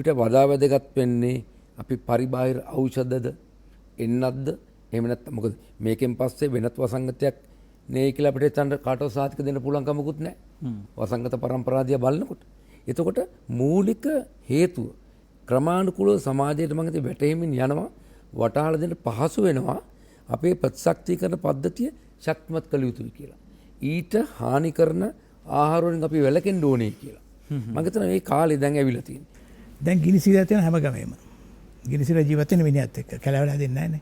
අපිට වඩා වැදගත් වෙන්නේ අපි පරිබාහිර ඖෂධද එන්නත්ද එහෙම නැත්නම් මොකද මේකෙන් පස්සේ වෙනත් වසංගතයක් නේ කියලා අපිට හිතන්න කාටවත් සාතික දෙන්න පුළුවන් කමකුත් නැහැ. වසංගත පරම්පරාදිය බලනකොට. එතකොට මූලික හේතුව ක්‍රමානුකූලව සමාජයට මම හිතේ වැටෙමින් යනවා වටහාලා දෙන්න පහසු වෙනවා අපේ ප්‍රතිශක්තිකරණ පද්ධතිය ශක්තිමත් කළ යුතුයි කියලා. ඊට හානි කරන ආහාර වලින් අපි වැළකෙන්න ඕනේ කියලා. මම හිතනවා මේ කාලේ දැන් ඇවිල්ලා තියෙනවා. දැන් ගිනිසිරා තියෙන හැම ගමේම. ගිනිසිරා ජීවත් වෙන මිනිහත් එක්ක කැලවලා දෙන්නේ නැහැ නේ.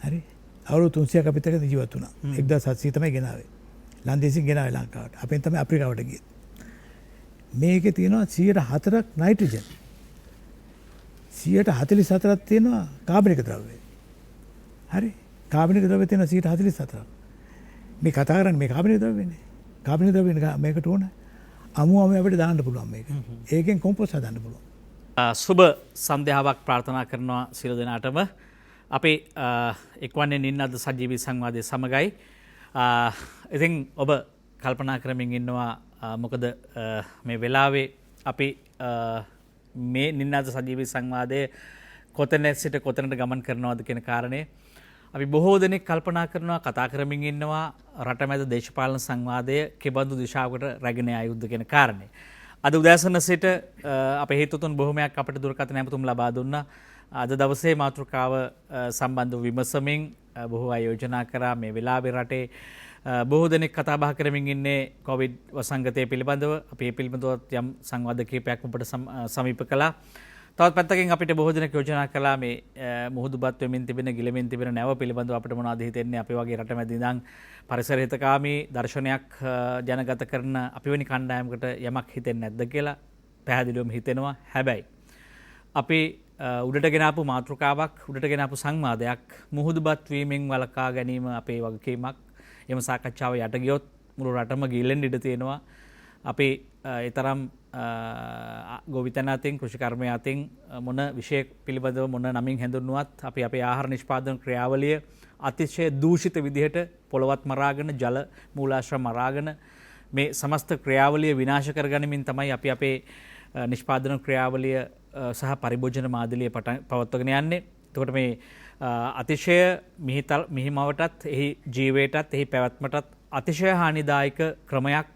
හරි. අවුරුදු 300ක් අපිත් එක්ක ජීවත් වුණා. 1700 තමයි ගෙනාවේ. ලන්දේසින් ගෙනාවේ ලංකාවට. අපෙන් තමයි අප්‍රිකාවට ගියේ. මේකේ තියෙනවා 104ක් නයිට්‍රජන්. 144ක් තියෙනවා කාබනික ද්‍රව්‍ය. හරි. කාබනික ද්‍රව්‍ය තියෙනවා 144ක්. මේ කතා කරන්නේ මේ කාබනික ද්‍රව්‍යනේ. කාබනික ද්‍රව්‍ය මේකට ඕන. අමු අපිට දාන්න පුළුවන් මේක. ඒකෙන් කොම්පෝස්ට් හදන්න පුළුවන්. සුබ සන්ධ්‍යාවක් ප්‍රාර්ථනා කරනවා සියලු දෙනාටම. අපි එක්වන්නේ නින්නද සජීවී සංවාදය සමගයි. ඉතින් ඔබ කල්පනා කරමින් ඉන්නවා මොකද මේ වෙලාවේ අපි මේ නින්නද සජීවී සංවාදය කොතන සිට කොතනට ගමන් කරනවද කියන කාරණය අපි බොහෝ දෙනෙක් කල්පනා කරනවා කතා කරමින් ඉන්නවා රටමැද දේශපාලන සංවාදය කෙබඳු දිශාවකට රැගෙන ආයුද්ධ කියන කාරණය. අද උදෑසන සිට අපේ හේතුතුන් බොහොමයක් අපට දුරකථන ඇමතුම් ලබා දුන්නා. අද දවසේ මාතෘකාව සම්බන්ධව විමසමින් බොහෝ අය යෝජනා කරා මේ වෙලාවේ රටේ බොහෝ දෙනෙක් කතා බහ කරමින් ඉන්නේ කොවිඩ් වසංගතය පිළිබඳව. අපි මේ පිළිබඳව යම් සංවාද කිහිපයක් අපට සමීප කළා. තවත් පැත්තකින් අපිට බොහෝ දෙනෙක් යෝජනා කළා මේ මුහුදුබත් වෙමින් තිබෙන ගිලෙමින් තිබෙන නැව පිළිබඳව අපිට මොනවද හිතෙන්නේ අපි වගේ රටමැද ඉඳන් පරිසර හිතකාමී දර්ශනයක් ජනගත කරන අපි වැනි කණ්ඩායමකට යමක් හිතෙන්නේ නැද්ද කියලා පැහැදිලිවම හිතෙනවා. හැබැයි අපි උඩට ගෙනාපු මාතෘකාවක් උඩට ගෙනාපු සංවාදයක් මුහුදුබත් වීමෙන් වළකා ගැනීම අපේ වගකීමක්. එම සාකච්ඡාව යට ගියොත් මුළු රටම ගිලෙන්න ඉඩ තියෙනවා. අපි ඒ තරම් ගොවිතැන අතින් කෘෂිකර්මය අතින් මොන විෂය පිළිබඳව මොන නමින් හැඳුන්වුවත් අපි අපේ ආහාර නිෂ්පාදන ක්‍රියාවලිය අතිශය දූෂිත විදිහට පොළවත් මරාගෙන ජල මූලාශ්‍ර මරාගෙන මේ සමස්ත ක්‍රියාවලිය විනාශ කරගනිමින් තමයි අපි අපේ නිෂ්පාදන ක්‍රියාවලිය සහ පරිභෝජන මාදිලිය පවත්වගෙන යන්නේ. එතකොට මේ අතිශය මිහිමවටත් එහි ජීවයටත් එහි පැවැත්මටත් අතිශය හානිදායක ක්‍රමයක්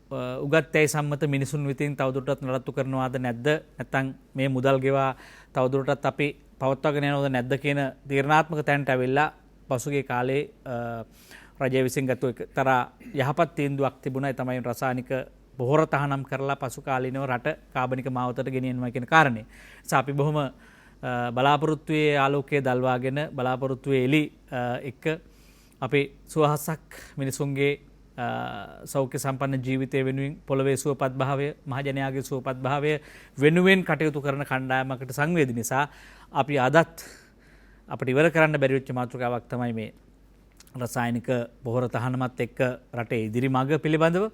උගත්තැයි සම්මත මිනිසුන් විතින් තවදුරටත් නඩත්තු කරනවාද නැද්ද නැත්නම් මේ මුදල් ගෙවා තවදුරටත් අපි පවත්වාගෙන යනවද නැද්ද කියන තීරණාත්මක තැනට ඇවිල්ලා පසුගිය කාලේ රජය විසින් ගත්ත එක්තරා යහපත් තීන්දුවක් තිබුණා. ඒ තමයි රසායනික පොහොර තහනම් කරලා පසු කාලීනව රට කාබනික මාවතට ගෙනියනවා කියන කාරණේ. නිසා අපි බොහොම බලාපොරොත්තුවේ ආලෝකයේ දල්වාගෙන බලාපොරොත්තුවේ එලි එක්ක අපි සුවහසක් මිනිසුන්ගේ සෞඛ්‍ය සම්පන්න ජීවිතය වෙනුවෙන් පොළවේ සුවපත් භාවය මහජනයාගේ සුවපත් භාවය වෙනුවෙන් කටයුතු කරන කණ්ඩායමකට සංවේදී නිසා අපි අදත් අපිට ඉවර කරන්න බැරි වෙච්ච මාතෘකාවක් තමයි මේ රසායනික පොහොර තහනමත් එක්ක රටේ ඉදිරි මඟ පිළිබඳව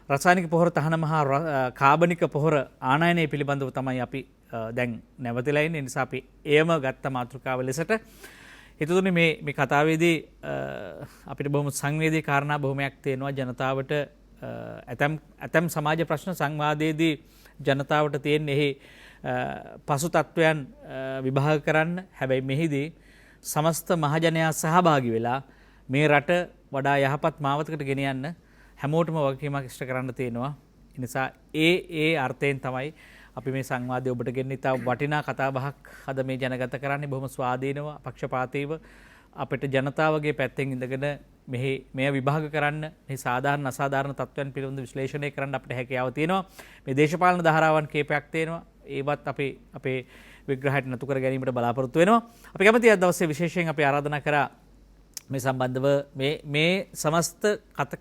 රසායනික පොහොර තහනම හා කාබනික පොහොර ආනයනය පිළිබඳව තමයි අපි දැන් නැවතිලා ඉන්නේ. නිසා අපි එයම ගත්ත මාතෘකාව ලෙසට හිතුතුනේ මේ කතාවේදී අපිට බොහොම සංවේදී කාරණා බොහොමයක් තියෙනවා ජනතාවට ඇතම් සමාජ ප්‍රශ්න සංවාදයේදී ජනතාවට තියෙන එහි පසු තත්වයන් විභාග කරන්න. හැබැයි මෙහිදී සමස්ත මහජනයා සහභාගී වෙලා මේ රට වඩා යහපත් මාවතකට ගෙන යන්න හැමෝටම වගකීමක් ඉෂ්ට කරන්න තියෙනවා. ඒ නිසා ඒ අර්ථයෙන් තමයි අපි මේ සංවාදය ඔබට ගෙන්න ඉතා වටිනා කතා බහක් අද මේ ජනගත කරන්නේ. බොහොම ස්වාධීනව පක්ෂපාතීව අපිට ජනතාවගේ පැත්තෙන් ඉඳගෙන මෙය විභාග කරන්න මේ සාධාරණ අසාධාරණ තත්ත්වයන් පිළිබඳ විශ්ලේෂණය කරන්න අපිට හැකියාව තියෙනවා. මේ දේශපාලන ධාරාවන් කීපයක් තියෙනවා. ඒවත් අපි අපේ විග්‍රහයට නතු කර ගැනීමට බලාපොරොත්තු වෙනවා. අපි කැමතියි අද දවසේ විශේෂයෙන් අපි ආරාධනා කරා මේ සම්බන්ධව මේ සමස්ත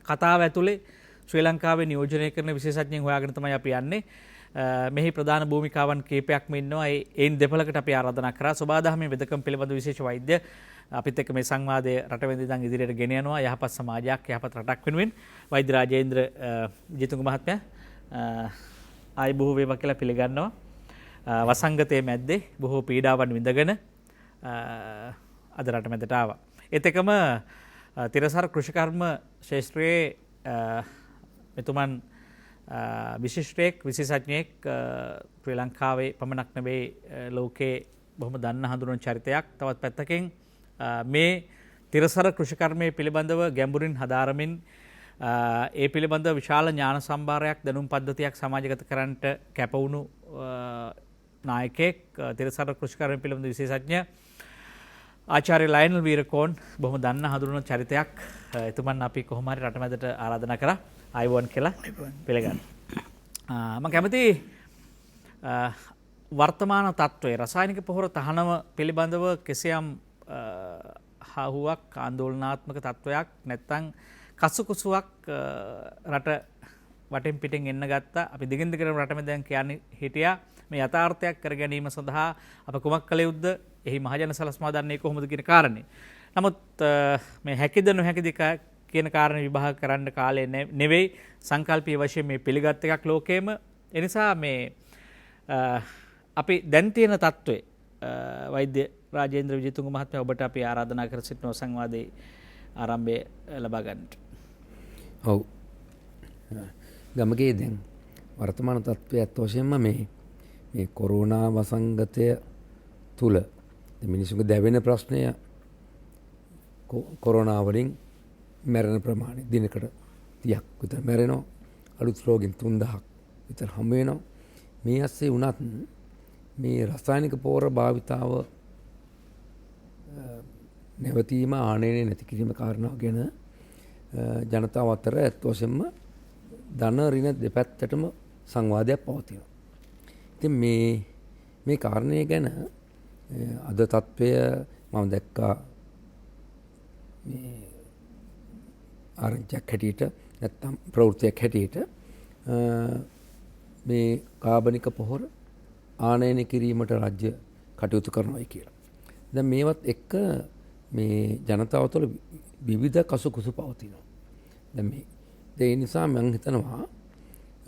කතාව ඇතුලේ ශ්‍රී ලංකාවේ නියෝජනය කරන විශේෂඥයින් හොයාගෙන තමයි අපි යන්නේ. මෙහි ප්‍රධාන භූමිකාවන් කීපයක්ම ඉන්නවා. ඒන් දෙපළකට අපි ආරාධනා කරා. සෝබාදහමේ වෙදකම් පිළිබඳ විශේෂ වෛද්‍ය අපිත් එක්ක මේ සංවාදය රටවෙඳ ඉඳන් ඉදිරියට ගෙන යනවා. යහපත් සමාජයක් යහපත් රටක් වෙනුවෙන් වෛද්‍ය රාජේන්ද්‍ර ජිතුංග මහත්මයා ආයි බොහෝ වේවා කියලා පිළිගන්නවා. වසංගතයේ මැද්දේ බොහෝ පීඩාවන් විඳගෙන අද රටමැදට ආවා. ඒත් එකම තිරසර කෘෂිකර්ම ශාස්ත්‍රයේ මෙතුමන් විශිෂ්ටයෙක් විශේෂඥයෙක් ශ්‍රී ලංකාවේ පමණක් නෙවෙයි ලෝකේ බොහොම දන්න හඳුනන චරිතයක්. තවත් පැත්තකින් මේ තිරසර කෘෂිකර්මය පිළිබඳව ගැඹුරින් හදාරමින් ඒ පිළිබඳ විශාල ඥාන සම්භාරයක් දැනුම් පද්ධතියක් සමාජගත කරන්නට කැපවුණු නායකයෙක් තිරසර කෘෂිකර්මය පිළිබඳ විශේෂඥ ආචාර්ය ලයනල් වීරකෝන් බොහොම දන්න හඳුනන චරිතයක්. එතුමන් අපි කොහොම හරි රටමැදට ආරාධනා කරා ආයුබෝවන් කියලා පිළිගන්න. මම කැමති වර්තමාන තත්ත්වයේ රසායනික පොහොර තහනම පිළිබඳව කෙසියම් හාහුවක් ආందోලනාත්මක තත්ත්වයක් නැත්නම් කසුකුසුවක් රට වටෙන් පිටින් එන්න ගත්තා. අපි දිගින් දිගටම රටමැද දැන් කියන්නේ හිටියා මේ යථාර්ථයක් කර ගැනීම සඳහා අප කුමක් කළ යුතුද? එහි මහජන සලස්මා දන්නේ කොහොමද කියන කාරණේ. නමුත් මේ හැකිද නොහැකිද කියන කාරණේ විභාග කරන්න කාලේ නෙවෙයි. සංකල්පීය වශයෙන් මේ පිළිගත් එකක් ලෝකේම. ඒ නිසා මේ අපි දැන් තියෙන තත්ත්වයේ වෛද්‍ය රාජේන්ද්‍ර විජේතුංග මහත්මයා ඔබට අපි ආරාධනා කර සිටින සංවාදයේ ආරම්භය ලබා ගන්නට. ඔව්. ගමගේ දැන් වර්තමාන තත්ත්වයට වශයෙන්ම මේ කොරෝනා වසංගතය තුල මිනිසුන්ගේ දැවෙන ප්‍රශ්නය කොරෝනා වලින් මැරෙන ප්‍රමාණය දිනකට 30ක් විතර මැරෙනවා. අලුත් රෝගීන් 3000ක් විතර හම් වෙනවා. මේ ඇස්සේ වුණත් මේ රසායනික පොහොර භාවිතාව නැවතීම ආනයනය නැති කිරීම කාරණාව ගැන ජනතාව අතර ඇත්ත වශයෙන්ම ධන ඍණ දෙපැත්තටම සංවාදයක් පවතිනවා. ඉතින් මේ කාරණය ගැන අද තත්ත්වය මම දැක්කා මේ ආරංචියක් හැටියට නැත්නම් ප්‍රවෘත්තියක් හැටියට මේ කාබනික පොහොර ආනයනය කිරීමට රාජ්‍ය කටයුතු කරනවායි කියලා. දැන් මේවත් එක්ක මේ ජනතාව තුළ විවිධ කසුකුසු පවතිනවා. දැන් ඒ නිසා මම හිතනවා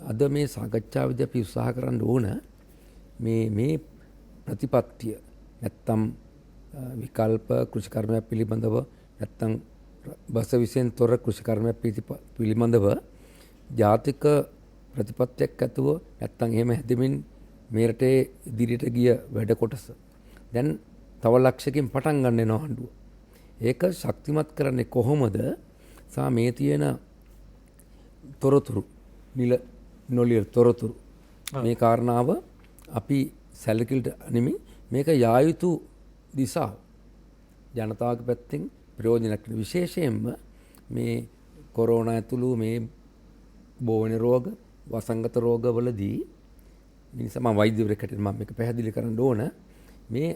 අද මේ සාකච්ඡාවේදී අපි උත්සාහ කරන්න ඕන මේ ප්‍රතිපත්තිය නැත්තම් විකල්ප කෘෂිකර්මයක් පිළිබඳව නැත්තම් බස විෂයෙන් තොර කෘෂිකර්මයක් පිළිබඳව ජාතික ප්‍රතිපත්තියක් ඇතුව නැත්තම් එහෙම හැදෙමින් මේ රටේ ඉදිරියට ගිය වැඩ කොටස දැන් තව ලක්ෂයකින් පටන් ගන්න වෙනවා ආණ්ඩුව. ඒක ශක්තිමත් කරන්නේ කොහොමද? සා මේ තියෙන තොරතුරු නොලිය තොරතුරු මේ කාරණාව අපි සැලකිලිට අනෙමින් මේක යා යුතු දිශාව ජනතාවගේ පැත්තෙන් ප්‍රයෝජනක් වෙන විශේෂයෙන්ම මේ කොරෝනා ඇතුළු මේ බෝවෙන රෝග වසංගත රෝගවලදී මිනිසා මම වෛද්‍යවරයෙක් හැටියට මම මේක පැහැදිලි කරන්න ඕන මේ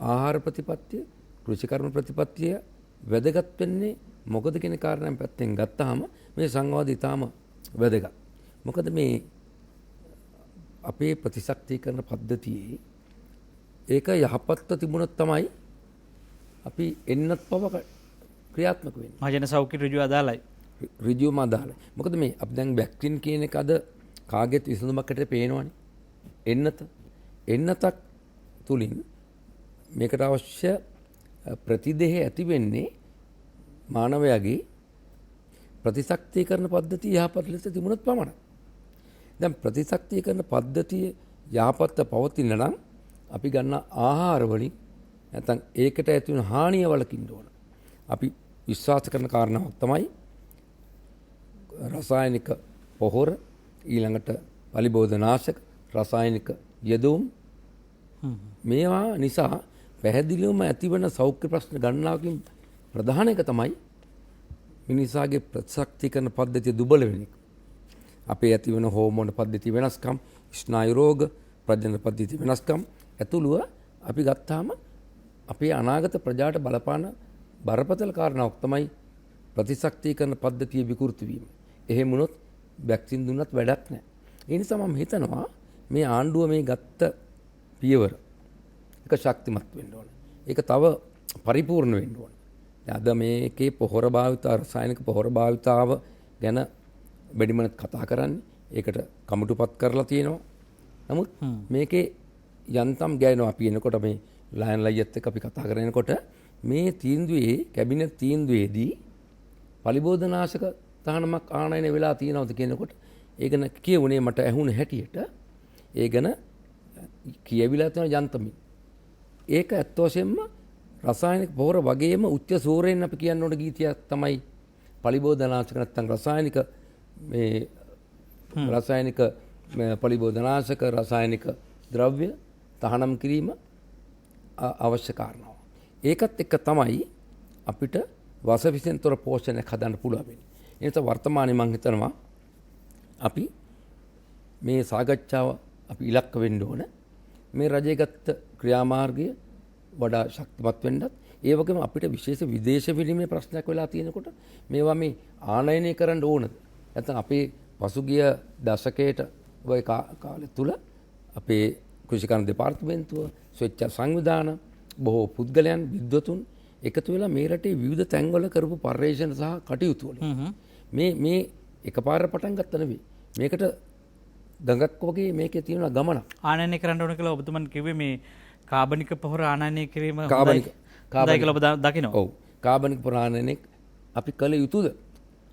ආහාර ප්‍රතිපත්තිය කෘෂිකර්ම ප්‍රතිපත්තිය වැදගත් වෙන්නේ මොකද කියන කාරණාවෙන් පැත්තෙන් ගත්තාම මේ සංවාදය ඊටාම වැදගත්. මොකද මේ අපේ ප්‍රතිශක්තිකරණ පද්ධතියේ ඒක යහපත්ව තිබුණොත් තමයි අපි එන්නත් පව ක්‍රියාත්මක වෙන්නේ. මහජන සෞඛ්‍ය ඍජුව අදාළයි. ඍජුවම අදාළයි. මොකද මේ අපි දැන් වැක්සින් කියන එක අද කාගෙත් විසඳුමක් හැටියට පේනවනේ. එන්නතක් තුලින් මේකට අවශ්‍ය ප්‍රතිදේහ ඇති වෙන්නේ මානවයාගේ ප්‍රතිශක්තිකරණ පද්ධතිය යහපත් ලෙස තිබුණොත් පමණයි. දැන් ප්‍රතිශක්තිකරණ පද්ධතිය යහපත්ව පවතින නම් අපි ගන්න ආහාර වලින් නැත්නම් ඒකට ඇති වෙන හානිය වළකින්න ඕන. අපි විශ්වාස කරන කාරණාවක් තමයි රසායනික පොහොර ඊළඟට පලිබෝධනාශක රසායනික යෙදවුම් මේවා නිසා පැහැදිලිවම ඇතිවන සෞඛ්‍ය ප්‍රශ්න ගණනාවකින් ප්‍රධාන එක තමයි මිනිසාගේ ප්‍රතිශක්තිකරණ පද්ධතිය දුබල වෙන එක. අපේ ඇතිවන හෝමෝන පද්ධතිය වෙනස්කම්, ස්නායු රෝග, ප්‍රජනන පද්ධතිය වෙනස්කම් ඇතුළුව අපි ගත්තාම අපේ අනාගත ප්‍රජාට බලපාන බරපතල කාරණාවක් තමයි ප්‍රතිශක්තිකරණ පද්ධතිය විකෘති වීම. එහෙම වුණොත් වැක්සින් දුන්නත් වැඩක් නැහැ. ඒ නිසා මම හිතනවා මේ ආණ්ඩුව මේ ගත්ත පියවර එක ශක්තිමත් වෙන්න ඕන. ඒක තව පරිපූර්ණ වෙන්න ඕන. අද මේකේ පොහොර භාවිතාව රසායනික පොහොර භාවිතාව ගැන බැඩිමනත් කතා කරන්නේ. ඒකට කමිටුපත් කරලා තියෙනවා. නමුත් මේකේ යන්තම් ගෑනවා අපි එනකොට මේ ලයන් ලයියත් එක්ක අපි කතා කරනකොට මේ තීන්දුවේ කැබිනට් තීන්දුවේදී පලිබෝධනාශක තහනමක් ආනයනය වෙලා තියෙනවද කියනකොට ඒ ගැන කියවුනේ මට ඇහුණ හැටියට ඒ ගැන කියවිලා තියෙන යන්තමින්. ඒක ඇත්ත වශයෙන්ම රසායනික පොහොර වගේම උච්ච සූරයෙන් අපි කියන්න ඕන ගීතයක් තමයි පලිබෝධනාශක නැත්නම් රසායනික පලිබෝධනාශක රසායනික ද්‍රව්‍ය තහනම් කිරීම අවශ්‍ය කාරණාව. ඒකත් එක්ක තමයි අපිට වසවිසෙන් තොර පෝෂණයක් හදන්න පුළුවන් වෙන්නේ. ඒ නිසා වර්තමානයේ මම හිතනවා අපි මේ සාකච්ඡාව අපි ඉලක්ක වෙන්න ඕන. මේ රජයේ ගත්ත ක්‍රියාමාර්ගය වඩා ශක්තිමත් වෙන්නත් ඒ වගේම අපිට විශේෂ විදේශ විනිමය ප්‍රශ්නයක් වෙලා තියෙනකොට මේවා මේ ආනයනය කරන්න ඕනද? නැත්නම් අපේ පසුගිය දශකයට ওই කාලය තුල අපේ කෘෂිකර්ම දෙපාර්තමේන්තුව, ස්වච්ඡ සංවිධාන, බොහෝ පුද්ගලයන්, විද්වතුන් එකතු වෙලා මේ රටේ විවිධ තැන්වල කරපු පර්යේෂණ සහ කටයුතු වල මේ එකපාර පටන් ගත්ත නෙවෙයි. මේකට ගඟක් වගේ මේකේ තියෙන ගමනක්. ආනයනය කරන්න ඕන කියලා ඔබතුමන් කිව්වේ මේ කාබනික පොහොර ආනයනය කිරීම කාබනික කියලා ඔබ දකිනවා. ඔව්. කාබනික පොහොර ආනයනය අපි කළ යුතුද?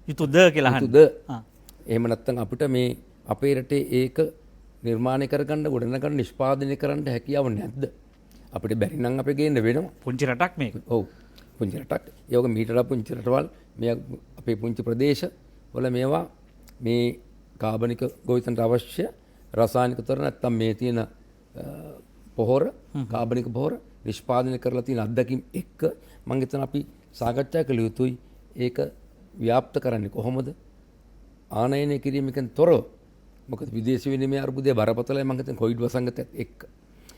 යුතුද කියලා අහන්න. යුතුද? එහෙම නැත්නම් අපිට මේ අපේ රටේ ඒක නිර්මාණය කරගන්න ගොඩනගන්න නිෂ්පාදනය කරන්න හැකියාව නැද්ද? අපිට බැරි නම් අපි ගේන්න වෙනවා. පුංචි රටක් මේක. ඔව්. පුංචි රටක්. ඒ වගේ මීටර පුංචි රටවල් මේ අපේ පුංචි ප්‍රදේශ වල මේවා මේ කාබනික ගොවිතැනට අවශ්‍ය රසායනික තොර නැත්නම් මේ තියෙන පොහොර කාබනික පොහොර නිෂ්පාදනය කරලා තියෙන අත්දැකීම් එක්ක මම හිතන අපි සාකච්ඡා කළ යුතුයි. ඒක ව්‍යාප්ත කරන්නේ කොහොමද? ආනයනය කිරීමකින් තොරව. මොකද විදේශ විනිමය අර්බුදයේ බරපතලයි මම හිතන්නේ කොවිඩ් වසංගතයත් එක්ක.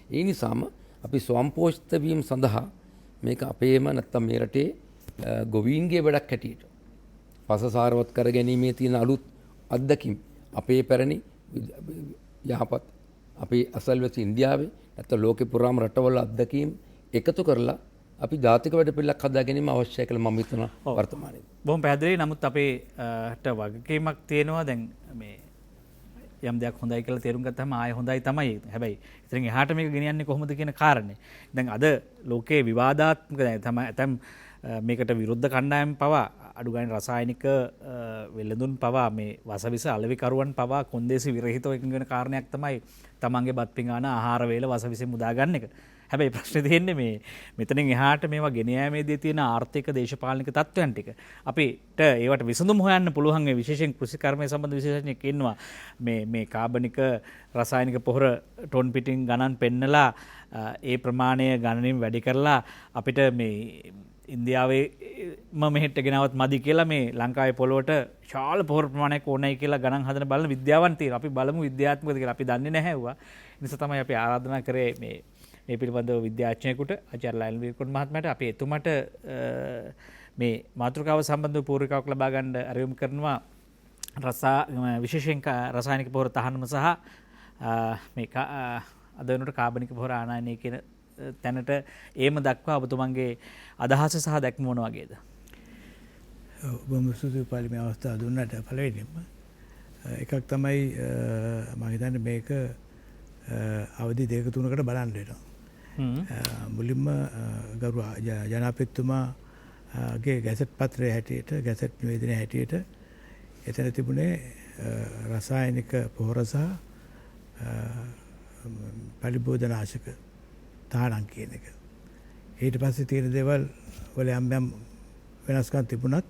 ඒ නිසාම අපි ස්වයංපෝෂිත වීම සඳහා මේක අපේම නැත්නම් මේ රටේ ගොවීන්ගේ වැඩක් හැටියට පසසාරවත් කර ගැනීමේ තියෙන අලුත් අත්දැකීම් අපේ පැරණි යහපත් අපේ අසල්වැසි ඉන්දියාවේ නැත්නම් ලෝකෙ පුරාම රටවල අත්දැකීම් එකතු කරලා අපි ජාතික වැඩ පිළිලක් හදා ගැනීම අවශ්‍යයි කියලා මම හිතනවා වර්තමානයේ. බොහොම පැහැදිලි. නමුත් අපේට වගකීමක් තියෙනවා දැන් මේ යම් දෙයක් හොඳයි කියලා තේරුම් ගත්තාම ආයෙ හොඳයි තමයි. හැබැයි ඉතින් එහාට මේක ගෙනියන්නේ කොහොමද කියන කාරණේ. දැන් අද ලෝකේ විවාදාත්මක තමයි ඇතම් මේකට විරුද්ධ කණ්ඩායම් පවා අඩු ගානේ රසායනික වෙළඳුන් පවා මේ වසවිස අලෙවිකරුවන් පවා කොන්දේසි විරහිතව එකගෙන කාරණයක් තමයි තමන්ගේ බත් පිඟාන ආහාර වේල වසවිසෙන් මුදා ගන්න එක. හැබැයි ප්‍රශ්නේ තියෙන්නේ මේ මෙතනින් එහාට මේවා ගෙන යාමේදී තියෙන ආර්ථික දේශපාලනික තත්ත්වයන් ටික අපිට ඒවට විසඳුම් හොයන්න පුළුවන්. ඒ විශේෂයෙන් කෘෂිකර්මය සම්බන්ධ විශේෂඥයෙක් ඉන්නවා මේ කාබනික රසායනික පොහොර ටොන් පිටින් ගණන් පෙන්නලා ඒ ප්‍රමාණය ගණනින් වැඩි කරලා අපිට මේ ඉන්දියාවේ මෙහෙට ගෙනවත් මදි කියලා මේ ලංකාවේ පොළොවට ශාල පොහොර ප්‍රමාණයක් ඕනයි කියලා ගණන් හදන බලන විද්‍යාවන් තියෙනවා. අපි බලමු විද්‍යාත්මකද කියලා. අපි දන්නේ නැහැ ඒවා. ඒ නිසා තමයි අපි ආරාධනා කරේ මේ පිළිබඳව විද්‍යාඥයෙකුට ආචාර්ය ලයනල් වීරකෝන් මහත්මයාට අපි එතුමට මේ මාතෘකාව සම්බන්ධව පූර්විකාවක් ලබා ගන්න ආරම්භ කරනවා. විශේෂයෙන් රසායනික පොහොර තහනම සහ මේ අද වෙනකොට කාබනික පොහොර ආනයනය කියන තැනට ඒම දක්වා ඔබතුමන්ගේ අදහස සහ දැක්ම මොන වගේද? බොහොම සුදුසු පාලිමේ අවස්ථාව දුන්නට පළවෙනිම එකක් තමයි මම හිතන්නේ මේක අවදි දෙක තුනකට බලන්න වෙනවා. මුලින්ම ගරු ජනාධිපතිතුමාගේ ගැසට් පත්‍රය හැටියට ගැසට් නිවේදනය හැටියට එතන තිබුණේ රසායනික පොහොර සහ පලිබෝධනාශක තහනම් කියන එක. ඊට පස්සේ තියෙන දේවල් වල යම් වෙනස්කම් තිබුණත්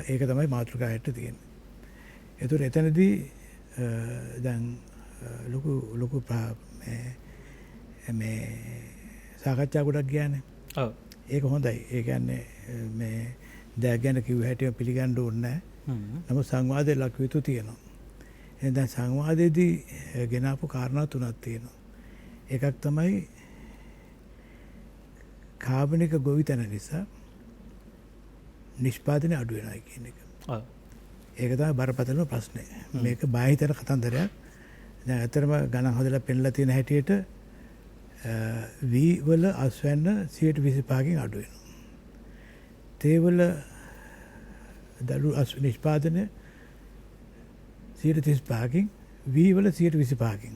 ඒක තමයි මාතෘකාවට තියෙන්නේ. ඒතර එතනදී දැන් ලොකු මේ සාකච්ඡා ගොඩක් ගියානේ. ඔව්. ඒක හොඳයි. ඒ කියන්නේ මේ දැන් ගැන කිව්ව හැටිම පිළිගන්න ඕනේ නැහැ. නමුත් සංවාදයේ ලක් යුතු තියෙනවා. දැන් සංවාදයේදී ගෙනාපු කාරණා තුනක් තියෙනවා. එකක් තමයි කාබනික ගොවිතැන නිසා නිෂ්පාදනය අඩු වෙනවා කියන එක. ඔව්. ඒක තමයි බරපතලම ප්‍රශ්නේ. මේක බාහිර කතන්දරයක්. දැන් ඇත්තටම ගණන් හදලා පෙන්නලා තියෙන හැටියට වී වල අස්වැන්න 25%කින් අඩු වෙනවා. තේ වල දළු නිෂ්පාදනය 35%කින්, වී වල 25%කින්,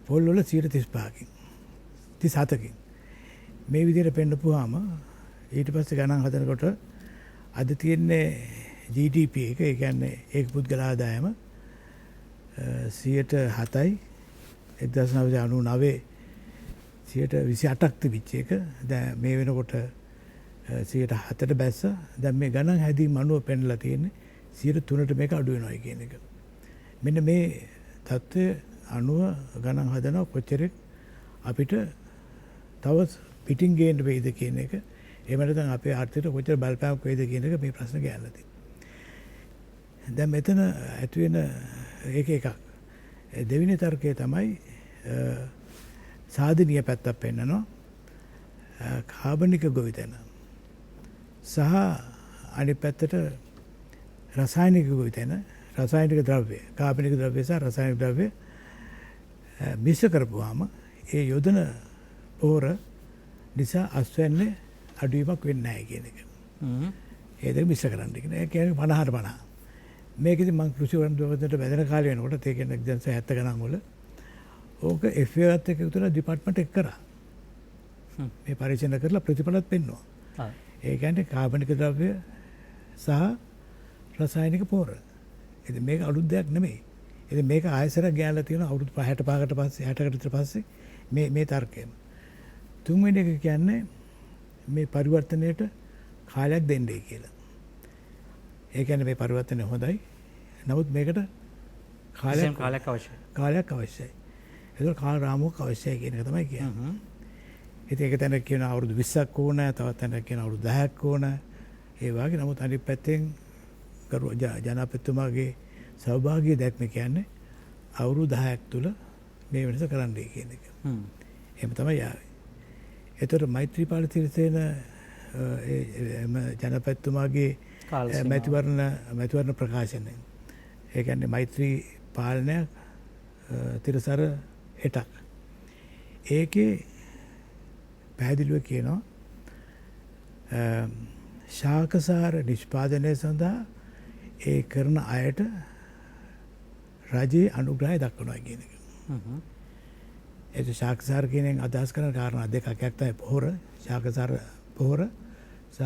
පොල් වල 35%කින්, 37%කින්. මේ විදිහට පෙන්නපුවාම ඊට පස්සේ ගණන් හදනකොට අද තියෙන්නේ GDP එක, ඒ කියන්නේ ඒක පුද්ගල ආදායම 7යි 1999 28ක් තිබිච්ච එක දැන් මේ වෙනකොට 7ට බැස්ස. දැන් මේ ගණන් හැදීම අනුව පෙන්ලා තියෙන්නේ 3ට මේක අඩු වෙනවා කියන එක. මෙන්න මේ தත්ත්වය අනුව ගණන් හදනවා කොච්චරක් අපිට තව පිටින් ගේන්න වෙයිද කියන එක. එහෙම නැත්නම් අපේ ආර්ථිකයට කොච්චර බලපෑමක් වෙයිද කියන එක මේ ප්‍රශ්න ගෑනලා තියෙනවා. දැන් මෙතන ඇති වෙන එකක්. දෙවෙනි තර්කය තමයි සාධනීය පැත්තක් පෙන්නනවා. කාබනික ගොවිතැන සහ අනිත් පැත්තට රසායනික ගොවිතැන රසායනික ද්‍රව්‍ය කාබනික ද්‍රව්‍ය සහ රසායනික ද්‍රව්‍ය මිශ්‍ර කරපුවාම ඒ යොදන පොහොර නිසා අස්වැන්නේ අඩුවීමක් වෙන්නේ නැහැ කියන එක. ඒ දෙක මිශ්‍ර කරන්න කියන. ඒ කියන්නේ 50ට 50. මේකෙදි මම කෘෂි වර්ධනයට වැදෙන කාලේ වෙනකොට ඒ කියන්නේ 1970 ගණන් වල ඕක FAO එකත් එක්ක උතර ඩිපාර්ට්මන්ට් එක කරා. මේ පරීක්ෂණ කරලා ප්‍රතිඵලත් පෙන්වුවා. ඒ කියන්නේ කාබනික ද්‍රව්‍ය සහ රසායනික පොහොර. ඉතින් මේක අලුත් දෙයක් නෙමෙයි. ඉතින් මේක ආයසරයක් ගෑනලා තියෙනවා අවුරුදු 65කට පස්සේ 60කට විතර පස්සේ මේ තර්කයම. තුන්වෙනි එක කියන්නේ මේ පරිවර්තනයට කාලයක් දෙන්නයි කියලා. ඒ කියන්නේ මේ පරිවර්තනය හොඳයි. නමුත් මේකට කාලයක් අවශ්‍යයි. ඒක කාල රාමුවක් අවශ්‍යයි කියන එක තමයි කියන්නේ. ඉතින් ඒක තැනක කියන අවුරුදු 20ක් ඕන, තවත් තැනක කියන අවුරුදු 10ක් ඕන. ඒ වගේ නමුත් අනිත් පැත්තෙන් ජනාධිපතිතුමාගේ සෞභාග්‍ය දැක්ම කියන්නේ අවුරුදු 10ක් තුල මේ වෙනස කරන්නයි කියන එක. එහෙම තමයි ආවේ. ඒතර මෛත්‍රීපාල සිරිසේන ජනපතිතුමාගේ මැතිවරණ ප්‍රකාශනය. ඒ කියන්නේ මෛත්‍රී පාලනයක් තිරසර 60ක්. ඒකේ පැහැදිලිව කියනවා ශාකසාර නිෂ්පාදනය සඳහා ඒ කරන අයට රජයේ අනුග්‍රහය දක්වනවා කියන එක. ඒ ශාකසාර කියන අදහස් කරන කාරණා දෙකක්. එකක් තමයි පොහොර, ශාකසාර පොහොර සහ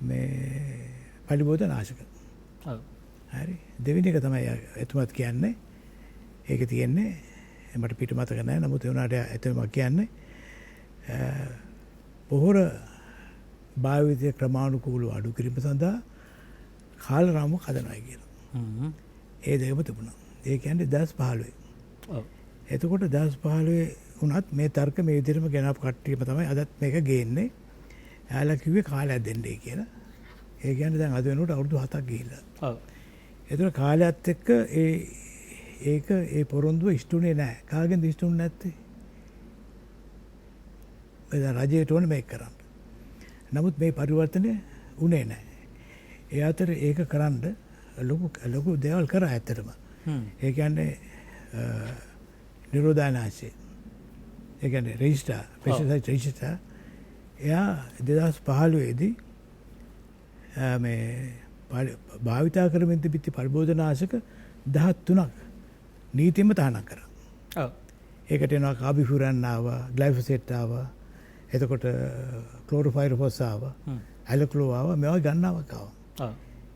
මේ පලිබෝධ නාශක. හරි. දෙවෙනි එක තමයි එතුමත් කියන්නේ. ඒක තියෙන්නේ මට පිට මතක නැහැ. නමුත් ඒ උනාට එතුමා කියන්නේ පොහොර භාවිතය ක්‍රමානුකූලව අඩු කිරීම සඳහා කාල රාමුවක් හදනවා කියලා. ඒ දෙකම තිබුණා. ඒ කියන්නේ 2015. එතකොට 2015 වුණත් මේ තර්ක මේ විදිහටම ගෙනාපු කට්ටියම තමයි අදත් මේක ගේන්නේ. එයාලා කිව්වේ කාලයක් දෙන්නයි කියලා. ඒ කියන්නේ දැන් අද වෙනකොට අවුරුදු 7ක් ගිහිල්ලා. ඔව්. ඒතර කාලයත් එක්ක ඒ පොරොන්දුව ඉෂ්ටුනේ නැහැ. කාගෙන්ද ඉෂ්ටුනේ නැත්තේ? ඒ රජයට ඕනේ මේක කරන්න. නමුත් මේ පරිවර්තනය උනේ නැහැ. ඒ අතර ඒක කරන්න ලොකු දේවල් කරා ඇත්තටම. ඒ කියන්නේ නිරෝධානාශය. ඒ කියන්නේ රෙජිස්ටර්, පෙස්ටිසයිඩ් රෙජිස්ටර්. එයා 2015 දී මේ භාවිතා කරමින් තිබිච්ච පරිබෝධනාශක 13ක් නීතියෙන්ම තහනම් කරා. ඔව්. ඒකට එනවා කාබිෆුරන් ආවා, ග්ලයිෆොසේට් ආවා. එතකොට ක්ලෝරෝෆයිරිෆොස් ආවා. ඇලක්ලෝ ආවා. මේවා ගන්නවක් ආවා. ඔව්.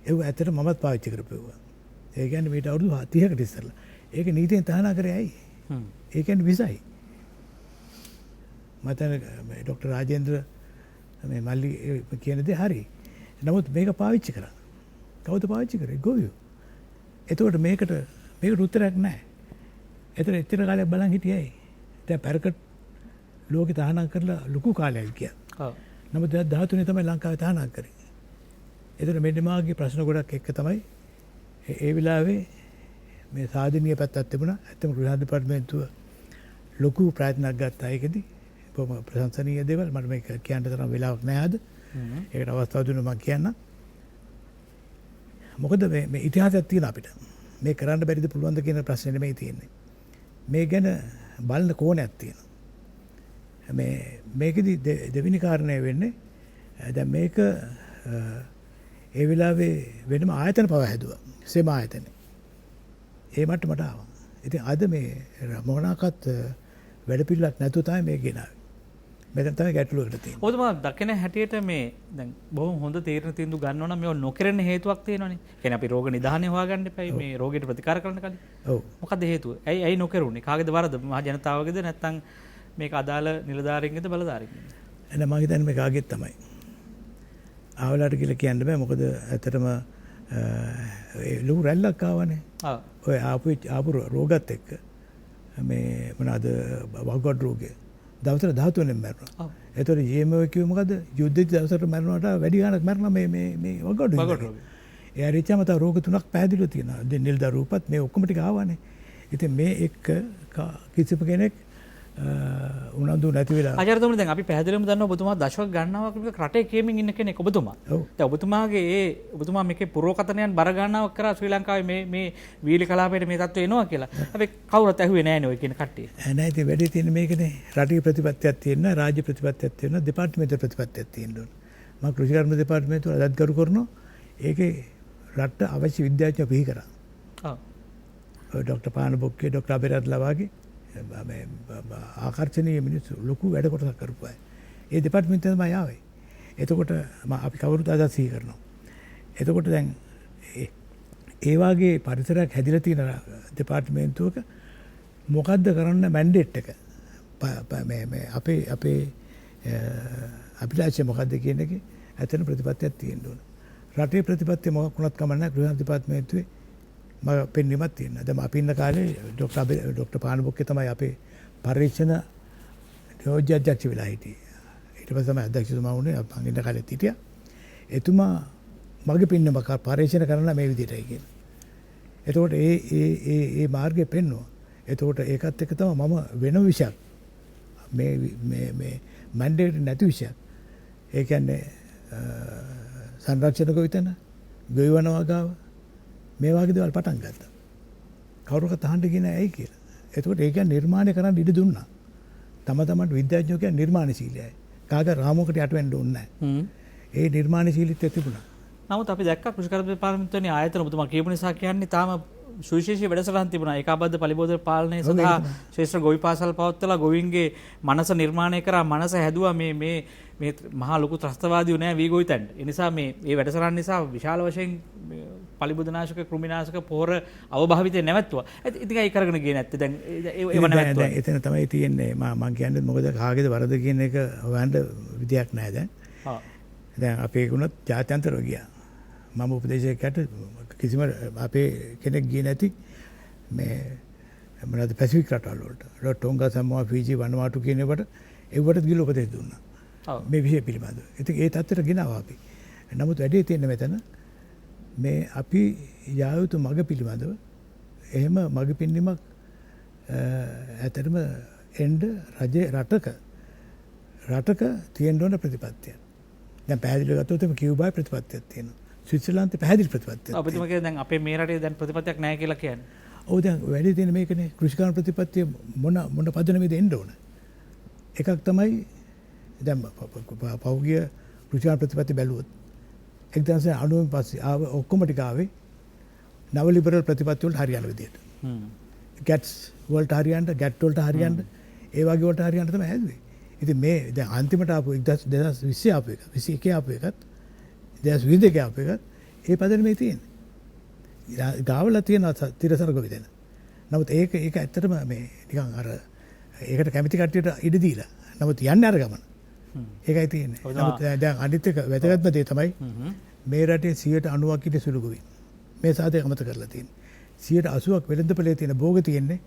ඒව ඇත්තට මමත් පාවිච්චි කරපුවා. ඒ කියන්නේ මේට අවුරුදු 30කට ඉස්සෙල්ලා. ඒක නීතියෙන් තහනම් කරේ ඇයි? ඒ කියන්නේ විසයි. මතන ඩොක්ටර් රාජේන්ද්‍ර මේ මල්ලි කියන දේ හරි. නමුත් මේක පාවිච්චි කරා. කවුද පාවිච්චි කරේ? ගොවියෝ. එතකොට මේකට උත්තරයක් නැහැ. එතන කාලයක් බලන් හිටියයි. දැන් පැරකට් ලෝකේ තහනම් කරලා ලොකු කාලයක් ගියා. ඔව්. නමුත් 2013 තමයි ලංකාවේ තහනම් කරේ. එතන මෙන්නමාගේ ප්‍රශ්න ගොඩක් එක්ක තමයි ඒ වෙලාවේ මේ සාධනීය පැත්තක් තිබුණා. ඇත්තම ගෘහ දෙපාර්තමේන්තුව ලොකු ප්‍රයත්නයක් ගත්තා ඒකෙදි. බොහොම ප්‍රශංසනීය දේවල් මට මේක කියන්න තරම් වෙලාවක් නැහැ අද. ඒකට අවස්ථාව දුන්නා මම කියන්නම්. මොකද මේ ඉතිහාසයක් තියෙන අපිට. මේ කරන්න බැරිද පුළුවන්ද කියන ප්‍රශ්නේ නෙමෙයි තියෙන්නේ. මේ ගැන බලන කෝණයක් තියෙනවා. මේකෙදි දෙවෙනි කාරණය වෙන්නේ දැන් මේක ඒ වෙලාවේ වෙනම ආයතන පව හැදුවා. සෙම ආයතන. ඒ මට්ටමට ආවා. ඉතින් අද මේ මොනවාක්වත් වැඩ පිළිලක් නැතුව තමයි මේ ගෙනාවේ. මෙතන තමයි ගැටලුවකට තියෙන්නේ. ඔබතුමා දකින හැටියට මේ දැන් බොහොම හොඳ තීරණ තීන්දුව ගන්න ඕන මේව නොකරන හේතුවක් තියෙනවනේ. කියන්නේ අපි රෝග නිදානේ හොයාගන්න එපයි මේ රෝගයට ප්‍රතිකාර කරන්න කලින්. ඔව්. මොකද හේතුව? ඇයි නොකරුනේ? කාගේද වරද? මහ ජනතාවගේද නැත්නම් මේක අදාළ නිලධාරීන්ගේද බලධාරීන්ගේද? එන මම හිතන්නේ මේ කාගෙත් තමයි. ආවලාට කියලා කියන්න බෑ මොකද ඇත්තටම ලොකු රැල්ලක් ආවනේ. ඔය ආපු රෝගත් එක්ක මේ මොනවාද වගොඩ් රෝගය දවසට 13න් මැරුණා. ඒතකොට ජීඑම්ఓ කිව්ව මොකද යුද්ධෙදි දවසට මැරුණාට වැඩි ගාණක් මැරුණා මේ වගොඩ් රෝගය. ඒ හරියටම තව රෝග 3ක් පැහැදිලිව තියෙනවා. දැන් නිල්දා රූපත් මේ ඔක්කොම ටික ආවානේ. ඉතින් මේ එක්ක කිසිම කෙනෙක් උනන්දු නැති වෙලා ආචාර්යතුමනි දැන් අපි පැහැදිලිවම දන්නවා ඔබතුමා දශක ගණනාවක් විතර රටේ කියමින් ඉන්න කෙනෙක් ඔබතුමා. දැන් ඔබතුමාගේ ඔබතුමා මේකේ පුරෝකතනයන් බර ගණනාවක් කරා ශ්‍රී ලංකාවේ මේ වීලි කලාපයට මේ තත්ත්වය එනවා කියලා. අපි කවුරුත් ඇහුවේ නැහැ නේ ඔය කියන කට්ටිය. නැහැ ඉතින් වැඩි තියෙන මේකනේ රටේ ප්‍රතිපත්තියක් තියෙනවා රාජ්‍ය ප්‍රතිපත්තියක් තියෙනවා දෙපාර්තමේන්තු ප්‍රතිපත්තියක් තියෙනවා. මම කෘෂිකර්ම දෙපාර්තමේන්තුව අදත් කරු කරනවා. ඒකේ රට අවශ්‍ය විද්‍යාඥයෝ පිහි කරා. ඔව්. ડોક્ટર පානබොක්කේ ડોક્ટર අබේරත්ලා වගේ ආකර්ශනීය මිනිස්සු ලොකු වැඩ කොටසක් කරපු අය. ඒ දෙපාර්තමේන්තුවේ තමයි ආවේ. එතකොට අපි කවුරුත් අදත් සිහි කරනවා. එතකොට දැන් ඒ වාගේ පරිසරයක් හැදිලා තියෙන දෙපාර්තමේන්තුවක මොකද්ද කරන්න මැන්ඩේට් එක? මේ අපේ අභිලාෂය මොකද්ද කියන එක ඇත්තට ප්‍රතිපත්තියක් තියෙන්න ඕන. රටේ ප්‍රතිපත්තිය මොකක් වුණත් කමක් නැහැ ගෘහ දෙපාර්තමේන්තුවේ මම පෙන්වීමක් තියෙනවා. දැන් අපි ඉන්න කාලේ ડોક્ટર පානබොක්කේ තමයි අපේ පරීක්ෂණ නියෝජ්‍ය අධ්‍යක්ෂ වෙලා හිටියේ. ඊට පස්සේ තමයි අධ්‍යක්ෂතුමා වුණේ මම ඉන්න කාලෙත් හිටියා. එතුමා මගේ පෙන්වීමක් පරීක්ෂණ කරන්න මේ විදිහටයි කියලා. එතකොට ඒ මාර්ගය පෙන්වුවා. එතකොට ඒකත් එක්ක තමයි මම වෙන විෂයක් මේ මැන්ඩේට් නැති විෂයක්. ඒ කියන්නේ සංරක්ෂණ ගොවිතැන ගොවිවනවා ගාව මේ වගේ දේවල් පටන් ගත්තා. කවුරුකත් අහන්න ගියේ නැහැ ඇයි කියලා. එතකොට ඒක නිර්මාණය කරන්න ඉඩ දුන්නා. තම තමන්ට විද්‍යාඥයෝ කියන්නේ නිර්මාණශීලීයි. කාගේ රාමුවකට යට වෙන්න ඕනේ නැහැ. ඒ නිර්මාණශීලීත්වය තිබුණා. නමුත් අපි දැක්කා කෘෂිකර්ම දෙපාර්තමේන්තුවේ ආයතන ඔබතුමා කියපු නිසා කියන්නේ තාම සුවිශේෂී වැඩසටහන් තිබුණා. ඒකාබද්ධ පරිබෝධ පාලනය සඳහා ශ්‍රේෂ්ඨ ගොවි පාසල් පවත්වලා ගොවීන්ගේ මනස නිර්මාණය කරා මනස හැදුවා මේ මහා ලොකු ත්‍රස්තවාදීව නෑ වී ගොවිතැන්ට. ඒ නිසා මේ වැඩසටහන් නිසා විශාල වශයෙන් පලිබුදනාශක කෘමිනාශක පොහොර අවභාවිතය නැවැත්තුවා. ඉතින් ඒක කරගෙන ගියේ නැත්තේ දැන් ඒව නැවැත්තුවා. එතන තමයි තියෙන්නේ මම කියන්නේ මොකද කාගේද වරද කියන එක හොයන්න විදියක් නැහැ දැන්. දැන් අපේ ගුණත් ජාත්‍යන්තරව ගියා. මම උපදේශකයට කිසිම අපේ කෙනෙක් ගියේ නැති මේ මොනවද පැසිෆික් රටවල් වලට. ටොංගා සමෝවා ෆීජි වනුවාටු කියන ඒවට ඒවට ගිහලා උපදෙස් දුන්නා. මේ විෂය පිළිබඳව. ඉතින් ඒ තත්ත්වයට ගෙනාවා අපි. නමුත් වැඩේ තියෙන්නේ මෙතන මේ අපි යා යුතු මඟ පිළිබඳව එහෙම මඟ පින්නීමක් ඇත්තටම එන්න රටක තියෙන්න ඕන ප්‍රතිපත්තියක්. දැන් පැහැදිලිව ගත්තොත් මේ කිව්බායි ප්‍රතිපත්තියක් තියෙනවා. ස්විට්සර්ලන්තේ පැහැදිලි ප්‍රතිපත්තියක්. අපිට මොකද දැන් අපේ මේ රටේ දැන් ප්‍රතිපත්තියක් නැහැ කියලා කියන්නේ. ඔව් දැන් වැඩි තියෙන මේකනේ කෘෂිකාර්ම ප්‍රතිපත්තිය මොන පදනමේද එන්න ඕන. එකක් තමයි දැන් පෞද්ගලික කෘෂිකාර්ම ප්‍රතිපත්තිය බැලුවොත් 1990 පස්සේ ආව ඔක්කොම ටික ආවේ නව ලිබරල් ප්‍රතිපත්ති වලට හරියන විදියට. ගැට්ස් වලට හරියන්න, ගැට් වලට හරියන්න, ඒ වගේ වලට හරියන්න තමයි හැදුවේ. ඉතින් මේ දැන් අන්තිමට ආපු 2020 ආපු එක, 21 ආපු එකත් 2022 ආපු එකත් ඒ පදනමේ තියෙන්නේ. ගාවලා තියෙන තිරසර ගොවිතැන. නමුත් ඒක ඇත්තටම මේ නිකන් අර ඒකට කැමති කට්ටියට ඉඩ දීලා. නමුත් යන්නේ අර ගමන. ඒකයි තියෙන්නේ. නමුත් දැන් අනිත් එක වැදගත්ම දේ තමයි මේ රටේ 90%ක් ඉන්නේ සුළු ගොවි. මේ සාධක අමතක කරලා තියෙන්නේ. 80%ක් වෙළඳපොලේ තියෙන භෝග තියෙන්නේ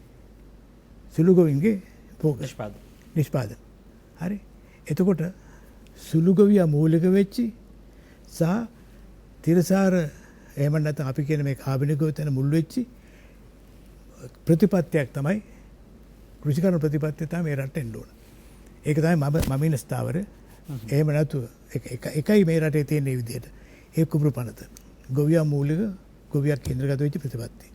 සුළු ගොවින්ගේ භෝග නිෂ්පාදන. හරි. එතකොට සුළු ගොවියා මූලික වෙච්චි සහ තිරසාර එහෙම නැත්නම් අපි කියන මේ කාබනික ගොවිතැන මුල් වෙච්චි ප්‍රතිපත්තියක් තමයි කෘෂිකර්ම ප්‍රතිපත්තිය තමයි මේ රටට එන්න ඕන. ඒක තමයි මම ඉන්න ස්ථාවරය. එහෙම නැතුව එකයි මේ රටේ තියෙන මේ විදිහට. ඒ කුඹුරු පනත. ගොවියා මූලික ගොවියා කේන්ද්‍රගත වෙච්ච ප්‍රතිපත්තිය.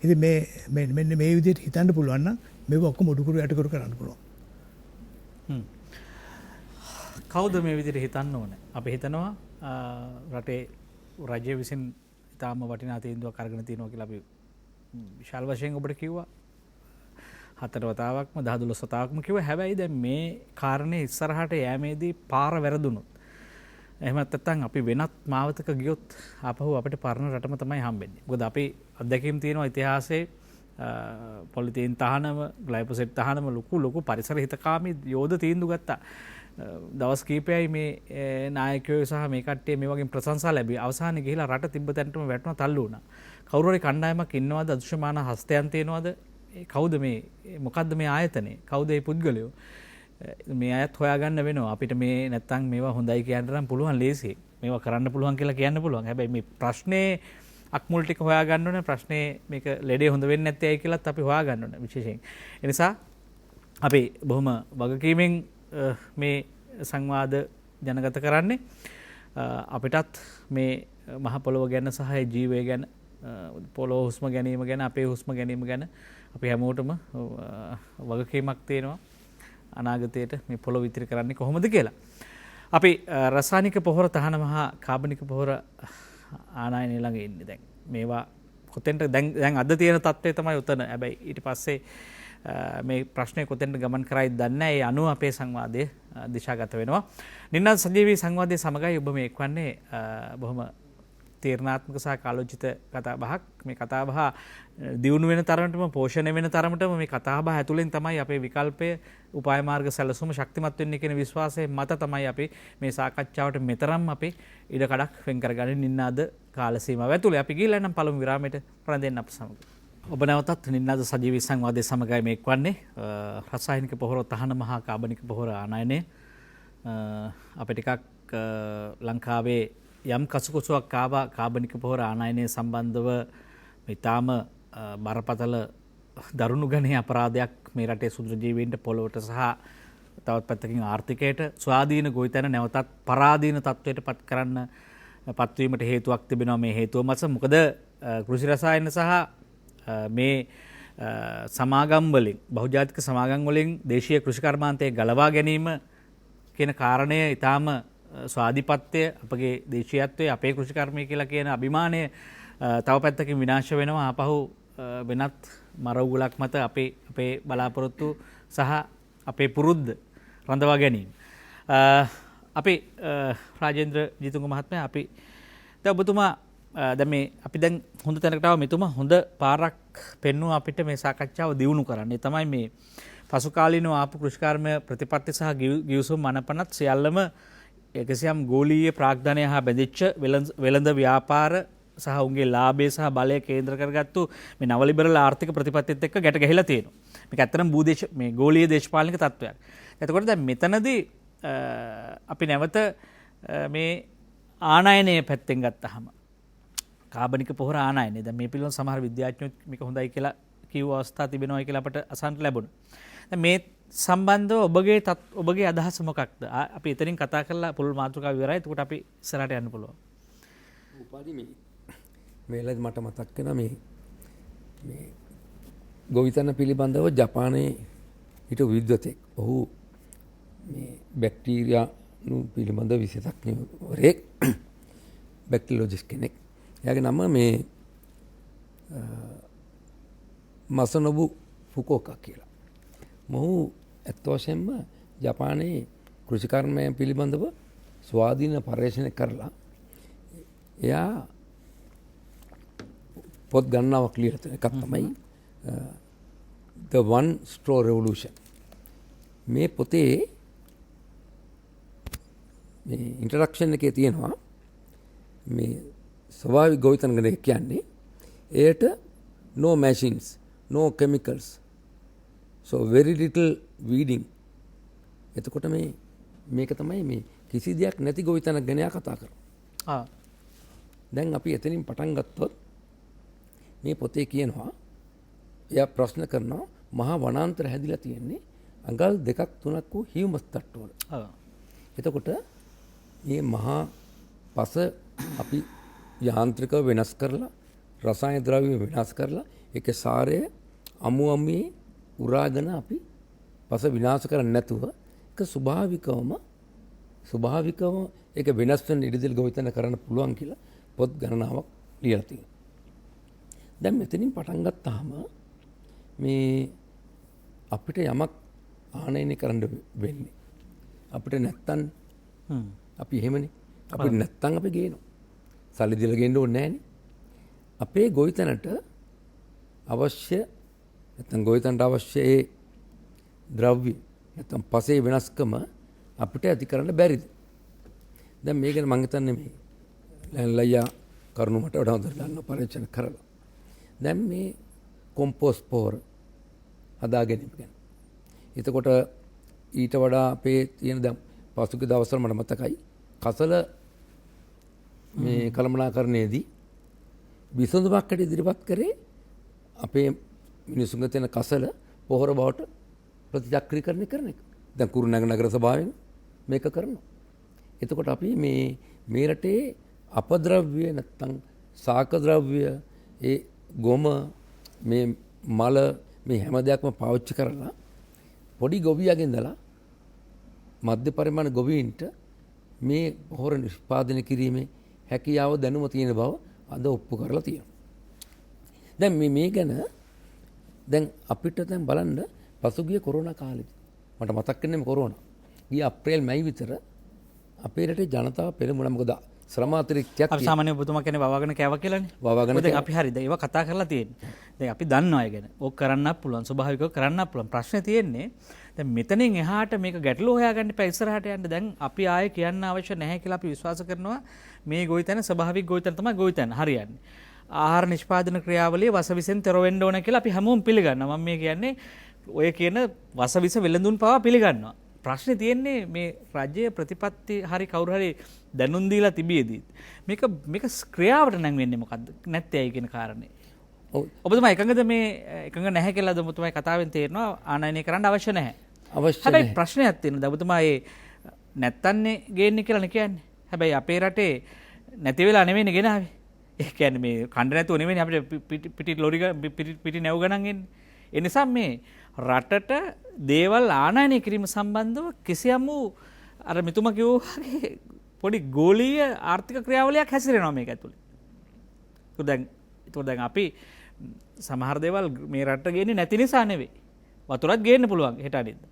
ඉතින් මෙන්න මේ විදිහට හිතන්න පුළුවන් නම් මේක ඔක්කොම උඩුකුරු යටකුරු කරන්න පුළුවන්. කවුද මේ විදිහට හිතන්න ඕනේ? අපි හිතනවා රටේ රජය විසින් ඉතාම වටිනා තීන්දුවක් අරගෙන තියෙනවා කියලා අපි විශාල වශයෙන් ඔබට කිව්වා. 4 වතාවක්ම 10 12 වතාවක්ම කිව්වා. හැබැයි දැන් මේ කාරණේ ඉස්සරහට යෑමේදී පාර වැරදුනොත් එහෙම නැත්නම් අපි වෙනත් මාවතක ගියොත් ආපහු අපිට පරණ රටම තමයි හම්බෙන්නේ. මොකද අපි අත්දැකීම් තියෙනවා ඉතිහාසයේ පොලිතීන් තහනම, ග්ලයිෆොසේට් තහනම ලොකු පරිසර හිතකාමී යෝධ තීන්දුව ගත්තා. දවස් කීපයයි මේ නායකයෝ සහ මේ කට්ටිය මේ වගේ ප්‍රශංසා ලැබී අවසානයේ ගිහිලා රට තිබ්බ තැනටම වැටුණා, තල්ලු වුණා. කවුරු හරි කණ්ඩායමක් ඉන්නවද, අදෘශ්‍යමාන හස්තයන් තියෙනවද? කවුද මේ, මොකද්ද මේ ආයතනය, කවුද මේ පුද්ගලයෝ? මේ අයත් හොයාගන්න වෙනවා. අපිට මේ නැත්තම් මේවා හොඳයි කියන්න නම් පුළුවන් ලේසියෙන්. මේවා කරන්න පුළුවන් කියලා කියන්න පුළුවන්. හැබැයි මේ ප්‍රශ්නේ අක්මුල් ටික හොයාගන්න ඕනේ. ප්‍රශ්නේ මේක ලෙඩේ හොඳ වෙන්නේ නැත්තේ ඇයි කියලාත් අපි හොයාගන්න ඕනේ විශේෂයෙන්. ඒ නිසා අපි බොහොම වගකීමෙන් මේ සංවාද ජනගත කරන්නේ. අපිටත් මේ මහ පොළොව ගැන සහ ජීවය ගැන, පොළොව හුස්ම ගැනීම ගැන, අපේ හුස්ම ගැනීම ගැන අපි හැමෝටම වගකීමක් තියෙනවා. අනාගතයට මේ පොළොව ඉතිරි කරන්නේ කොහොමද කියලා. අපි රසායනික පොහොර තහනම හා කාබනික පොහොර ආනයනය ළඟ ඉන්නේ දැන්. මේවා කොතෙන්ට දැන් අද තියෙන තත්ත්වය තමයි උතන. හැබැයි ඊට පස්සේ මේ ප්‍රශ්නය කොතෙන්ට ගමන් කරයිද දන්නේ නැහැ. ඒ අනුව අපේ සංවාදය දිශාගත වෙනවා. නින්නාද සජීවී සංවාදයේ සමගයි ඔබ මේ එක්වන්නේ බොහොම තීරණාත්මක සහ කාලෝචිත කතා බහක්. මේ කතා බහ දියුණු වෙන තරමටම, පෝෂණය වෙන තරමටම මේ කතා බහ ඇතුළෙන් තමයි අපේ විකල්පය, උපාය මාර්ග සැලසුම ශක්තිමත් වෙන්නේ කියන විශ්වාසය මත තමයි අපි මේ සාකච්ඡාවට මෙතරම් අපි ඉඩ කඩක් වෙන් කරගන්නේ නින්නාද කාල සීමාව ඇතුළේ. අපි ගිහලා නම් පළමු විරාමයට රැඳෙන්න අප සමග. ඔබ නැවතත් නින්නාද සජීවී සංවාදයේ සමගයි මේ එක්වන්නේ. රසායනික පොහොර තහනම හා කාබනික පොහොර ආනයනය අපේ ටිකක් ලංකාවේ යම් කසුකුසුවක් ආවා කාබනික පොහොර ආනයනය සම්බන්ධව ඉතාම බරපතල දරුණු ගණයේ අපරාධයක් මේ රටේ සුදු ජීවීන්ට, පොළොවට සහ තවත් පැත්තකින් ආර්ථිකයට ස්වාධීන ගොවිතැන නැවතත් පරාධීන තත්ත්වයට පත් කරන්න පත්වීමට හේතුවක් තිබෙනවා. මේ හේතුව මත මොකද කෘෂි රසායන සහ මේ සමාගම් වලින්, බහුජාතික සමාගම් වලින් දේශීය කෘෂි කර්මාන්තයේ ගලවා ගැනීම කියන කාරණය ඉතාම ස්වාධිපත්‍ය, අපගේ දේශීයත්වයේ අපේ කෘෂිකර්මය කියලා කියන අභිමානය තව පැත්තකින් විනාශ වෙනවා. ආපහු වෙනත් මරවුලක් මත අපේ බලාපොරොත්තු සහ අපේ පුරුද්ද රඳවා ගැනීම. අපි රාජේන්ද්‍ර ජීතුංග මහත්මයා, අපි දැන් ඔබතුමා දැන් මේ අපි දැන් හොඳ තැනකට ආව. මෙතුමා හොඳ පාරක් පෙන්වුවා අපිට මේ සාකච්ඡාව දියුණු කරන්න. ඒ තමයි මේ පසු කාලීනව ආපු කෘෂිකර්ම ප්‍රතිපත්ති සහ ගිවිසුම් මනපනත් සියල්ලම එකසියම් ගෝලීය ප්‍රාග්ධනය හා බැඳිච්ච වෙළඳ ව්‍යාපාර සහ උන්ගේ ලාභය සහ බලය කේන්ද්‍ර කරගත්තු මේ නව ලිබරල් ආර්ථික ප්‍රතිපත්තියත් එක්ක ගැට ගැහිලා තියෙනවා. මේක ඇත්තටම මේ ගෝලීය දේශපාලනික තත්ත්වයක්. එතකොට දැන් මෙතනදී අපි නැවත මේ ආනයනය පැත්තෙන් ගත්තාම කාබනික පොහොර ආනයනය, දැන් මේ පිළිබඳව සමහර විද්‍යාඥයෝ මේක හොඳයි කියලා කිව්ව අවස්ථා තිබෙනවා කියලා අපට අසන්න ලැබුණා. දැන් මේ සම්බන්ධව ඔබගේ අදහස මොකක්ද? අපි එතනින් කතා කරලා පුළුල් මාතෘකාව ඉවරයි. එතකොට අපි ඉස්සරහට යන්න පුළුවන්. උපාධි මේලද මට මතක් වෙනවා මේ ගොවිතැන පිළිබඳව ජපානයේ හිටපු විද්වතෙක්. ඔහු මේ බැක්ටීරියානු පිළිබඳ විශේෂඥවරයෙක්, බැක්ටීරියොලොජිස්ට් කෙනෙක්. එයාගේ නම මේ මසනොබු ෆුකුෝකා කියලා. මොහු ඇත්ත වශයෙන්ම ජපානයේ කෘෂිකර්මය පිළිබඳව ස්වාධීන පර්යේෂණ කරලා එයා පොත් ගණනාවක් ලියලා තියෙන එකක් තමයි The One Straw Revolution. මේ පොතේ මේ ඉන්ට්‍රොඩක්ෂන් එකේ තියෙනවා මේ ස්වභාවික ගොවිතැන ගැන කියන්නේ එයට no machines, no chemicals, so very little weeding. එතකොට මේක තමයි මේ කිසි දෙයක් නැති ගොවිතැනක් ගැන කතා කරනවා. දැන් අපි එතනින් පටන් ගත්තොත් මේ පොතේ කියනවා, එයා ප්‍රශ්න කරනවා, මහා වනාන්තර හැදිලා තියෙන්නේ අඟල් 2 3 වූ හියුමස් තට්ටුවල. එතකොට මේ මහා පස අපි යාන්ත්‍රිකව වෙනස් කරලා, රසායන ද්‍රව්‍ය වෙනස් කරලා, ඒකේ සාරය අමුමේ උරාගෙන අපි පස විනාශ කරන්නේ නැතුව ඒක ස්වභාවිකවම ඒක වෙනස් වෙන ඉදිරියට ගොවිතැන කරන්න පුළුවන් කියලා පොත් ගණනාවක් ලියලා තියෙනවා. දැන් මෙතනින් පටන් ගත්තාම මේ අපිට යමක් ආනයනය කරන්න වෙන්නේ. අපිට නැත්තන් අපි එහෙමනේ අපි නැත්තන් අපි ගේනවා. සල්ලි දීලා ගේන්න ඕනේ නැහනේ. අපේ ගොවිතැනට අවශ්‍ය නැත්නම් ගොවිතැනට අවශ්‍ය ඒ ද්‍රව්‍ය නැත්නම් පසේ වෙනස්කම අපිට ඇති කරන්න බැරිද? දැන් මේක මම හිතන්නේ මේ ලැන්ලයියා කරුණු මට වඩා හොඳට දන්න පරීක්ෂණ කරලා. දැන් මේ කොම්පෝස්ට් පොහොර හදා ගැනීම ගැන. එතකොට ඊට වඩා අපේ තියෙන දැන් පසුගිය දවස්වල මට මතකයි කසල මේ කළමනාකරණයේදී විසඳුමක් හැටියට ඉදිරිපත් කරේ අපේ මිනිසුන්ගේ තියෙන කසල පොහොර බවට ප්‍රතිචක්‍රීකරණය කරන එක. දැන් කුරුණෑගල නගර සභාවෙන් මේක කරනවා. එතකොට අපි මේ රටේ අපද්‍රව්‍ය නැත්තම් සාක ද්‍රව්‍ය ඒ ගොම මේ මල මේ හැම දෙයක්ම පාවිච්චි කරලා පොඩි ගොවියාගෙන් ඉඳලා මධ්‍ය පරිමාණ ගොවීන්ට මේ පොහොර නිෂ්පාදනය කිරීමේ හැකියාව දැනුම තියෙන බව අද ඔප්පු කරලා තියෙනවා. දැන් මේ ගැන දැන් අපිට දැන් බලන්න පසුගිය කොරෝනා කාලෙදී මට මතක් වෙන්නේ කොරෝනා. ගිය අප්‍රේල් මැයි විතර අපේ රටේ ජනතාව පෙළඹුණා. මොකද ශ්‍රම අතිරික්තයක් අපි සාමාන්‍යයෙන් ඔබතුමා කියන්නේ වවාගෙන කෑවා කියලානේ. වවාගෙන දැන් අපි හරිද ඒවා කතා කරලා තියෙන්නේ. දැන් අපි දන්නවා ඒ ගැන. ඕක කරන්නත් පුළුවන්. ස්වභාවිකව කරන්නත් පුළුවන්. ප්‍රශ්නේ තියෙන්නේ දැන් මෙතනින් එහාට මේක ගැටලුව හොයාගන්න එපා ඉස්සරහට යන්න. දැන් අපි ආයේ කියන්න අවශ්‍ය නැහැ කියලා අපි විශ්වාස කරනවා. මේ ගොවිතැන ස්වභාවික ගොවිතැන තමයි ගොවිතැන හරියන්නේ. ආහාර නිෂ්පාදන ක්‍රියාවලිය වසවිසෙන් තොර වෙන්න ඕන කියලා අපි හැමෝම පිළිගන්නවා. මම මේ කියන්නේ ඔය කියන වසවිස වෙළඳුන් පවා පිළිගන්නවා. ප්‍රශ්නේ තියෙන්නේ මේ රාජ්‍ය ප්‍රතිපත්ති හරි කවුරු හරි දැනුම් දීලා තිබියදී මේක ක්‍රියාවට නම් වෙන්නේ මොකද්ද නැත්තේ ඇයි කියන කාරණේ. ඔබතුමා එකඟද මේ එකඟ නැහැ කියලා ඔබතුමා කතාවෙන් තේරෙනවා ආනයනය කරන්න අවශ්‍ය නැහැ. අවශ්‍ය නැහැ. හැබැයි ප්‍රශ්නයක් තියෙනවා. ඔබතුමා ඒ නැත්තන්නේ ගේන්නේ කියලා නේ කියන්නේ. හැබැයි අපේ රටේ නැති වෙලා නෙවෙයිනේ ගෙනාවේ. ඒ කියන්නේ මේ කණ්ඩ නැතුව නෙවෙයිනේ අපිට පිටි ලොරි පිටි නැව් ගණන් එන්නේ. ඒ නිසා මේ රටට දේවල් ආනයනය කිරීම සම්බන්ධව කිසියම් වූ අර මෙතුමා කිව්වා වගේ පොඩි ගෝලීය ආර්ථික ක්‍රියාවලියක් හැසිරෙනවා මේක ඇතුලේ. ඒතකොට දැන් අපි සමහර දේවල් මේ රටට ගේන්නේ නැති නිසා නෙවෙයි. වතුරත් ගේන්න පුළුවන් හෙට අනිද්දා.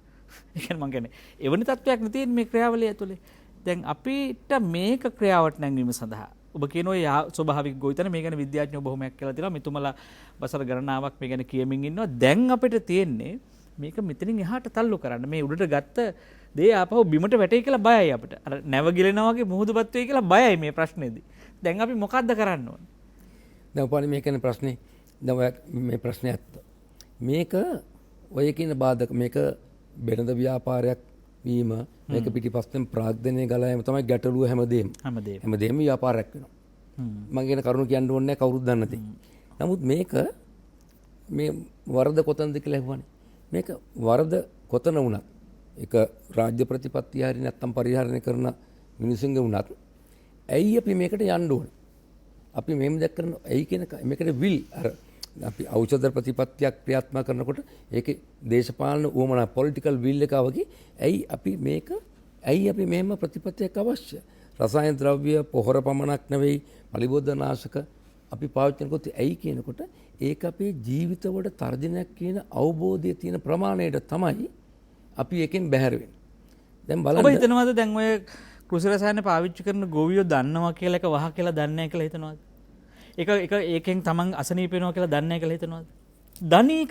ඒ කියන්නේ මම කියන්නේ එවැනි තත්ත්වයක් නෙ තියෙන්නේ මේ ක්‍රියාවලිය ඇතුලේ. දැන් අපිට මේක ක්‍රියාවට නැංවීම සඳහා ඔබ කියන ඔය ස්වභාවික ගොවිතැන මේ ගැන විද්‍යාඥයෝ බොහොමයක් කියලා තියෙනවා. මෙතුමලා බසර ගණනාවක් මේ ගැන කියමින් ඉන්නවා. දැන් අපිට තියෙන්නේ මේක මෙතනින් එහාට තල්ලු කරන්න. මේ උඩට ගත්ත දේ ආපහු බිමට වැටෙයි කියලා බයයි අපිට. අර නැව ගිලෙනවා වගේ මුහුදුපත් වෙයි කියලා බයයි මේ ප්‍රශ්නේදී. දැන් අපි මොකද්ද කරන්න ඕනේ? දැන් උපාලි මේ කියන ප්‍රශ්නේ දැන් මේ ප්‍රශ්නේ ඇත්ත. මේක ඔය කියන බාධක මේක බෙරඳ ව්‍යාපාරයක් වීම මේක පිටිපස්සෙන් ප්‍රාග්ධනය ගලායම තමයි ගැටලුව හැමදේම ව්‍යාපාරයක් වෙනවා. මම කියන කරුණු කියන්න ඕනේ නැහැ කවුරුත් දන්න දෙයක්. නමුත් මේක මේ වරද කොතනද කියලා අහුවනේ. මේක වරද කොතන වුණත් ඒක රාජ්‍ය ප්‍රතිපත්තිය හරි නැත්තම් පරිහරණය කරන මිනිසුන්ගේ වුණත් ඇයි අපි මේකට යන්න ඕනේ? අපි මෙහෙම දැක් කරන ඇයි කියන මේකට විල් අර අපි ඖෂධ ප්‍රතිපත්තියක් ක්‍රියාත්මක කරනකොට ඒකේ දේශපාලන උවමනා පොලිටිකල් විල් එක වගේ ඇයි අපි මෙහෙම ප්‍රතිපත්තියක් අවශ්‍ය? රසායන ද්‍රව්‍ය පොහොර පමණක් නෙවෙයි පලිබෝධනාශක අපි පාවිච්චි කරනකොට ඇයි කියනකොට ඒක අපේ ජීවිතවලට තර්ජනයක් කියන අවබෝධය තියෙන ප්‍රමාණයට තමයි අපි එකෙන් බැහැර වෙන්නේ. දැන් බලන්න ඔබ හිතනවාද දැන් ඔය කෘෂි රසායන පාවිච්චි කරන ගොවියෝ දන්නවා කියලා එක වහ කියලා දන්නේ නැහැ කියලා හිතනවාද? එක ඒකෙන් තමන් අසනීප වෙනවා කියලා දන්නේ නැහැ කියලා හිතනවාද? ධනී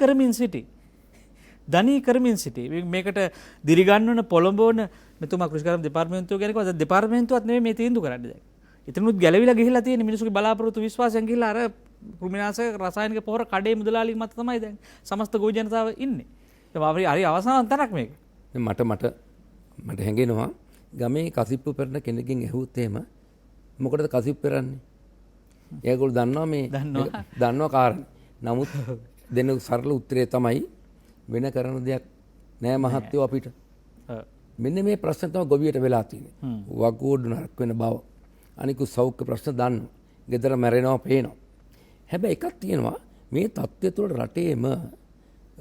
කරමින් සිටි. මේකට දිරිගන්වන පොළඹවන මෙතුමා කෘෂිකර්ම දෙපාර්තමේන්තුව ගැන කිව්වා. දෙපාර්තමේන්තුවත් නෙමෙයි මේ තීන්දුව කරන්නේ දැන්. එතනොත් ගැලවිලා ගිහිලා තියෙන මිනිස්සුගේ බලාපොරොත්තු විශ්වාසයෙන් ගිහිලා අර කෘමිනාශක රසායනික පොහොර කඩේ මුදලාලි මත තමයි දැන් සමස්ත ගොවි ජනතාව ඉන්නේ. ඒක හරි අවසාන තැනක් මේක. මට හැඟෙනවා ගමේ කසිප්පු පෙරන කෙනකින් ඇහුවොත් එහෙම මොකටද කසිප්පු පෙරන්නේ? ඒගොල්ලෝ දන්නවා කාරණේ. නමුත් දෙන සරල උත්තරය තමයි වෙන කරන දෙයක් නෑ මහත්තයෝ අපිට. මෙන්න මේ ප්‍රශ්න තමයි ගොවියට වෙලා තියෙන්නේ. වගෝඩු නරක වෙන බව. අනිකුත් සෞඛ්‍ය ප්‍රශ්න දන්නවා. ගෙදර මැරෙනවා පේනවා. හැබැයි එකක් තියෙනවා මේ තත්ත්වය තුළ රටේම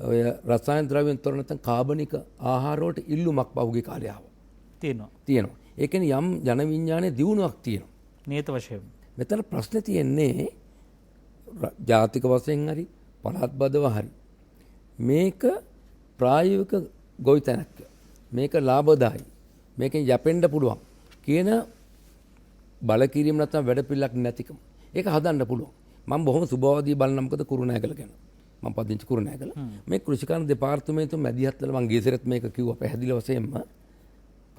ඔය රසායන ද්‍රව්‍යන් තොර නැත්නම් කාබනික ආහාර වලට ඉල්ලුමක් පහුගිය කාලේ ආවා. තියෙනවා. ඒ කියන්නේ යම් ජන විඥානයේ දියුණුවක් තියෙනවා. නියත වශයෙන්. මෙතන ප්‍රශ්නේ තියෙන්නේ ජාතික වශයෙන් හරි පළාත් බදව හරි මේක ප්‍රායෝගික ගොවි තැනක්. මේක ලාභදායි. මේකෙන් යැපෙන්න පුළුවන් කියන බලකිරීම නැත්නම් වැඩපිළිවෙලක් නැතිකම. ඒක හදන්න පුළුවන්. මම බොහොම සුබවාදී බලන මොකද කුරුණෑගල ගැන. මම පදිංචි කුරුණෑගල. මේ කෘෂිකාර්ය දෙපාර්තමේන්තුව මැදිහත් වෙලා මම ගියසරත් මේක කිව්වා පැහැදිලි වශයෙන්ම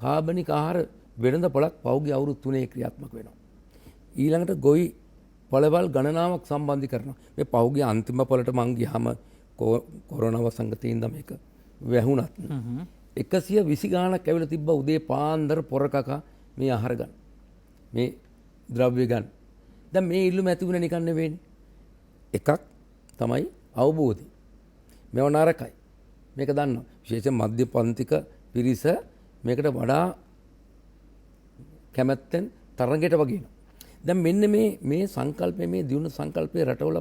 කාබනික ආහාර වෙළඳ පොලක් පෞද්ගලික අවුරුදු 3 ක්‍රියාත්මක වෙනවා. ඊළඟට ගොවි පළවල් ගණනාවක් සම්බන්ධී කරනවා. මේ පෞද්ගලික අන්තිම පොලට මං ගියාම කොරෝනා වසංගතයෙන් ඉඳන් මේක වැහුණත් 120 ගාණක් ඇවිල්ලා තිබ්බා උදේ පාන්දර පොරකක මේ ආහාර ගන්න. මේ ද්‍රව්‍ය ගන්න. දැන් මේ ඉල්ලුම ඇති වුණේ නිකන් නෙවෙයිනේ. එකක් තමයි අවබෝධය. මේව නරකයි. මේක දන්නවා. විශේෂයෙන් මධ්‍යපන්තික පිරිස මේකට වඩා කැමැත්තෙන් තරඟයට වගේ එනවා. දැන් මෙන්න මේ සංකල්පය මේ දියුණු සංකල්පයේ රටවල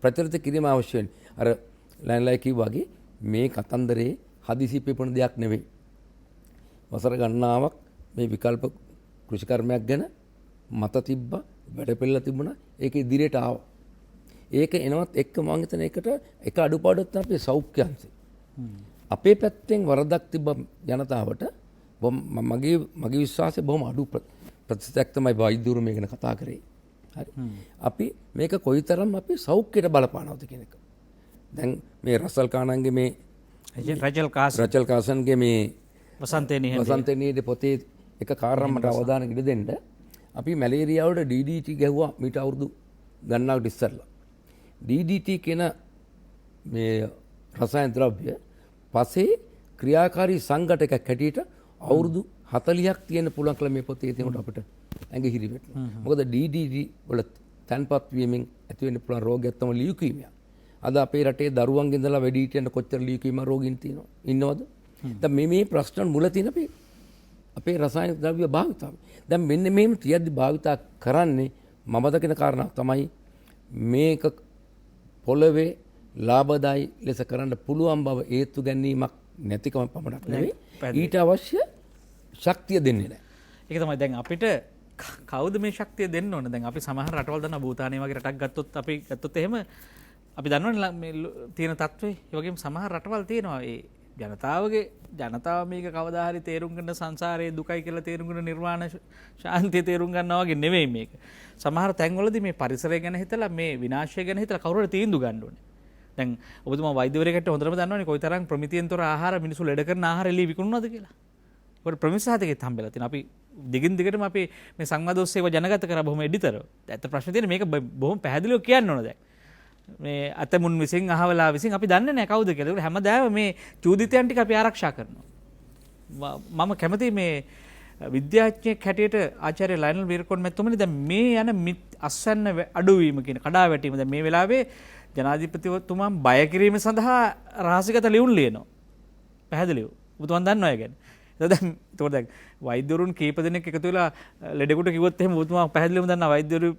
ප්‍රචලිත කිරීම අවශ්‍ය වෙන්නේ. අර ලයින්ලයි කිව්වා වගේ මේ කතන්දරේ හදිසි පිපුණ දෙයක් නෙවෙයි. වසර ගණනාවක් මේ විකල්ප කෘෂිකර්මයක් ගැන මත තිබ්බා, වැඩපිළිවෙල තිබුණා. ඒක ඉදිරියට ආවා. ඒක එනවත් එක්ක මම හිතන එකට එක අඩුපාඩුවක් තමයි අපේ සෞඛ්‍ය අංශය. අපේ පැත්තෙන් වරදක් තිබ්බ ජනතාවට මගේ විශ්වාසය බොහොම අඩු ප්‍රතිශතයක් තමයි වෛද්‍යවරු මේ ගැන කතා කරේ. හරි. අපි මේක කොයිතරම් අපි සෞඛ්‍යයට බලපානවද කියන එක. දැන් මේ රසල් කානන්ගේ මේ රචල් කාසන්ගේ මේ වසන්තේ නිහඬ පොතේ එක කාරණා මට අවධානය ඉද දෙන්න. අපි මැලේරියාවට DDT ගැහුවා මීට අවුරුදු ගණනාවකට ඉස්සෙල්ලා. DDT කියන මේ රසායන ද්‍රව්‍ය පසේ ක්‍රියාකාරී සංඝටකයක් හැටියට අවුරුදු 40ක් තියෙන පුළුවන් කියලා මේ පොතේ තියෙනකොට අපිට ඇඟ හිරි වැටෙනවා. මොකද DDT වල තන්පත් වීමෙන් ඇති වෙන්න පුළුවන් රෝගයක් තමයි ලියුකීමියා. අද අපේ රටේ දරුවන්ගේ ඉඳලා වැඩි හිටියන්ට කොච්චර ලියුකීමියා රෝගීන් ඉන්නවද? දැන් මේ ප්‍රශ්න මුල තියෙන අපේ රසායනික ද්‍රව්‍ය භාවිතාව. දැන් මෙන්න මේම තියද්දි භාවිතා කරන්නේ මම දකින කාරණා තමයි මේක පොළවේ ලාභදායි ලෙස කරන්න පුළුවන් බව හේතු ගැනීමක් නැතිකම පමණක් නෙවෙයි ඊට අවශ්‍ය ශක්තිය දෙන්නේ නැහැ. ඒක තමයි දැන් අපිට කවුද මේ ශක්තිය දෙන්න ඕන? දැන් අපි සමහර රටවල් දන්නා භූතානය වගේ රටක් ගත්තොත් එහෙම අපි දන්නවනේ මේ තියෙන තත්ත්වේ. ඒ වගේම සමහර රටවල් තියෙනවා ඒ ජනතාව මේක කවදා හරි තේරුම් ගන්න සංසාරයේ දුකයි කියලා තේරුම් ගන්න නිර්වාණ ශාන්තිය තේරුම් ගන්නවා වගේ නෙවෙයි මේක. සමහර තැන්වලදී මේ පරිසරය ගැන හිතලා මේ විනාශය ගැන හිතලා කවුරු හරි තීන්දුව ගන්න ඕනේ. දැන් ඔබතුමා වෛද්‍යවරයෙක්ට හොඳටම දන්නවනේ කොයිතරම් ප්‍රමිතියෙන්තර ආහාර මිනිස්සු ලෙඩ කරන ආහාර එළිය විකුණනවද කියලා. ඒකට ප්‍රමිතිසහතිකෙත් හම්බෙලා තියෙනවා. අපි දිගින් දිගටම අපි මේ සංවාද ඔස්සේ ජනගත කරා බොහොම එඩිතරව. ඇත්ත ප්‍රශ්නේ තියෙන්නේ මේක බොහොම පැහැදිලිව කියන්න ඕන දැන්. මේ අතමුන් විසින් අහවලා විසින් අපි දන්නේ නැහැ කවුද කියලා. ඒක හැමදාම මේ චූදිතයන් ටික අපි ආරක්ෂා කරනවා. මම කැමති මේ විද්‍යාඥයෙක් හැටියට ආචාර්ය ලයනල් වීරකෝන් මැතිතුමනි දැන් මේ යන අස්වැන්න අඩුවීම කියන කඩා වැටීම දැන් මේ වෙලාවේ ජනාධිපතිතුමන් බය කිරීම සඳහා රහසිගත ලියුම් ලියනවා. පැහැදිලිව. ඔබතුමන් දන්නවා ඒ ගැන. එතකොට දැන් වෛද්‍යවරුන් කීප දෙනෙක් එකතු වෙලා ලෙඩෙකුට කිව්වොත් එහෙම ඔබතුමා පැහැදිලිවම දන්නවා වෛද්‍යවරු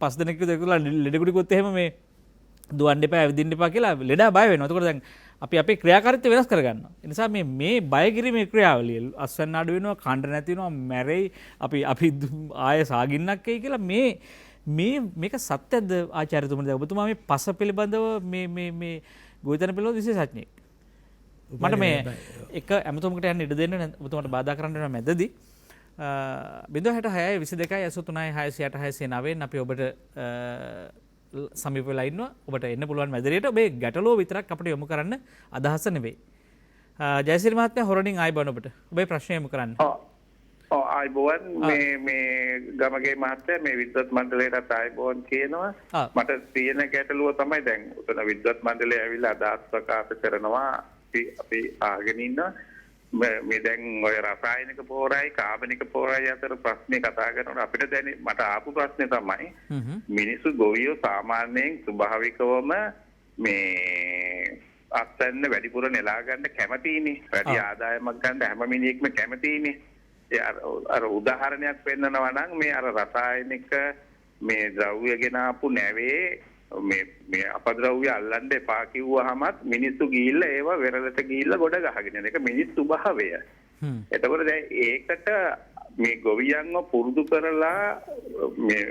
5 දෙනෙක් එකතු වෙලා ලෙඩෙකුට කිව්වොත් එහෙම මේ දුවන්න එපා ඇවිදින්න එපා කියලා ලෙඩා බය වෙනවා. එතකොට දැන් අපි අපේ ක්‍රියාකාරීත්වය වෙනස් කරගන්නවා. ඒ නිසා මේ බය කිරීමේ ක්‍රියාවලිය අස්වැන්න අඩු වෙනවා, කණ්ඩ නැති වෙනවා, මැරෙයි, අපි ආය සාගින්නක් එයි කියලා මේක සත්‍යද ආචාර්යතුමනි? දැන් ඔබතුමා මේ පස පිළිබඳව මේ ගෝවිතන පිළිබඳව විශේෂඥයෙක්. මට මේ එක ඇමතුමකට යන්න ඉඩ දෙන්න ඔබතුමාට බාධා කරන්න වෙනවා මැදදී. 066 22 83 669 අපි ඔබට සමීප වෙලා ඉන්නවා. ඔබට එන්න පුළුවන් මැදිරියට. ඔබේ ගැටලුව විතරක් අපිට යොමු කරන්න අදහස නෙවෙයි. ජයසිරි මහත්මයා හොරණින් ආයිබෝන් ඔබට. ඔබේ ප්‍රශ්නය යොමු කරන්න. ආයිබෝන් මේ ගමගේ මහත්තයා මේ විද්වත් මණ්ඩලයට ආයිබෝන් කියනවා. මට තියෙන ගැටලුව තමයි දැන් උතන විද්වත් මණ්ඩලය ඇවිල්ලා අදහස් ප්‍රකාශ කරනවා අපි ආගෙන ඉන්නවා. මේ දැන් ඔය රසායනික පොහොරයි කාබනික පොහොරයි අතර ප්‍රශ්නේ කතා කරනකොට අපිට දැන් මට ආපු ප්‍රශ්නේ තමයි මිනිස්සු ගොවියෝ සාමාන්‍යයෙන් ස්වභාවිකවම මේ අත්යන්න වැඩිපුර නෙලා ගන්න කැමතිනේ. වැඩි ආදායමක් ගන්න හැම මිනිහෙක්ම කැමතිනේ. අර උදාහරණයක් පෙන්නනවා නම් මේ අර රසායනික මේ ද්‍රව්‍ය ගෙන ආපු නැවේ මේ අපද්‍රව්‍ය අල්ලන්න එපා කිව්වහමත් මිනිස්සු ගිහිල්ලා ඒවා වෙරළට ගිහිල්ලා ගොඩ ගහගෙන යන එක මිනිස් ස්වභාවය. එතකොට දැන් ඒකට මේ ගොවියන්ව පුරුදු කරලා මේ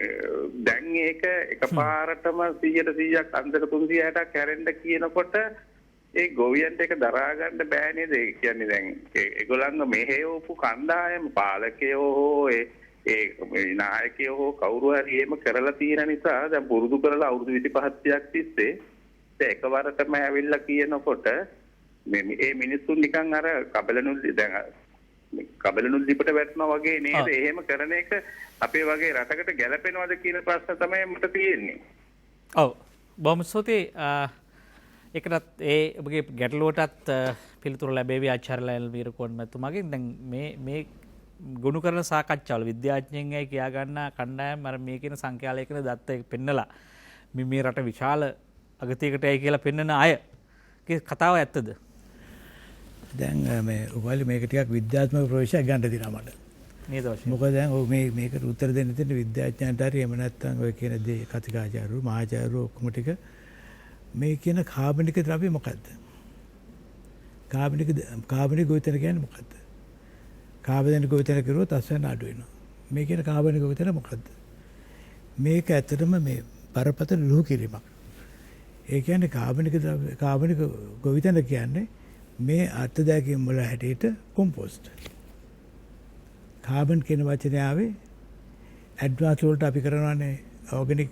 දැන් ඒක එකපාරටම 100%ක් අන්තක 360ක් හැරෙන්න කියනකොට ඒ ගොවියන්ට එක දරා ගන්න බෑ නේද? ඒ කියන්නේ දැන් ඒගොල්ලන්ව මෙහෙවපු කණ්ඩායම පාලකයෝ හෝ ඒ නායකයෝ හෝ කවුරු හරි එහෙම කරලා තියෙන නිසා දැන් පුරුදු කරලා අවුරුදු 25ක් තිස්සේ දැන් එකවරටම ඇවිල්ලා කියනකොට මේ මිනිස්සුන් නිකන් අර කබලනුල්ලි දැන් කබලනුල්ලිපට වැටෙනවා වගේ නේද? එහෙම කරන එක අපේ වගේ රටකට ගැලපෙනවද කියන ප්‍රශ්න තමයි මට තියෙන්නේ. ඔව් බොහොම ස්තුතියි. ඒකටත් ඒ ඔබගේ ගැටලුවටත් පිළිතුරු ලැබේවි ආචාර්ය ලයනල් වීරකෝන් මැතිතුමාගෙන්. දැන් මේ ගොනු කරන සාකච්ඡාවල විද්‍යාඥයන්ගේ කියා ගන්න කණ්ඩායම් අර මේ කියන සංඛ්‍යාලයකන දත්ත පෙන්නලා මේ රට විශාල අගතියකට යයි කියලා පෙන්වන අයගේ කතාව ඇත්තද? දැන් මේ ඔයාලි මේක ටිකක් විද්‍යාත්මක ප්‍රවේශයක් ගන්න දෙනවා මට. නේද වශයෙන්. මොකද දැන් ඔය මේකට උත්තර දෙන්න තියෙන විද්‍යාඥයන්ට හරි එහෙම නැත්නම් ඔය කියන දේ කතිකාචාර්යවරු මහාචාර්යවරු ඔක්කොම ටික මේ කියන කාබනික ද්‍රව්‍ය මොකද්ද? කාබනික ගොවිතැන කියන්නේ මොකද්ද? කාබනික ගොවිතැන කරුවොත් අස්වැන්න අඩු වෙනවා. මේ කියන කාබනික ගොවිතැන මොකද්ද? මේක ඇත්තටම මේ බරපතල ලුහු කිරීමක්. ඒ කියන්නේ කාබනික ගොවිතැන කියන්නේ මේ අර්ථ දැකීම් වල හැටියට කොම්පෝස්ට්. කාබන් කියන වචනේ ආවේ ඇඩ්වාන්ස් වලට අපි කරනවානේ organic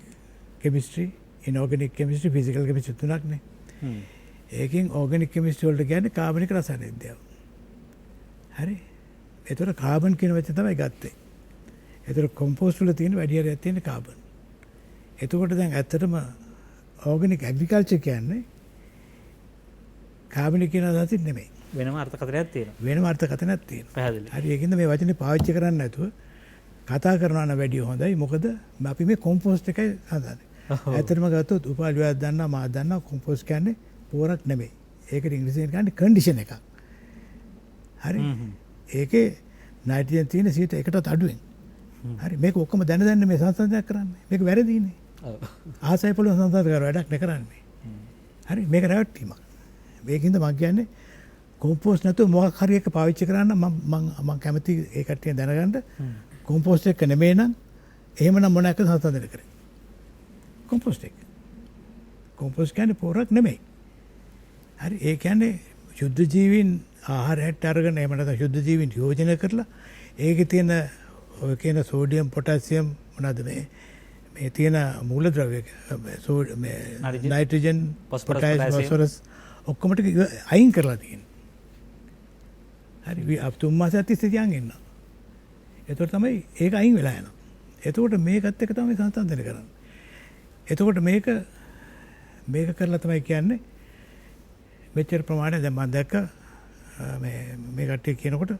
chemistry, inorganic chemistry, physical chemistry තුනක්නේ. ඒකෙන් ඕගනික් කෙමිස්ට්‍රි වලට කියන්නේ කාබනික රසායන විද්‍යාව. හරි. ඒතර කාබන් කියන වචනේ තමයි ගත්තේ. ඒතර කොම්පෝස්ට් වල තියෙන වැඩි හරියක් තියෙන කාබන්. එතකොට දැන් ඇත්තටම ඕගනික් ඇග්‍රිකල්චර් කියන්නේ කාබනික කියන අදහසින් නෙමෙයි. වෙනම අර්ථකථනයක් තියෙනවා. වෙනම අර්ථකථනයක් තියෙනවා. පැහැදිලි. හරි ඒකින්ද මේ වචනේ පාවිච්චි කරන්නේ නැතුව කතා කරනවා නම් වැඩිය හොඳයි. මොකද අපි මේ කොම්පෝස්ට් එකයි හදන්නේ. ඇත්තටම ගත්තොත් උපාලියක් දන්නා මා දන්නා කොම්පෝස්ට් කියන්නේ පොරක් නෙමෙයි. ඒකට ඉංග්‍රීසියෙන් කියන්නේ කන්ඩිෂන් එකක්. හරි. ඒකේ නයිට්‍රජන් තියෙන 1%ටත් අඩුවෙන්. හරි මේක ඔක්කොම දැන මේ සංස්කරණයක් කරන්නේ. මේක වැරදිනේ. ඔව්. ආසයි පොළොව සංස්කරණ කර වැඩක් නේ කරන්නේ. හරි මේක රැවටීමක්. මේකින්ද මම කියන්නේ කොම්පෝස්ට් නැතුව මොකක් හරි එක පාවිච්චි කරන්න මම කැමති ඒ කට්ටිය දැනගන්න කොම්පෝස්ට් එක නෙමෙයි නම් එහෙමනම් මොන එක සංස්කරණය කරේ. කොම්පෝස්ට් එක. කොම්පෝස්ට් කියන්නේ පොරක් නෙමෙයි. හරි ඒ කියන්නේ ශුද්ධ ජීවීන් ආහාරයට අරගෙන එහෙම නැත්නම් ශුද්ධ ජීවීන් යෝජනය කරලා ඒකේ තියෙන ඔය කියන සෝඩියම් පොටෑසියම් මොනවාද මේ තියෙන මූලද්‍රව්‍ය මේ නයිට්‍රජන් ෆොස්ෆරස් ඔක්කොම ටික අයින් කරලා තියෙනවා. හරි අපි 3 මාසයක් තිස්සේ තියන් ඉන්නවා. එතකොට තමයි ඒක අයින් වෙලා යනවා. එතකොට මේකත් එක්ක තමයි සංසන්දනය කරන්නේ. එතකොට මේක කරලා තමයි කියන්නේ මෙච්චර ප්‍රමාණය දැන් මම දැක්ක මේ කට්ටිය කියනකොට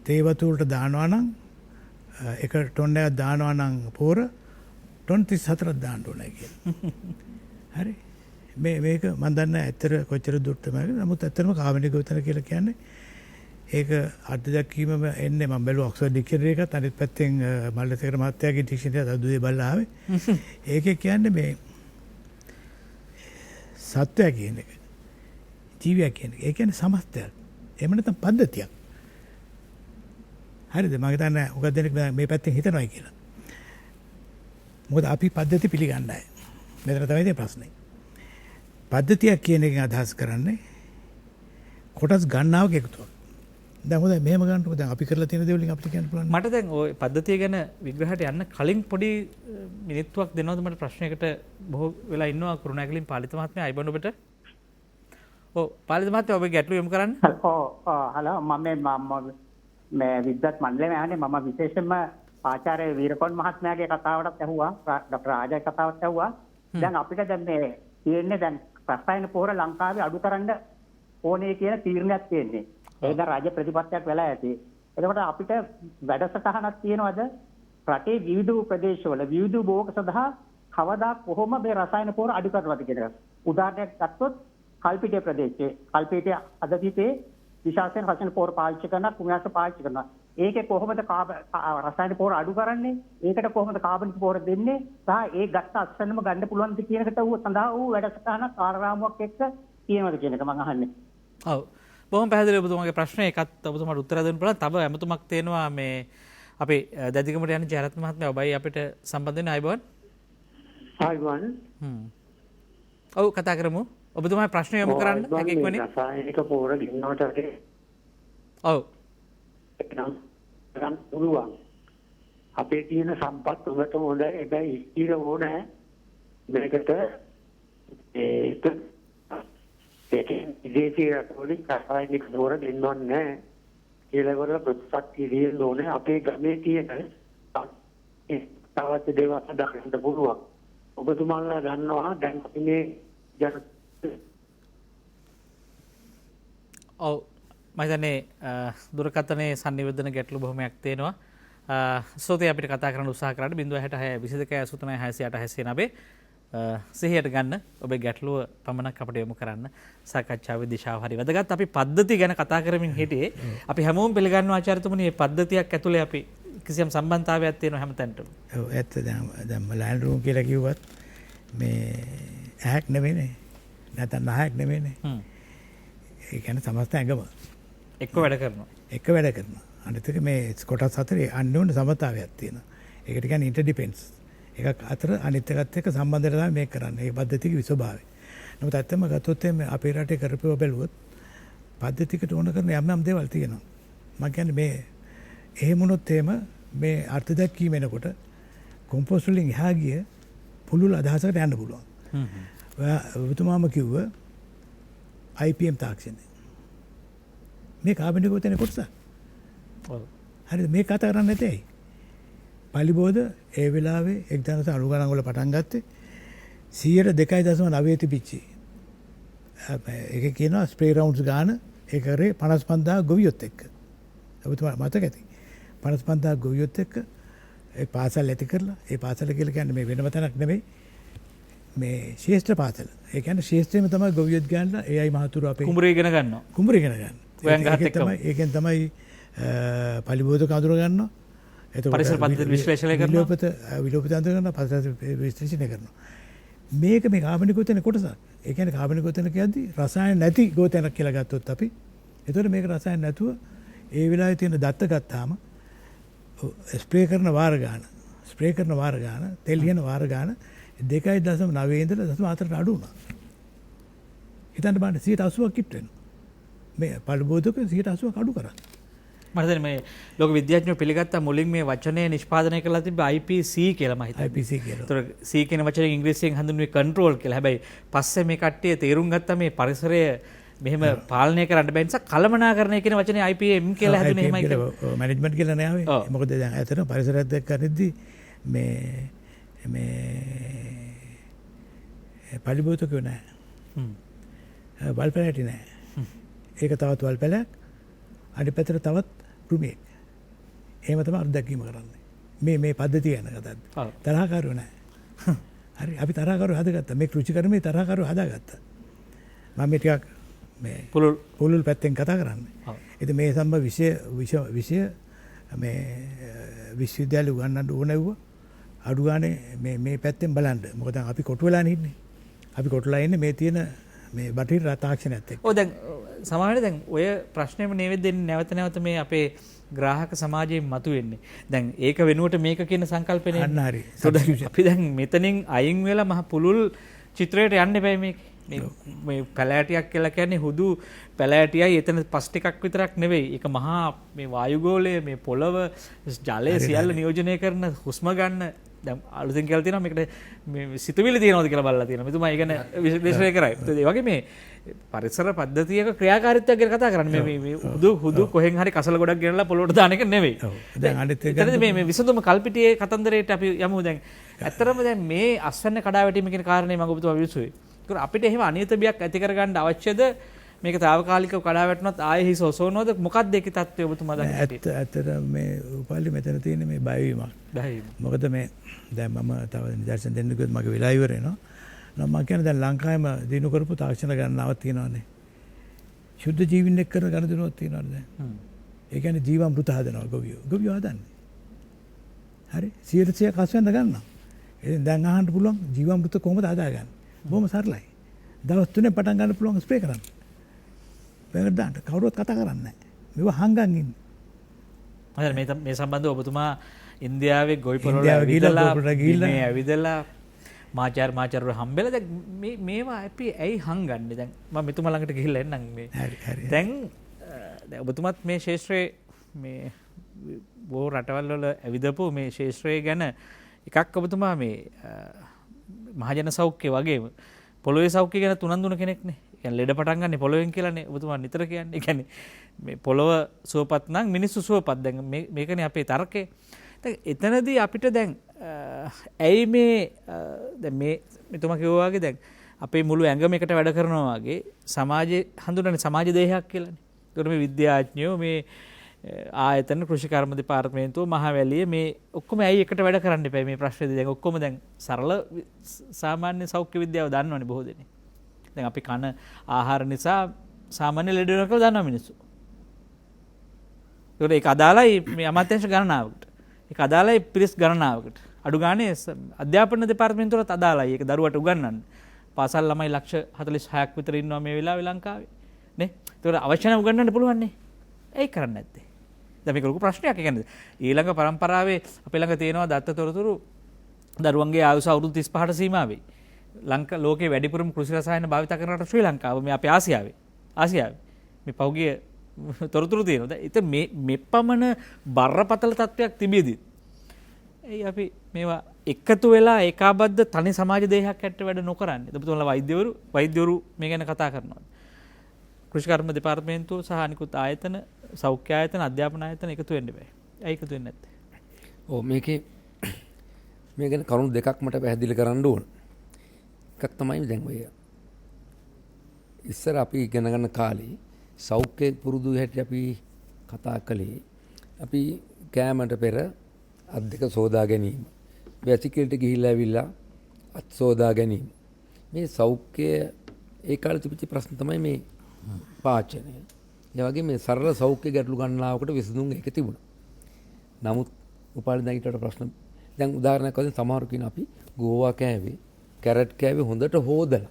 තේ වතු වලට දානවා නම් එක ටොන් එකක් දානවා නම් පොර ටොන් 34ක් දාන්න ඕනේ කියලා. හරි මේක මම දන්නේ ඇත්තට කොච්චර දුරට තමයි. නමුත් ඇත්තටම කාබනික ගොවිතැන කියලා කියන්නේ ඒක අර්ථ දැක්වීමම එන්නේ මම බැලුවා ඔක්ස්ෆර්ඩ් ඩික්ෂනරි එකත් අනිත් පැත්තෙන් මල්ලසේකර මහත්තයාගේ ඩික්ෂනරි එකත් අදුවේ බලලා ආවේ. ඒකේ කියන්නේ මේ සත්වය කියන එක ජීවියා කියන එක. ඒ කියන්නේ සමස්තයක්. එහෙම නැත්නම් පද්ධතියක්. හරිද? මම හිතන්නේ උගත් දෙනෙක් මේ පැත්තෙන් හිතනවායි කියලා. මොකද අපි පද්ධති පිළිගන්නේ නැහැ. මෙතන තමයි තියෙන ප්‍රශ්නේ. පද්ධතියක් කියන එකෙන් අදහස් කරන්නේ කොටස් ගණනාවක එකතුවක්. දැන් හොඳයි මෙහෙම ගන්නකො දැන් අපි කරලා තියෙන දේ වලින් අපිට කියන්න පුළුවන්. මට දැන් ওই පද්ධතිය ගැන විග්‍රහයට යන්න කලින් පොඩි මිනිත්තුවක් දෙනවද මට ප්‍රශ්නයකට බොහෝ වෙලා ඉන්නවා කරුණාකරලින් පාලිත මහත්මයා අයිබන් ඔබට. ඔව් පාලිත මහත්මයා ඔබේ ගැටලුව යොමු කරන්න. හලෝ මම මේ විද්වත් මණ්ඩලයේ ආන්නේ මම විශේෂයෙන්ම ආචාර්ය වීරකෝන් මහත්මයාගේ කතාවටත් ඇහුවා ડોક્ટર රාජා කතාවත් ඇහුවා. දැන් අපිට දැන් මේ තියෙන්නේ දැන් රසායන පොහොර ලංකාවේ අඩු කරන්න ඕනේ කියන තීරණයක් තියෙන්නේ. ඒක දැන් රාජ්‍ය ප්‍රතිපත්තියක් වෙලා ඇති. එතකොට අපිට වැඩසටහනක් තියෙනවද රටේ විවිධ ප්‍රදේශවල විවිධ භෝග සඳහා කවදා කොහොම මේ රසායන පොහොර අඩු කරනවද කියන එක. උදාහරණයක් ගත්තොත් කල්පිටිය ප්‍රදේශයේ කල්පිටිය අදතිතේ විශාසන රසායන පොහොර පාවිච්චි කරනවා කුමියාස පාවිච්චි කරනවා. ඒකේ කොහොමද රසායන පොහොර අඩු කරන්නේ? ඒකට කොහොමද කාබනික පොහොර දෙන්නේ? සහ ඒ ගත්ත අත්සන්නම ගන්න පුළුවන්ද කියන එකට ඌ සඳහා ඌ වැඩසටහනක් ආරාමුවක් එක්ක තියෙනවද කියන එක මම අහන්නේ. ඔව්. බොහොම පැහැදිලි ඔබතුමාගේ ප්‍රශ්නේ එකත් ඔබතුමාට උත්තර දෙන්න පුළුවන්. තව ඇමතුමක් තියෙනවා මේ අපේ දැදිගමට යන ජයරත්න මහත්මයා ඔබයි අපිට සම්බන්ධ වෙන අයබෝන්. අයබෝන්. ඔව් කතා කරමු. ඔබතුමා ප්‍රශ්න යොමු කරන්න හැකි වෙන්නේ. රසායනික පොහොර ගින්නවට වගේ ඔව්. නම් ගන්න පුළුවන්. අපේ තියෙන සම්පත් උඹට හොඳයි. හැබැයි ඉතිර ඕනේ මේකට ඒකේ විදේශීය රටවලින් රසායනික පොහොර ගින්නවන්නේ නැහැ. ඒලවල ප්‍රතිශක්තිය දින්න ඕනේ. අපේ ගමේ තියෙන තවත් දේවල් හදන්න පුළුවන්. ඔබතුමාලා දන්නවා දැන් අපි මේ ඔව් මම හිතන්නේ දුරකථනයේ sannivedana ගැටලු බොහොමයක් තියෙනවා. සෝතේ අපිට කතා කරන්න උත්සාහ කරාට 066 22 83 689 සිහියට ගන්න ඔබේ ගැටලුව පමණක් අපිට යොමු කරන්න. සාකච්ඡාවේ දිශාව හරි වැදගත්. අපි පද්ධති ගැන කතා කරමින් හිටියේ. අපි හැමෝම පිළිගන්නවා ආචාර්යතුමනි මේ පද්ධතියක් ඇතුලේ අපි කිසියම් සම්බන්ධතාවයක් තියෙනවා හැමතැනටම. ඔව් ඇත්ත දැන් ලෑන්ඩ් රූම් කියලා කිව්වත් මේ ඇහැක් නෙමෙයිනේ. නැත්නම් නහයක් නෙමෙයිනේ. ඒ කියන්නේ සමස්ත ඇඟම එක්ක වැඩ කරනවා. එක වැඩ කරනවා. අනිත් එක මේ කොටස් හතරේ අන්‍යෝන්‍ය සමතාවයක් තියෙනවා. ඒකට කියන්නේ ඉන්ටර්ඩිපෙන්ඩන්ස්. එකක් අතර අනිත් එකත් එක්ක සම්බන්ධයට තමයි මේක කරන්නේ. ඒ පද්ධතියේ විසභාවය. නමුත් ඇත්තම ගත්තොත් මේ අපේ රටේ කරපුව බැලුවොත් පද්ධතියකට ඕන කරන යම් දේවල් තියෙනවා. මම කියන්නේ මේ එහෙම වුණොත් එහෙම මේ අර්ථ දැක්වීම එනකොට කොම්පෝස්ට් වලින් එහා ගිය පුළුල් අදහසකට යන්න පුළුවන්. ඔබතුමාම කිව්ව IPM තාක්ෂණය. මේ කාබනික උතන කොටස. ඔව්. හරිද මේ කතා කරන්නේ නැතේ. පලිබෝධ ඒ වෙලාවේ 1990 ගණන් වල පටන් ගත්තේ 2.9 තිබිච්චි. ඒක කියනවා ස්ප්‍රේ රවුන්ඩ්ස් ගාන ඒ කරේ 55000 ගොවියොත් එක්ක. ඔබතුමා මතක ඇති. 55000 ගොවියොත් එක්ක ඒ පාසල් ඇති කරලා ඒ පාසල කියලා කියන්නේ මේ වෙනම තැනක් නෙමෙයි. මේ ශේෂ්ත්‍ර පාසල. ඒ කියන්නේ ශේෂ්ත්‍රෙම තමයි ගොවියොත් ගන්නලා ඒයි මහතුරු අපේ කුඹුරේ ඉගෙන ගන්නවා. කුඹුරේ ඉගෙන ගන්න. ඔයන් ගහත් එක්කම. ඒකෙන් තමයි පලිබෝධ කඳුර ගන්නවා. එතකොට පරිසර පද්ධති විශ්ලේෂණය කරනවා. විලෝපිත අන්තර කරනවා පරිසර විශ්ලේෂණය කරනවා. මේක මේ කාබනික ගෝතන කොටසක්. ඒ කියන්නේ කාබනික ගෝතන කියද්දි රසායන නැති ගෝතනක් කියලා ගත්තොත් අපි. එතකොට මේක රසායන නැතුව ඒ වෙලාවේ තියෙන දත්ත ගත්තාම ස්ප්‍රේ කරන වාර ගාන තෙල් ලියන වාර ගාන 2.9 ඉඳලා 0.4ට අඩු වුණා. හිතන්න බලන්න 80ක් කිට් වෙනවා. මේ පළබෝධක 80ක් අඩු කරා. මම හිතන්නේ මේ ලෝක විද්‍යාඥයෝ පිළිගත්තා මුලින් මේ වචනය නිෂ්පාදනය කරලා තිබ්බ IPC කියලා මම හිතන්නේ. IPC කියලා. ඒතර C කියන වචනේ ඉංග්‍රීසියෙන් හඳුන්වන්නේ කන්ට්‍රෝල් කියලා. හැබැයි පස්සේ මේ කට්ටිය තේරුම් ගත්තා මේ පරිසරය මෙහෙම පාලනය කරන්න බැරි නිසා කළමනාකරණය කියන වචනේ IPM කියලා හැදුනේ එහෙමයි කියලා. මැනේජ්මන්ට් කියලා නෑ ආවේ. මොකද දැන් ඇත්තටම පරිසරයත් එක්ක කරද්දී මේ පලිබෝතකෝ නෑ. වල්පැලෑටි නෑ. ඒක තවත් වල්පැලයක් අනිත් පැත්තට තවත් රුමියෙක්. එහෙම තමයි අත්දැකීම කරන්නේ. මේ පද්ධතිය ගැන කතා කරද්දී. තරහකාරයෝ නෑ. හරි අපි තරහකාරයෝ හදාගත්තා. මේ කෘෂිකර්මයේ තරහකාරයෝ හදාගත්තා. මම මේ ටිකක් මේ පුළුල් පැත්තෙන් කතා කරන්නේ. ඉතින් මේ සම්බ විෂය මේ විශ්වවිද්‍යාලේ උගන්වන්න ඕනෙව්වා. අඩු ගානේ මේ පැත්තෙන් බලන්න. මොකද අපි කොටු වෙලානේ ඉන්නේ. අපි කොටුලා ඉන්නේ මේ තියෙන මේ බටහිර තාක්ෂණයත් එක්ක. ඔව් දැන් සමහරවිට දැන් ඔය ප්‍රශ්නේම නේද දෙන්නේ නැවත මේ අපේ ග්‍රාහක සමාජයෙන් මතුවෙන්නේ. දැන් ඒක වෙනුවට මේක කියන සංකල්පනේ. අන්න හරි. අපි දැන් මෙතනින් අයින් වෙලා මහ පුළුල් චිත්‍රයට යන්න එපා මේක. මේ පැලෑටියක් කියලා කියන්නේ හුදු පැලෑටියයි එතන පස් ටිකක් විතරක් නෙවෙයි. ඒක මහා මේ වායුගෝලය, මේ පොළව, ජලය සියල්ල නියෝජනය කරන හුස්ම ගන්න දැන් අලුතෙන් කියලා තියෙනවා මේකට මේ සිතුවිලි තියෙනවද කියලා බලලා තියෙනවා. මෙතුමා ඒ කියන්නේ විශ්ලේෂණය කරයි. ඒ වගේ මේ පරිසර පද්ධතියක ක්‍රියාකාරීත්වයක් ගැන කතා කරන්නේ. මේ හුදු කොහෙන් හරි කසල ගොඩක් ගෙනලා පොළොවට දාන එක නෙවෙයි. දැන් අනිත් එක මේ විසඳුම කල්පිටියේ කතන්දරයට අපි යමු. දැන් ඇත්තරම දැන් මේ අස්වැන්න කඩා වැටීම කියන කාරණේ මම ඔබතුමා විශ්සුවේ. ඒක අපිට එහෙම අනියත බියක් ඇති කරගන්න අවශ්‍යද? මේක తాවකාලිකව කඩා වැටුණොත් ආයෙ හිස ඔසවනවද? මොකක්ද ඒකේ තත්ත්වය ඔබතුමා දන්නේ? ඇත්තට මේ උපාලි මෙතන තියෙන මේ බයවීමක්. මොකද මේ දැන් මම තව නිදර්ශන දෙන්න කිව්වොත් මගේ වෙලා ඉවර වෙනවා. නම් මම කියන්නේ දැන් ලංකාවේම දිනු කරපු තාක්ෂණ ගණනාවක් තියෙනවානේ. ශුද්ධ ජීවින් එක්ක කරන ගණනාවක් තියෙනවානේ දැන්. ඒ කියන්නේ ජීවාමෘත හදනවා ගොවියෝ හදන්නේ. හරි 100% අස්වැන්න ගන්නවා. ඉතින් දැන් අහන්න පුළුවන් ජීවාමෘත කොහොමද හදාගන්නේ? බොහොම සරලයි. දවස් 3 පටන් ගන්න පුළුවන් ස්ප්‍රේ කරන්න. බෑගඩ කවුරුවත් කතා කරන්නේ නැහැ. මේව හංගන් ඉන්නේ. මේ සම්බන්ධව ඔබතුමා ඉන්දියාවේ ගොවිපළවල ඇවිදලා මාචාර හම්බෙලා දැන් මේවා අපි ඇයි හංගන්නේ? දැන් මම මෙතුමා ළඟට ගිහිල්ලා එන්නම් මේ. දැන් ඔබතුමත් මේ ශාස්ත්‍රයේ මේ බොහෝ රටවල් වල ඇවිදපු මේ ශාස්ත්‍රය ගැන එකක් ඔබතුමා මේ මහජන සෞඛ්‍ය වගේම පොළොවේ සෞඛ්‍ය ගැන තුනන්දුන කෙනෙක්නේ. කියන්නේ ලෙඩ පටන් ගන්න පොළොවෙන් කියලානේ ඔබතුමා නිතර කියන්නේ. ඒ කියන්නේ මේ පොළොව සුවපත් නම් මිනිස්සු සුවපත්. දැන් මේකනේ අපේ තර්කය. දැන් එතනදී අපිට දැන් ඇයි මේ දැන් මේ මෙතුමා කිව්වා වගේ දැන් අපේ මුළු ඇඟම එකට වැඩ කරනවා වගේ සමාජයේ හඳුනන්නේ සමාජ දේහයක් කියලානේ. ඒකට මේ විද්‍යාඥයෝ මේ ආයතන කෘෂිකර්ම දෙපාර්තමේන්තුව මහවැලිය මේ ඔක්කොම ඇයි එකට වැඩ කරන්න එපා මේ ප්‍රශ්නේදී? දැන් ඔක්කොම දැන් සරල සාමාන්‍ය සෞඛ්‍ය විද්‍යාව දන්නවනේ බොහෝ දෙනෙක්. දැන් අපි කන ආහාර නිසා සාමාන්‍ය ලෙඩ වෙනවා කියලා දන්නවා මිනිස්සු. ඒක අදාළයි මේ අමාත්‍යාංශ ගණනාවකට. ඒක අදාළයි පිරිස් ගණනාවකට. අඩු ගානේ අධ්‍යාපන දෙපාර්තමේන්තුවලත් අදාළයි. ඒක දරුවට උගන්වන්න. පාසල් ළමයි ලක්ෂ 46ක් විතර ඉන්නවා මේ වෙලාවේ ලංකාවේ. නේ? ඒකට අවශ්‍ය නම් උගන්වන්න පුළුවන් නේ. ඒක කරන්නේ නැත්තේ. දැන් මේක ලොකු ප්‍රශ්නයක්. ඒ කියන්නේ ඊළඟ පරම්පරාවේ අපේ ළඟ තියෙනවා දත්ත තොරතුරු දරුවන්ගේ ආයුෂ අවුරුදු 35ට සීමා වෙයි. ලෝකයේ වැඩිපුරම කෘෂි රසායන භාවිත කරන රට ශ්‍රී ලංකාව. මේ අපේ ආසියාවේ මේ පහුගිය තොරතුරු තියෙනවා. දැන් ඉතින් මේ පමණ බරපතල තත්ත්වයක් තිබෙදී එයි අපි මේවා එකතු වෙලා ඒකාබද්ධ තනි සමාජ දේහයක් හැටට වැඩ නොකරන්නේ. ඔබතුමාලා වෛද්‍යවරු මේ ගැන කතා කරනවා. කෘෂිකර්ම දෙපාර්තමේන්තුව සහ අනිකුත් ආයතන සෞඛ්‍ය ආයතන අධ්‍යාපන ආයතන එකතු වෙන්න බෑ. ඇයි එකතු වෙන්නේ නැත්තේ? ඔව් මේකේ මේ ගැන කරුණු දෙකක් මට පැහැදිලි කරන්න ඕන. එකක් තමයි දැන් ඔය ඉස්සර අපි ඉගෙන ගන්න කාලේ සෞඛ්‍ය පුරුදු හැටි අපි කතා කළේ අපි කෑමට පෙර අත් දෙක සෝදා ගැනීම. වැසිකිළිට ගිහිල්ලා ඇවිල්ලා අත් සෝදා ගැනීම. මේ සෞඛ්‍ය ඒ කාලේ තිබිච්ච ප්‍රශ්න තමයි මේ පාචනය. ඒ වගේ මේ සරල සෞඛ්‍ය ගැටලු ගණනාවකට විසඳුම් ඒක තිබුණා. නමුත් උපාලි දැන් ඊට ප්‍රශ්න දැන් උදාහරණයක් වශයෙන් සමහරු කියන අපි ගෝවා කෑවේ කැරට් කෑවේ හොඳට හොදලා.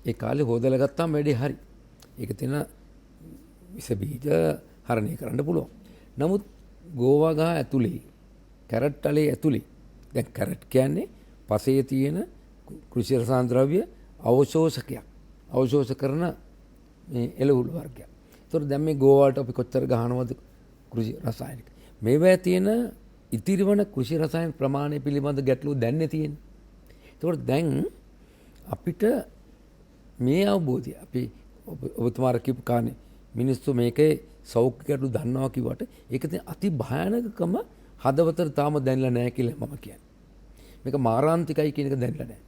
ඒ කාලේ හොදලා ගත්තාම වැඩේ හරි. ඒක තියෙන විස බීජ හරණය කරන්න පුළුවන්. නමුත් ගෝවා ගහ ඇතුලේ කැරට් අලේ ඇතුලේ දැන් කැරට් කියන්නේ පසේ තියෙන කෘෂි රසායන ද්‍රව්‍ය අවශෝෂකයක්. අවශෝෂ කරන මේ එළවලු වර්ගයක්. ඒතකොට දැන් මේ ගෝවාට අපි කොච්චර ගහනවද කෘෂි රසායනික. මේවා තියෙන ඉතිරිවන කෘෂි රසායන ප්‍රමාණය පිළිබඳ ගැටලුව දැන්නේ තියෙන්නේ. ඒතකොට දැන් අපිට මේ අවබෝධය අපි ඔබතුමාර කියපු කානේ මිනිස්සු මේකේ සෞඛ්‍ය ගැටලු දන්නවා කිව්වට ඒක තියෙන අති භයානකකම හදවතට තාම දැනලා නැහැ කියලා මම කියන්නේ. මේක මාරාන්තිකයි කියන එක දැනලා නැහැ.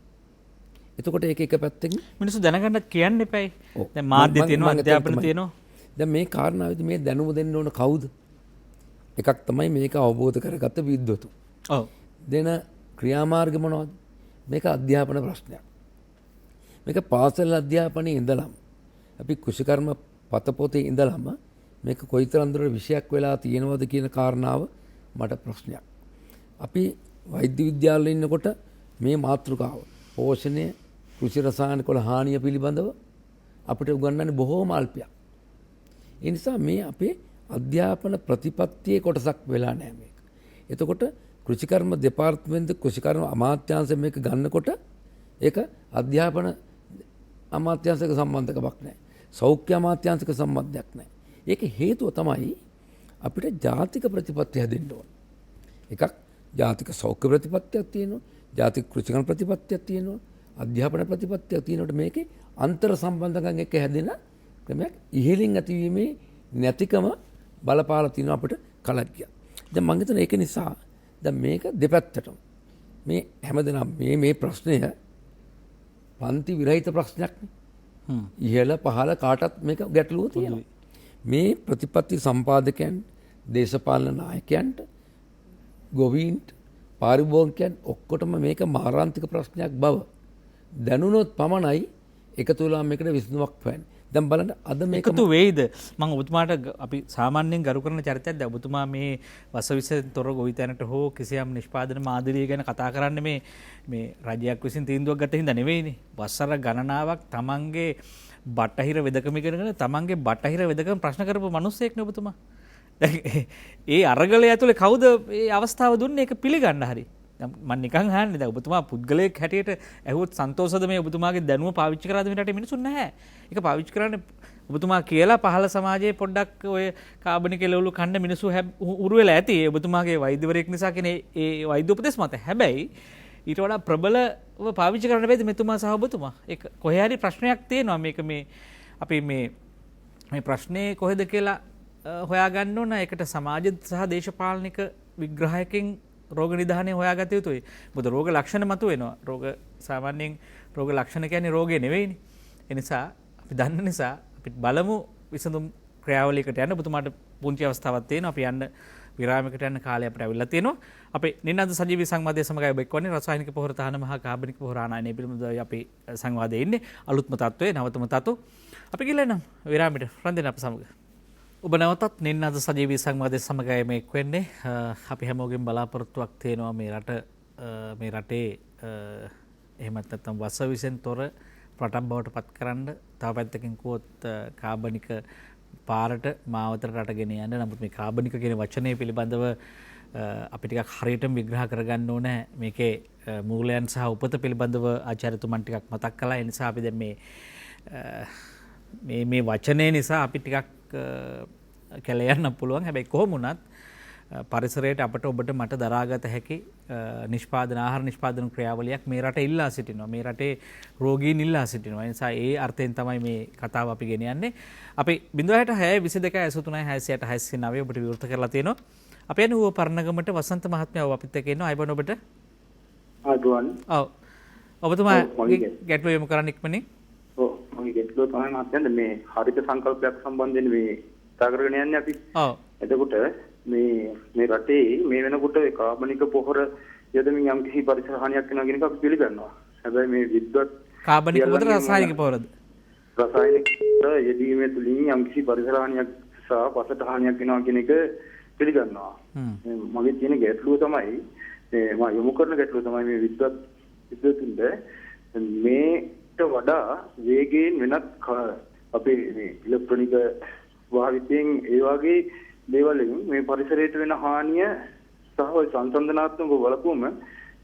එතකොට ඒක එක පැත්තකින් මිනිස්සු දැනගන්නත් කියන්න එපයි. දැන් මාධ්‍ය තියෙනවා අධ්‍යාපන තියෙනවා. දැන් මේ කාරණාවේදී මේ දැනුම දෙන්න ඕන කවුද? එකක් තමයි මේක අවබෝධ කරගත්ත විද්වතු. ඔව්. දෙන ක්‍රියාමාර්ග මොනවද? මේක අධ්‍යාපන ප්‍රශ්නයක්. මේක පාසල් අධ්‍යාපනයේ ඉඳලම අපි කුෂිකර්ම පතපොතේ ඉඳලම මේක කොයිතරම් දුර විෂයක් වෙලා තියෙනවද කියන කාරණාව මට ප්‍රශ්නයක්. අපි වෛද්‍ය විද්‍යාලවල ඉන්නකොට මේ මාතෘකාව පෝෂණය කෘෂි රසායනික වල හානිය පිළිබඳව අපිට උගන්වන්නේ බොහෝම අල්පයක්. ඒ නිසා මේ අපේ අධ්‍යාපන ප්‍රතිපත්තියේ කොටසක් වෙලා නැහැ මේක. එතකොට කෘෂිකර්ම දෙපාර්තමේන්තු කෘෂිකර්ම අමාත්‍යාංශය මේක ගන්නකොට ඒක අධ්‍යාපන අමාත්‍යාංශයක සම්බන්ධකමක් නැහැ. සෞඛ්‍ය අමාත්‍යාංශයක සම්බන්ධයක් නැහැ. ඒක හේතුව තමයි අපිට ජාතික ප්‍රතිපත්ති හැදෙන්න ඕන. එකක් ජාතික සෞඛ්‍ය ප්‍රතිපත්තියක් තියෙනවා. ජාතික කෘෂිකර්ම ප්‍රතිපත්තියක් තියෙනවා. අධ්‍යාපන ප්‍රතිපත්තියක් තියෙනකොට මේකේ අන්තර් සම්බන්ධකම් එක්ක හැදෙන ක්‍රමයක් ඉහළින් ඇතිවීමේ නැතිකම බලපාලා තියෙන අපිට කලක් ගියා. දැන් මම හිතන ඒක නිසා දැන් මේක දෙපැත්තටම මේ හැමදෙනාම මේ ප්‍රශ්නය පන්ති විරහිත ප්‍රශ්නයක් නේ. ඉහළ පහළ කාටත් මේක ගැටලුව තියෙනවා. මේ ප්‍රතිපත්ති සම්පාදකයන් දේශපාලන නායකයන්ට ගොවීන්ට පාරිභෝගිකයන් ඔක්කොටම මේක මාරාන්තික ප්‍රශ්නයක් බව දැනුනොත් පමණයි එකතු වෙලා මේකට විසඳුමක් හොයන්නේ. දැන් බලන්න අද මේක එකතු වෙයිද? මම ඔබතුමාට අපි සාමාන්‍යයෙන් ගරු කරන චරිතයක් දැන් ඔබතුමා මේ වසවිසෙන් තොර ගොවිතැනට හෝ කිසියම් නිෂ්පාදන මාදිරිය ගැන කතා කරන්නේ මේ රජයක් විසින් තීන්දුවක් ගත්ත හින්දා නෙවෙයිනේ. වසර ගණනාවක් තමන්ගේ බටහිර වෙදකම ඉගෙනගෙන තමන්ගේ බටහිර වෙදකම ප්‍රශ්න කරපු මිනිස්සෙක්නේ ඔබතුමා. ඒ අරගලය ඇතුලේ කවුද මේ අවස්ථාව දුන්නේ ඒක පිළිගන්න හරි. මම නිකන් අහන්නේ දැන් ඔබතුමා පුද්ගලයෙක් හැටියට ඇහුවොත් සන්තෝෂද මේ ඔබතුමාගේ දැනුම පාවිච්චි කරාද මේ රටේ මිනිසුන් නැහැ. ඒක පාවිච්චි කරන්නේ ඔබතුමා කියලා පහළ සමාජයේ පොඩ්ඩක් ඔය කාබනික එළවලු කන්න මිනිස්සු උරු වෙලා ඇති. ඔබතුමාගේ වෛද්‍යවරයෙක් නිසා කියන්නේ ඒ වෛද්‍ය උපදෙස් මත. හැබැයි ඊට වඩා ප්‍රබලව පාවිච්චි කරන්න බෑද මෙතුමා සහ ඔබතුමා? ඒක කොහේ හරි ප්‍රශ්නයක් තියෙනවා මේක මේ අපි මේ ප්‍රශ්නේ කොහෙද කියලා හොයාගන්න ඕන. ඒකට සමාජ සහ දේශපාලනික විග්‍රහයකින් රෝග නිධානය හොයාගත යුතුයි. මොකද රෝග ලක්ෂණ මතුවෙනවා. රෝග සාමාන්‍යයෙන් රෝග ලක්ෂණ කියන්නේ රෝගේ නෙවෙයිනේ. ඒ නිසා අපි දන්න නිසා අපි බලමු විසඳුම් ක්‍රියාවලියකට යන්න. ඔබතුමාට පුංචි අවස්ථාවක් තියෙනවා. අපි යන්න විරාමයකට යන්න කාලය අපිට අවිල්ලා තියෙනවා. අපි නිනාද සජීවී සංවාදයේ සමගයි ඔබ එක්වන්නේ. රසායනික පොහොර තහන මහා කාබනික පොහොර ආනයනය පිළිබඳව අපි සංවාදයේ ඉන්නේ. අලුත්ම තත්ත්වයේ නවතම තත්ත්ව. අපි ගිහලා එනම් විරාමයට රැඳෙන්න අප සමග. ඔබ නැවතත් නිනාද සජීවී සංවාදයේ සමගයි මේ එක්වෙන්නේ. අපි හැමෝගෙම බලාපොරොත්තුවක් තියෙනවා මේ රටේ එහෙමත් නැත්නම් වසවිසෙන් තොර රටක් බවට පත් කරන්න. තව පැත්තකින් කිව්වොත් කාබනික පාරට මාවතට රට ගෙන යන්න. නමුත් මේ කාබනික කියන වචනය පිළිබඳව අපි ටිකක් හරියටම විග්‍රහ කරගන්න ඕනේ. මේකේ මූලයන් සහ උපත පිළිබඳව ආචාර්යතුමන් ටිකක් මතක් කළා. ඒ නිසා අපි දැන් මේ වචනේ නිසා අපි ටිකක් කැලේ යන්න පුළුවන්. හැබැයි කොහොම වුණත් පරිසරයට අපට ඔබට මට දරාගත හැකි ආහාර නිෂ්පාදන ක්‍රියාවලියක් මේ රට ඉල්ලා සිටිනවා. මේ රටේ රෝගීන් ඉල්ලා සිටිනවා. ඒ නිසා ඒ අර්ථයෙන් තමයි මේ කතාව අපි ගෙන යන්නේ. අපි 0.622 ඔබට විවෘත කරලා තියෙනවා. අපි යන ඌව පර්ණගමට වසන්ත මහත්මයා අපිත් එක්ක ඉන්නවා. අයබන් ඔබට. ආදුවන්. ඔව්. ඔබතුමා ගැටලුව යොමු කරන්න ඉක්මනින්. ඔව් මගේ ගැටලුව තමයි මහත්මයා මේ හරිත සංකල්පයක් සම්බන්ධයෙන් මේ කතා කරගෙන යන්නේ අපි. ඔව්. එතකොට මේ රටේ මේ වෙනකොට කාබනික පොහොර යොදමින් යම් කිසි පරිසර හානියක් වෙනවා කියන එක අපි පිළිගන්නවා. හැබැයි මේ විද්වත් කාබනික පොහොර රසායනික පොහොරද? රසායනික යෙදීමේ තුලින් යම් කිසි පරිසර හානියක් සහ පසට හානියක් වෙනවා කියන එක පිළිගන්නවා. මගේ තියෙන ගැටලුව තමයි මම යොමු කරන ගැටලුව තමයි මේ විද්වතුන්ට මේට වඩා වේගයෙන් වෙනත් අපේ මේ ඉලෙක්ට්‍රොනික වාහනයෙන් ඒ වගේ දේවල් වලින් මේ පරිසරයට වෙන හානිය සහ ওই සංසන්දනාත්මක බලපෑම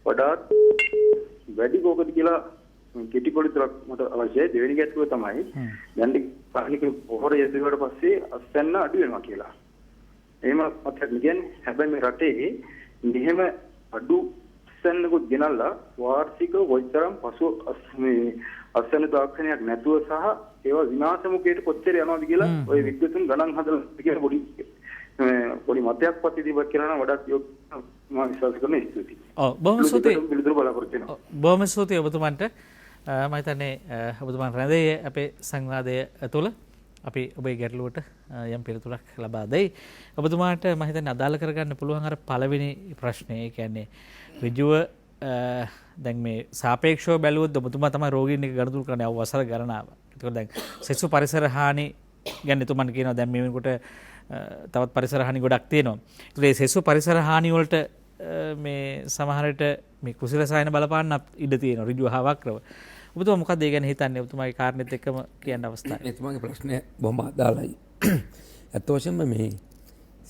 වඩාත් වැඩි කෝකද කියලා කෙටි පොලිතරක් මට අවශ්‍යයි. දෙවෙනි ගැටලුව තමයි දැන් පානික පොහොර යෙදුවට පස්සේ අස්වැන්න අඩු වෙනවා කියලා. එහෙම අත්‍යත් කියන්නේ හැබැයි මේ රටේ මෙහෙම අඩු අස්වැන්නකුත් ගෙනල්ලා වාර්ෂික වොයිතරම් පසු මේ අස්වැන්න තාක්ෂණයක් නැතුව සහ ඒවා විනාශ මුඛයට කොච්චර යනවද කියලා ওই විද්‍යුතුන් ගණන් හදලා කියන පොඩි මතයක් පත් ඉදිරිපත් කරනවා වඩාත් යොමු මම විශ්වාස කරන ස්තුතියි. ඔව් බොහොම ස්තුතියි. පිළිතුරු බලාපොරොත්තු වෙනවා. බොහොම ස්තුතියි ඔබතුමන්ට. මම හිතන්නේ ඔබතුමන් රැඳේ අපේ සංවාදය තුළ අපි ඔබේ ගැටලුවට යම් පිළිතුරක් ලබා දෙයි. ඔබතුමාට මම හිතන්නේ අදාළ කරගන්න පුළුවන් අර පළවෙනි ප්‍රශ්නේ. ඒ කියන්නේ ඍජුව දැන් මේ සාපේක්ෂව බැලුවොත් ඔබතුමා තමයි රෝගීන් එක ගණතුරු කරන්නේ අවසර ගණනාව. ඒකෝ දැන් සෙසු පරිසර හානි ගැන තුමන් කියනවා දැන් මේ වෙනකොට තවත් පරිසර හානි ගොඩක් තියෙනවා. ඒත් මේ සෙසු පරිසර හානි වලට මේ සමහර විට මේ කුසල රසායන බලපාන්න ඉඩ තියෙනවා ඍජුව හා වක්‍රව. ඔබතුමා මොකක්ද ඒ ගැන හිතන්නේ? ඔබතුමාගේ කාරණෙත් එක්කම කියන්න අවස්ථාවක්. එතුමාගේ ප්‍රශ්නය බොහොම අදාළයි. ඇත්ත වශයෙන්ම මේ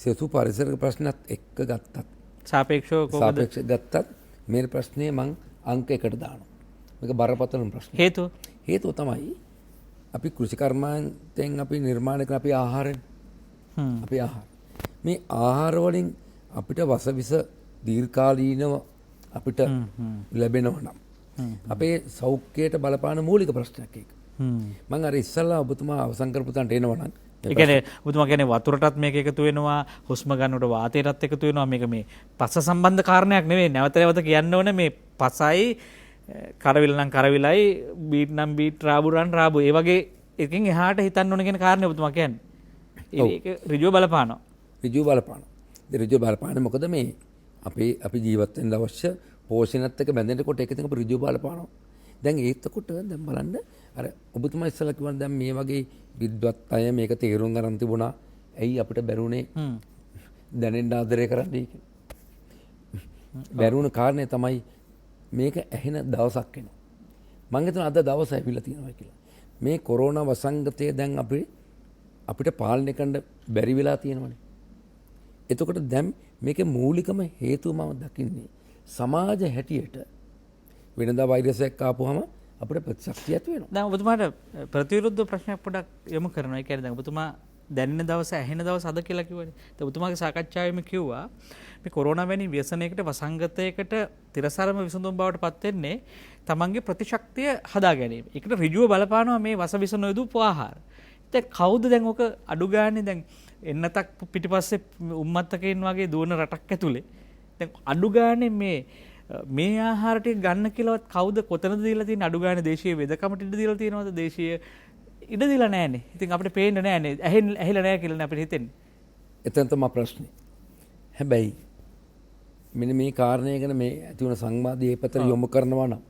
සෙසු පරිසර ප්‍රශ්නත් එක්ක ගත්තත් සාපේක්ෂව කොහොමද? සාපේක්ෂව ගත්තත් මේ ප්‍රශ්නේ මං අංක 1ට දානවා. මේක බරපතල ප්‍රශ්නයක්. හේතුව තමයි අපි කෘෂි කර්මාන්තයෙන් අපි නිර්මාණය කරන අපි ආහාරයෙන් අපි ආහාර. මේ ආහාර වලින් අපිට වසවිස දීර්ඝකාලීනව අපිට ලැබෙනවා නම් අපේ සෞඛ්‍යයට බලපාන මූලික ප්‍රශ්නයක් ඒක. මම අර ඉස්සල්ලා ඔබතුමා අවසන් කරපු තැනට එනවා නම් ඒ කියන්නේ ඔබතුමා කියන්නේ වතුරටත් මේක එකතු වෙනවා, හුස්ම ගන්නකොට වාතයටත් එකතු වෙනවා. මේක මේ පස සම්බන්ධ කාරණයක් නෙවෙයි. නැවත නැවත කියන්න ඕනේ මේ පසයි කරවිල නම් කරවිලයි, බීට් නම් බීට්, රාබු නම් රාබු. ඒ වගේ එකකින් එහාට හිතන්න ඕනේ කියන කාරණේ ඔබතුමා කියන්නේ. ඒක ඍජුව බලපානවා. ඍජුව බලපානවා. ඒ ඍජුව බලපාන්නේ මොකද මේ අපි ජීවත් වෙන්න අවශ්‍ය පෝෂණයත් එක්ක බැඳෙනකොට ඒක තමයි ඍජුව බලපානවා. දැන් ඒකකොට දැන් බලන්න අර ඔබතුමා ඉස්සලා කිව්වා දැන් මේ වගේ විද්වත් අය මේක තේරුම් ගන්න තිබුණා. ඇයි අපිට බැරුණේ දැනෙන්න ආදරය කරන්නයි කියන්නේ. බැරුණ කාරණේ තමයි මේක ඇහෙන දවසක් එනවා. මම හිතනවා අද දවස ඇවිල්ලා තියෙනවා කියලා. මේ කොරෝනා වසංගතය දැන් අපිට පාලනය කරන්න බැරි වෙලා තියෙනවනේ. එතකොට දැන් මේකේ මූලිකම හේතුව මම දකින්නේ සමාජ හැටියට වෙනදා වෛරසයක් ආපුවම අපිට ප්‍රතිශක්තිය ඇති වෙනවා. දැන් ඔබතුමාට ප්‍රතිවිරුද්ධ ප්‍රශ්නයක් පොඩක් යොමු කරනවා. ඒ කියන්නේ දැන් ඔබතුමා දැනෙන දවස ඇහෙන දවස අද කියලා කිව්වනේ. දැන් ඔබතුමාගේ සාකච්ඡාවෙම කිව්වා මේ කොරෝනා වැනි ව්‍යසනයකට වසංගතයකට තිරසරම විසඳුම් බවට පත් වෙන්නේ තමන්ගේ ප්‍රතිශක්තිය හදා ගැනීම. ඒකට ඍජුව බලපානවා මේ වසවිස නොයදූ ආහාර. දැන් කවුද දැන් ඔක අඩු ගානේ දැන් එන්නතක් පිටිපස්සේ උම්මත්තකයින් වගේ දුවන රටක් ඇතුලේ දැන් අඩු ගානේ මේ ආහාර ටික ගන්න කියලාවත් කවුද කොතනද දීලා තියෙන්නේ? අඩු ගානේ දේශීය වෙදකමට ඉඩ දීලා තියෙනවද? දේශීය ඉඩ දීලා නැහැනේ. ඉතින් අපිට පේන්නේ නැහැනේ. ඇහිලා නැහැ කියලා අපිට හිතෙන්නේ. එතන තමයි ප්‍රශ්නේ. හැබැයි මෙන්න මේ කාරණය ගැන මේ ඇති වුණ සංවාදයේ පතර යොමු කරනවා නම්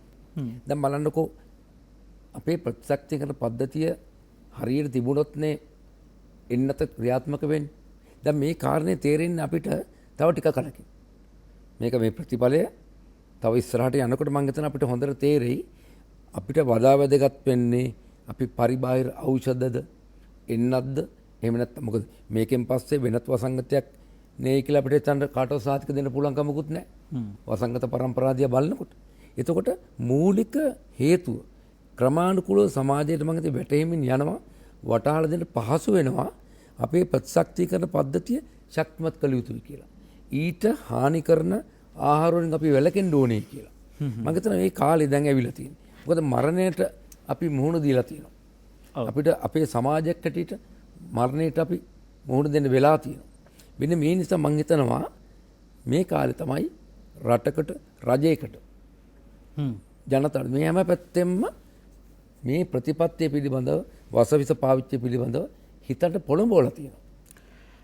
දැන් බලන්නකෝ අපේ ප්‍රතිශක්තියකට පද්ධතිය හරියට තිබුණොත්නේ එන්නත ක්‍රියාත්මක වෙන්නේ. දැන් මේ කාරණේ තේරෙන්නේ අපිට තව ටික කලකින්. මේක මේ ප්‍රතිඵලය තව ඉස්සරහට යනකොට මම හිතන අපිට හොඳට තේරෙයි. අපිට වඩා වැදගත් වෙන්නේ අපි පරිබාහිර ඖෂධද එන්නත්ද එහෙම නැත්නම් මොකද මේකෙන් පස්සේ වෙනත් වසංගතයක් නේ කියලා අපිට හිතන්න කාටවත් සාතික දෙන්න පුළුවන් කමකුත් නැහැ. වසංගත පරම්පරාදිය බලනකොට. එතකොට මූලික හේතුව ක්‍රමානුකූලව සමාජයට මම හිතේ වැටෙමින් යනවා වටහාලා දෙන්න පහසු වෙනවා අපේ ප්‍රතිශක්තිකරණ පද්ධතිය ශක්තිමත් කළ යුතුයි කියලා. ඊට හානි කරන ආහාර වලින් අපි වැළකෙන්න ඕනේ කියලා. මම හිතනවා මේ කාලේ දැන් ඇවිල්ලා තියෙනවා. මොකද මරණයට අපි මුහුණ දීලා තියෙනවා. අපිට අපේ සමාජයක් හැටියට මරණයට අපි මුහුණ දෙන්න වෙලා තියෙනවා. මෙන්න මේ නිසා මම හිතනවා මේ කාලේ තමයි රටකට රජයකට ජනතාවට මේ හැම පැත්තෙම මේ ප්‍රතිපත්තිය පිළිබඳව වසවිස පාවිච්චිය පිළිබඳව හිතට පොළඹවලා තියෙනවා.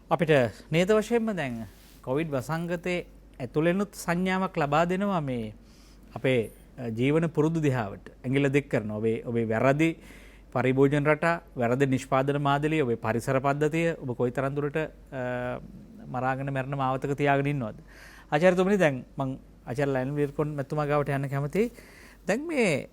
අපිට නේද වශයෙන්ම දැන් කොවිඩ් වසංගතයේ ඇතුළෙනුත් සංඥාවක් ලබා දෙනවා මේ අපේ ජීවන පුරුදු දිහාවට. ඇඟිල්ල දික් කරනවා. ඔබේ වැරදි පරිභෝජන රටා, වැරදි නිෂ්පාදන මාදලිය, ඔබේ පරිසර පද්ධතිය ඔබ කොයිතරම් දුරට මරාගෙන මරණ මාවතක තියාගෙන ඉන්නවද? ආචාර්යතුමනි දැන් මම ආචාර්ය ලයින් විර්කොන් මැතිතුමා ගාවට යන්න කැමතියි. දැන් මේ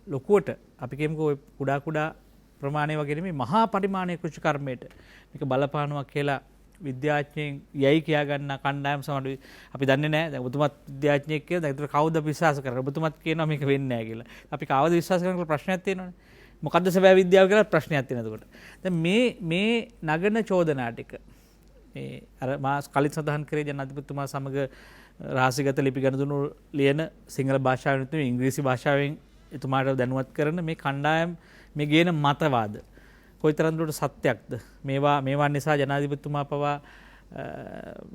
ලොකුවට අපි කියමුකෝ කුඩා ප්‍රමාණය වගේ නෙමෙයි මහා පරිමාණයේ කෘෂි කර්මයට මේක බලපානවා කියලා විද්‍යාඥයන් යයි කියා ගන්න කණ්ඩායම් සමහර අපි දන්නේ නැහැ. දැන් ඔබතුමත් විද්‍යාඥයෙක් කියලා දැන් ඒතර කවුද විශ්වාස කරන්නේ? ඔබතුමත් කියනවා මේක වෙන්නේ නැහැ කියලා. අපි කවුද විශ්වාස කරන්නේ කියලා ප්‍රශ්නයක් තියෙනවනේ. මොකද්ද සැබෑ විද්‍යාව කියලා ප්‍රශ්නයක් තියෙනවා එතකොට. දැන් මේ නගන චෝදනා ටික මේ අර මා කලින් සඳහන් කරේ ජනාධිපතිතුමා සමග රහසිගත ලිපි ගනුදෙනු ලියන සිංහල භාෂාවෙන් නෙවෙයි ඉංග්‍රීසි භාෂාවෙන් එතුමාට දැනුවත් කරන මේ කණ්ඩායම් මේ ගේන මතවාද කොයිතරම් දුරට සත්‍යක්ද? මේවා නිසා ජනාධිපතිතුමා පවා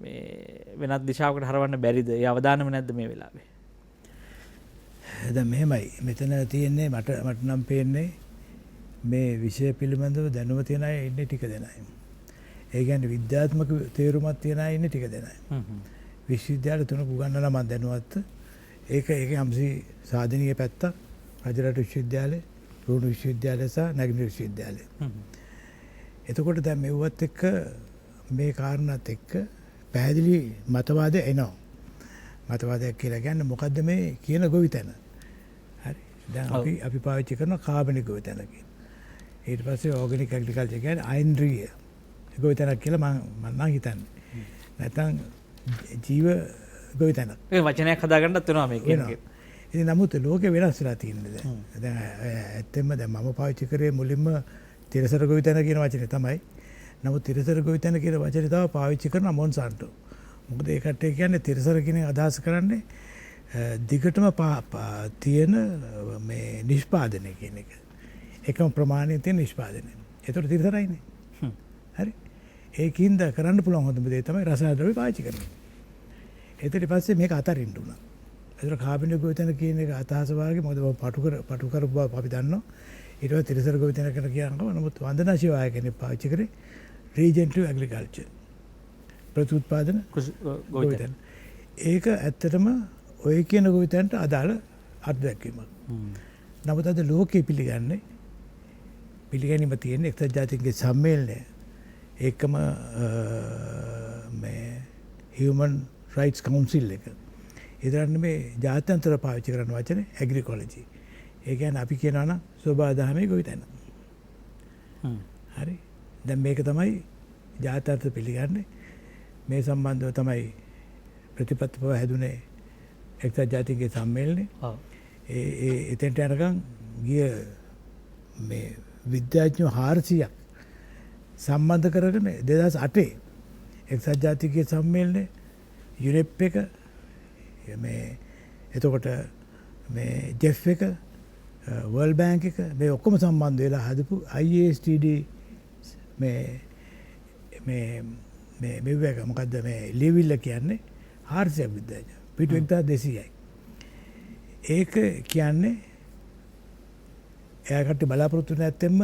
මේ වෙනත් දිශාවකට හරවන්න බැරිද? ඒ අවදානම නැද්ද මේ වෙලාවේ? දැන් මෙහෙමයි. මෙතන තියෙන්නේ මට නම් පේන්නේ මේ විෂය පිළිබඳව දැනුම තියන අය ඉන්නේ ටික දෙනයි. ඒ කියන්නේ විද්‍යාත්මක තේරුමක් තියන අය ඉන්නේ ටික දෙනයි. විශ්වවිද්‍යාල තුනක උගන්වලා මම දැනුවත්. ඒක යම්සි සාධනීය පැත්ත රජරට විශ්වවිද්‍යාලය, රුණු විශ්වවිද්‍යාලය සහ නැගෙනහිර විශ්වවිද්‍යාලය. එතකොට දැන් මෙව්වත් එක්ක මේ කාරණාත් එක්ක පැහැදිලි මතවාද එනවා. මතවාදයක් කියලා කියන්නේ මොකද්ද මේ කියන ගොවිතැන. හරි. දැන් අපි පාවිච්චි කරන කාබනික ගොවිතැන කියන. ඊට පස්සේ ඕගනික් ඇග්‍රිකල්චර් කියන්නේ අයින්ද්‍රිය ගොවිතැනක් කියලා මම නම් හිතන්නේ. නැත්නම් ජීව ගොවිතැනක්. ඒ වචනයක් හදාගන්නත් වෙනවා මේ කියන්නේ. ඉතින් නමුත් ලෝකෙ වෙනස් වෙලා තියෙන්නේ දැන්. දැන් ඇත්තෙන්ම දැන් මම පාවිච්චි කරේ මුලින්ම තිරසර ගොවිතැන කියන වචනේ තමයි. නමුත් තිරසර ගොවිතැන කියන වචනේ තව පාවිච්චි කරන මොන්සාන්ටෝ. මොකද ඒකට කියන්නේ තිරසර කියන අදහස් කරන්නේ දිගටම තියෙන මේ නිෂ්පාදනය කියන එක. එකම ප්‍රමාණයේ තියෙන නිෂ්පාදනය. ඒතර තිරසරයිනේ. හරි. ඒකින්ද කරන්න පුළුවන් හොඳම දේ තමයි රසායන ද්‍රව්‍ය පාවිච්චි කරන්නේ. ඊට පස්සේ මේක අතරින්න උනා. ඒතර කාබනික ගොවිතැන කියන එක අදහස වාගේ මොකද පටු කර බව අපි දන්නවා. ඊට පස්සේ තිරසර ගොවිතැන කරන කියනවා. නමුත් වන්දනා ශිවාය කෙනෙක් පාවිච්චි කරේ රීජෙනරටිව් ඇග්‍රිකල්චර්. ප්‍රතිඋත්පාදන ගොවිතැන. ඒක ඇත්තටම ඔය කියන ගොවිතැනට අදාළ අත්දැකීමක්. නමුත් අද ලෝකෙ පිළිගැනීම තියෙන එක්සත් ජාතීන්ගේ සම්මේලනය ඒකම මේ හියුමන් රයිට්ස් කවුන්සිල් එක. ඒතරන්නේ මේ ජාත්‍යන්තර පාවිච්චි කරන වචනේ ඇග්‍රිකොලොජි. ඒ කියන්නේ අපි කියනවා නම් සෝබාදහමේ ගොවිතැන. හරි. දැන් මේක තමයි ජාත්‍යන්තර පිළිගන්නේ. මේ සම්බන්ධව තමයි ප්‍රතිපත්තිපව හැදුනේ එක්සත් ජාතිකයේ සම්මේලනේ. එතෙන්ට යනකම් ගිය මේ විද්‍යාඥයෝ 400ක් සම්බන්ධ කරගෙන 2008 එක්සත් ජාතිකයේ සම්මේලනේ යුනෙප් එක මේ එතකොට මේ ජෙෆ් එක වර්ල්ඩ් බැංක් එක මේ ඔක්කොම සම්බන්ධ වෙලා හදපු IASTD මේ මෙව්වක මොකද්ද මේ ලියවිල්ල කියන්නේ 400ක් විද්‍යාඥයෝ පිටු 1200යි. ඒක කියන්නේ එයා කට්ටිය බලාපොරොත්තු නැත්තෙම